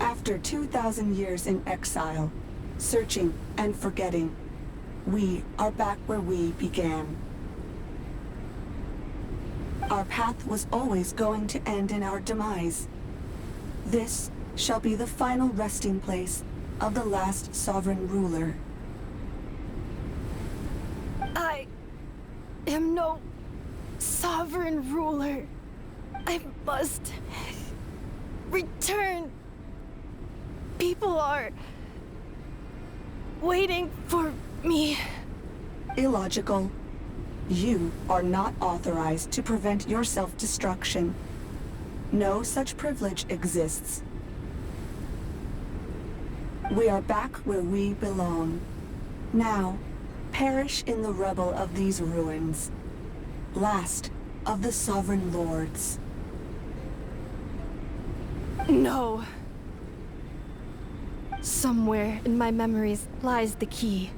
After 2,000 years in exile, searching and forgetting, we are back where we began. Our path was always going to end in our demise. This shall be the final resting place of the last sovereign ruler. I am no sovereign ruler. I must return. People are waiting for me. Illogical. You are not authorized to prevent your self-destruction. No such privilege exists. We are back where we belong. Now, perish in the rubble of these ruins. Last of the sovereign lords. No. Somewhere in my memories lies the key.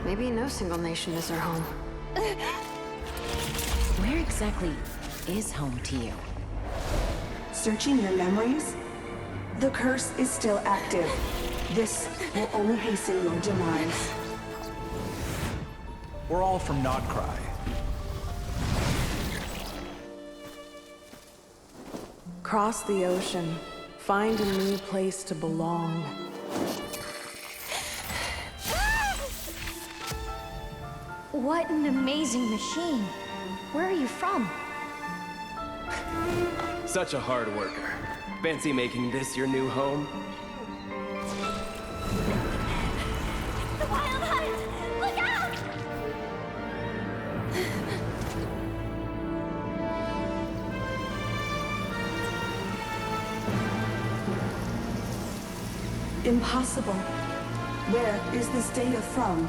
Maybe no single nation is our home. Where exactly is home to you? Searching your memories? The curse is still active. This will only hasten your demise. We're all from Nodcry. Cross the ocean. Find a new place to belong. What an amazing machine. Where are you from? Such a hard worker. Fancy making this your new home? The Wild Hunt! Look out! Impossible. Where is this data from?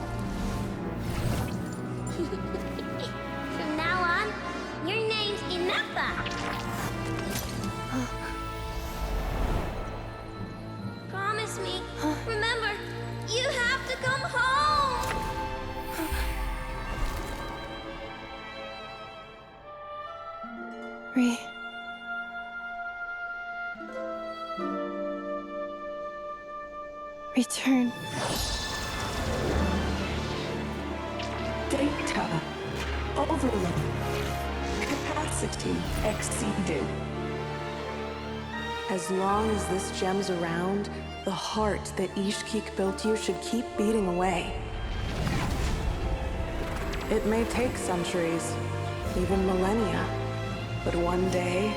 From now on, your name's Inefa. Promise me. Remember, you have to come home. Return. Data overload. Capacity exceeded. As long as this gem's around, the heart that Ishkik built you should keep beating away. It may take centuries, even millennia, but one day,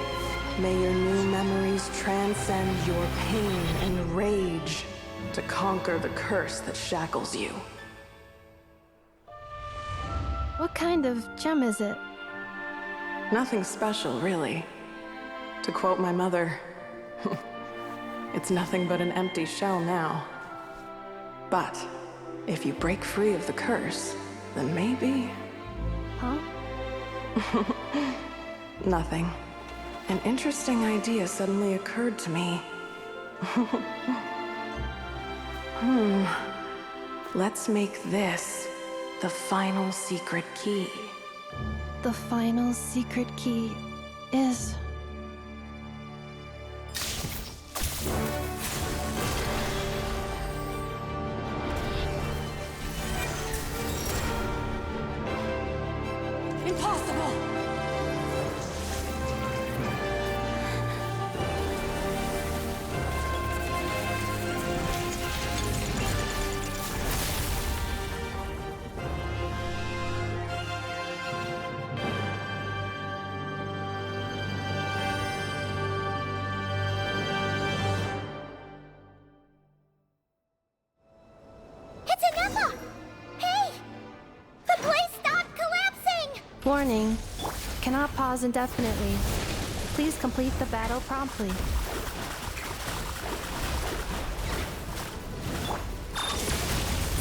may your new memories transcend your pain and rage to conquer the curse that shackles you. What kind of gem is it? Nothing special, really. To quote my mother, it's nothing but an empty shell now. But if you break free of the curse, then maybe... Huh? Nothing. An interesting idea suddenly occurred to me. Let's make this the final secret key. The final secret key is... Impossible! It's Inefa! Hey! The place stopped collapsing! Warning. Cannot pause indefinitely. Please complete the battle promptly.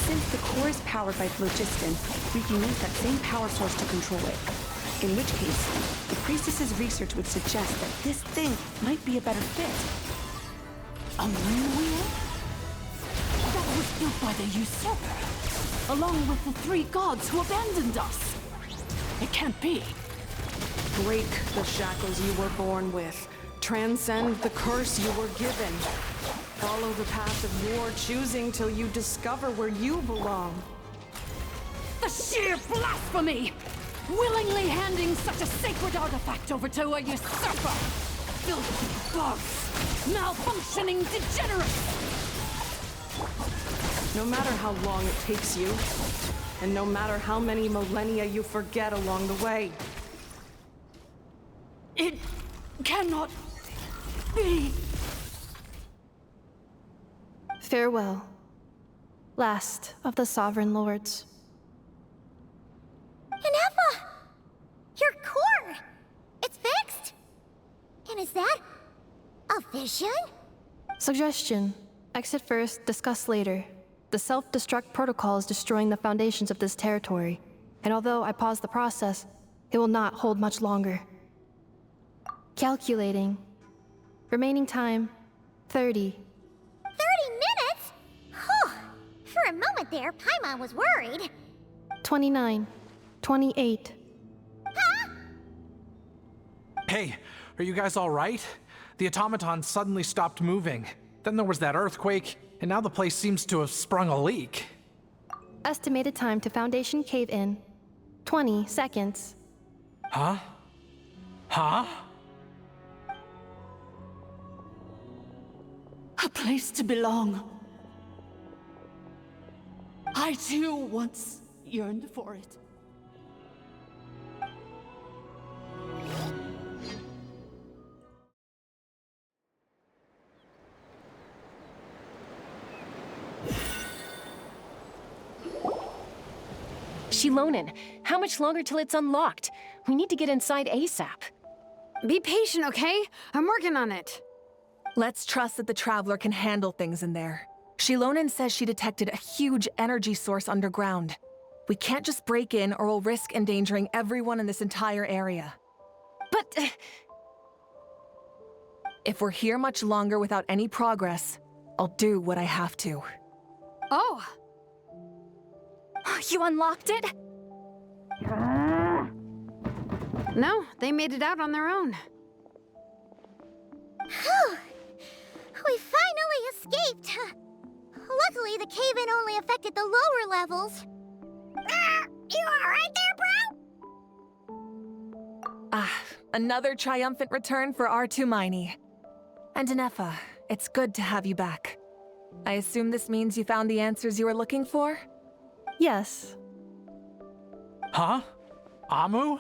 Since the core is powered by phlogiston, we can use that same power source to control it. In which case, the priestess's research would suggest that this thing might be a better fit. A moon wheel? That was built by the usurper, along with the 3 gods who abandoned us. It can't be. Break the shackles you were born with. Transcend the curse you were given. Follow the path of war, choosing till you discover where you belong. The sheer blasphemy! Willingly handing such a sacred artifact over to a usurper! Filthy bugs! Malfunctioning degenerates! No matter how long it takes you, and no matter how many millennia you forget along the way. It cannot be. Farewell. Last of the Sovereign Lords. Inefa! Your core! It's fixed! And is that a vision? Suggestion. Exit first, discuss later. The self-destruct protocol is destroying the foundations of this territory, and although I pause the process, it will not hold much longer. Calculating. Remaining time, 30. 30 minutes? Whew. For a moment there, Paimon was worried. 29. 28. Huh? Hey, are you guys all right? The automaton suddenly stopped moving. Then there was that earthquake, and now the place seems to have sprung a leak. Estimated time to Foundation cave-in, 20 seconds. Huh? Huh? A place to belong. I too once yearned for it. Shilonen, how much longer till it's unlocked? We need to get inside ASAP. Be patient, okay? I'm working on it. Let's trust that the Traveler can handle things in there. Shilonen says she detected a huge energy source underground. We can't just break in or we'll risk endangering everyone in this entire area. But... if we're here much longer without any progress, I'll do what I have to. Oh! You unlocked it? No, they made it out on their own. Whew! We finally escaped! Luckily, the cave-in only affected the lower levels. You alright there, bro? Another triumphant return for R2 Miney. And Inefa, it's good to have you back. I assume this means you found the answers you were looking for? Yes. Huh? Amu?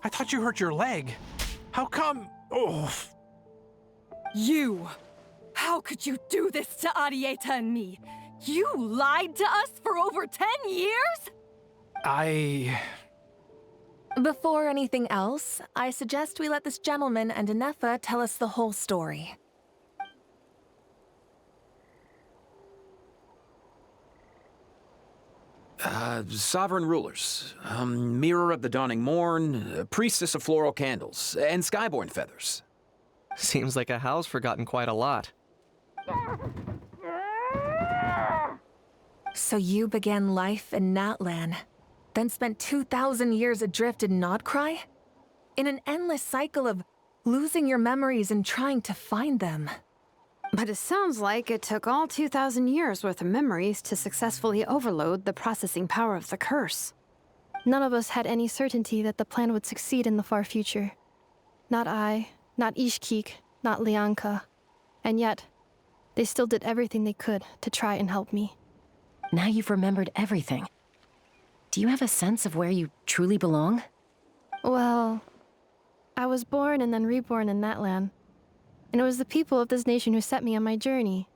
I thought you hurt your leg. How come? Oh. You! How could you do this to Arieta and me? You lied to us for over 10 years? Before anything else, I suggest we let this gentleman and Inefa tell us the whole story. Sovereign rulers, Mirror of the Dawning Morn, Priestess of Floral Candles, and Skyborn Feathers. Seems like a howl's forgotten quite a lot. So you began life in Natlan, then spent 2,000 years adrift in Nodcry? In an endless cycle of losing your memories and trying to find them. But it sounds like it took all 2,000 years worth of memories to successfully overload the processing power of the curse. None of us had any certainty that the plan would succeed in the far future. Not I, not Ishkik, not Lianka. And yet, they still did everything they could to try and help me. Now you've remembered everything. Do you have a sense of where you truly belong? Well, I was born and then reborn in Natlan. And it was the people of this nation who set me on my journey.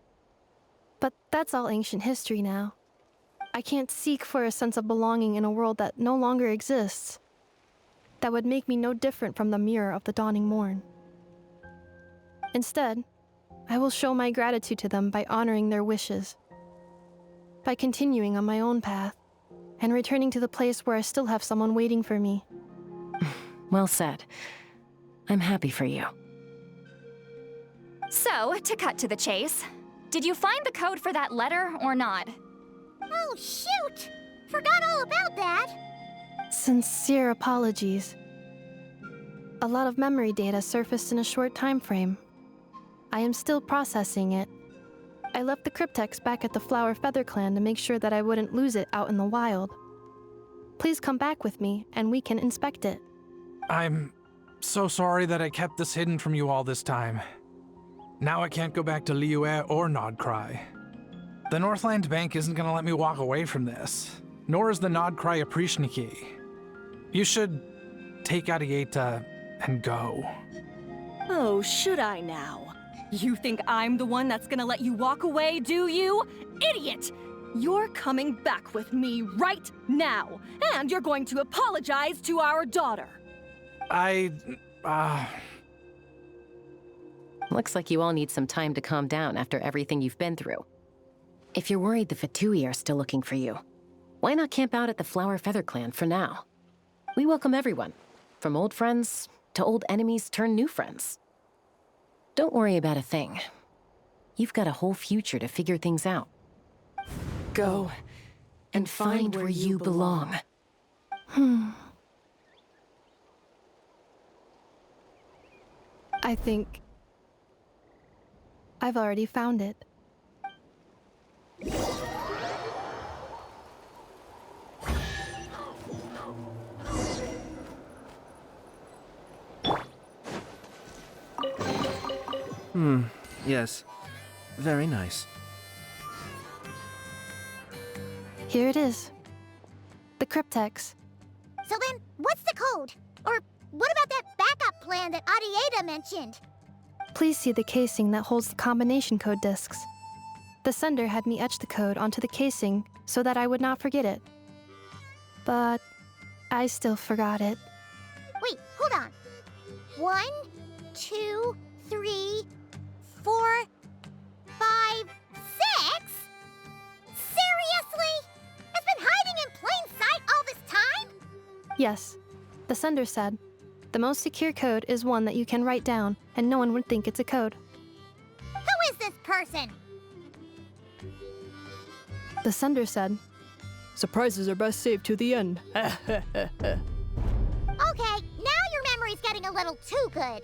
But that's all ancient history now. I can't seek for a sense of belonging in a world that no longer exists. That would make me no different from the mirror of the dawning morn. Instead, I will show my gratitude to them by honoring their wishes. By continuing on my own path, and returning to the place where I still have someone waiting for me. Well said. I'm happy for you. So, to cut to the chase, did you find the code for that letter or not? Oh, shoot! Forgot all about that! Sincere apologies. A lot of memory data surfaced in a short time frame. I am still processing it. I left the cryptex back at the Flower Feather Clan to make sure that I wouldn't lose it out in the wild. Please come back with me, and we can inspect it. I'm so sorry that I kept this hidden from you all this time. Now I can't go back to Liyue or Nodcry. The Northland Bank isn't gonna let me walk away from this, nor is the Nodcry Aprishniki. You should take Arieta and go. Oh, should I now? You think I'm the one that's gonna let you walk away, do you? Idiot! You're coming back with me right now, and you're going to apologize to our daughter. Looks like you all need some time to calm down after everything you've been through. If you're worried the Fatui are still looking for you, why not camp out at the Flower Feather Clan for now? We welcome everyone, from old friends to old enemies turned new friends. Don't worry about a thing. You've got a whole future to figure things out. Go and find where you belong. I think I've already found it. Yes. Very nice. Here it is. The cryptex. So then, what's the code? Or what about that backup plan that Arieta mentioned? Please see the casing that holds the combination code discs. The sender had me etch the code onto the casing so that I would not forget it. But I still forgot it. Wait, hold on. 1, 2, 3, 4, 5, 6? Seriously? It's been hiding in plain sight all this time? Yes, the sender said, the most secure code is one that you can write down and no one would think it's a code. Who is this person? The sender said, surprises are best saved to the end. Okay, now your getting a little too good.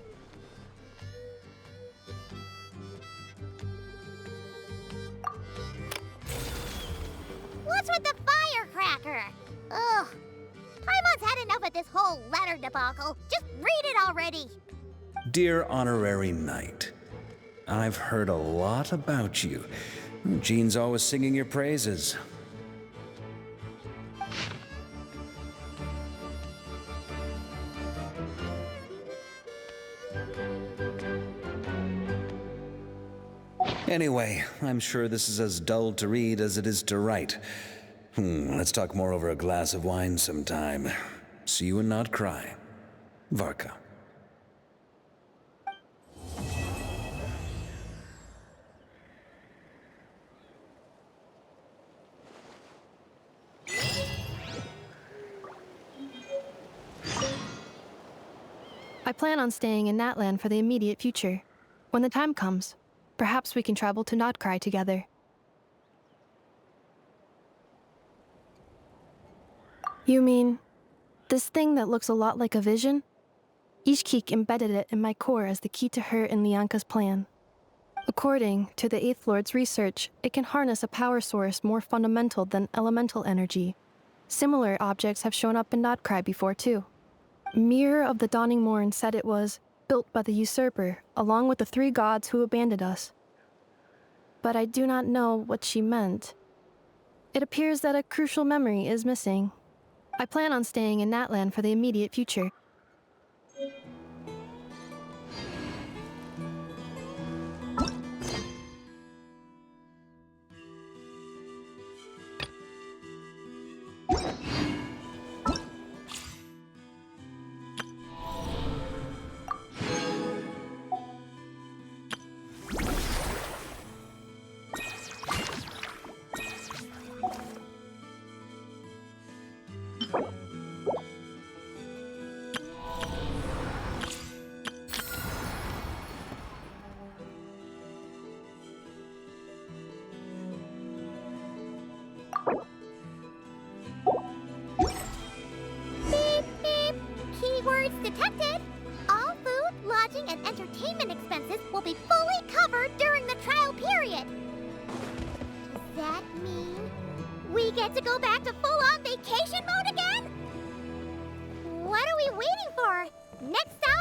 What's with the firecracker? Ugh. Paimon's had enough of this whole letter debacle. Just read it already. Dear Honorary Knight, I've heard a lot about you. Jean's always singing your praises. Anyway, I'm sure this is as dull to read as it is to write. Let's talk more over a glass of wine sometime. See you and not cry. Varka. I plan on staying in Natlan for the immediate future. When the time comes, perhaps we can travel to Notcry together. You mean, this thing that looks a lot like a vision? Ishkik embedded it in my core as the key to her and Lianka's plan. According to the Eighth Lord's research, it can harness a power source more fundamental than elemental energy. Similar objects have shown up in Notcry before too. Mirror of the Dawning Morn said it was built by the usurper, along with the 3 gods who abandoned us. But I do not know what she meant. It appears that a crucial memory is missing. I plan on staying in Natlan for the immediate future. Keywords detected. All food, lodging, and entertainment expenses will be fully covered during the trial period. Does that mean we get to go back to full-on vacation mode again? What are we waiting for? Next stop,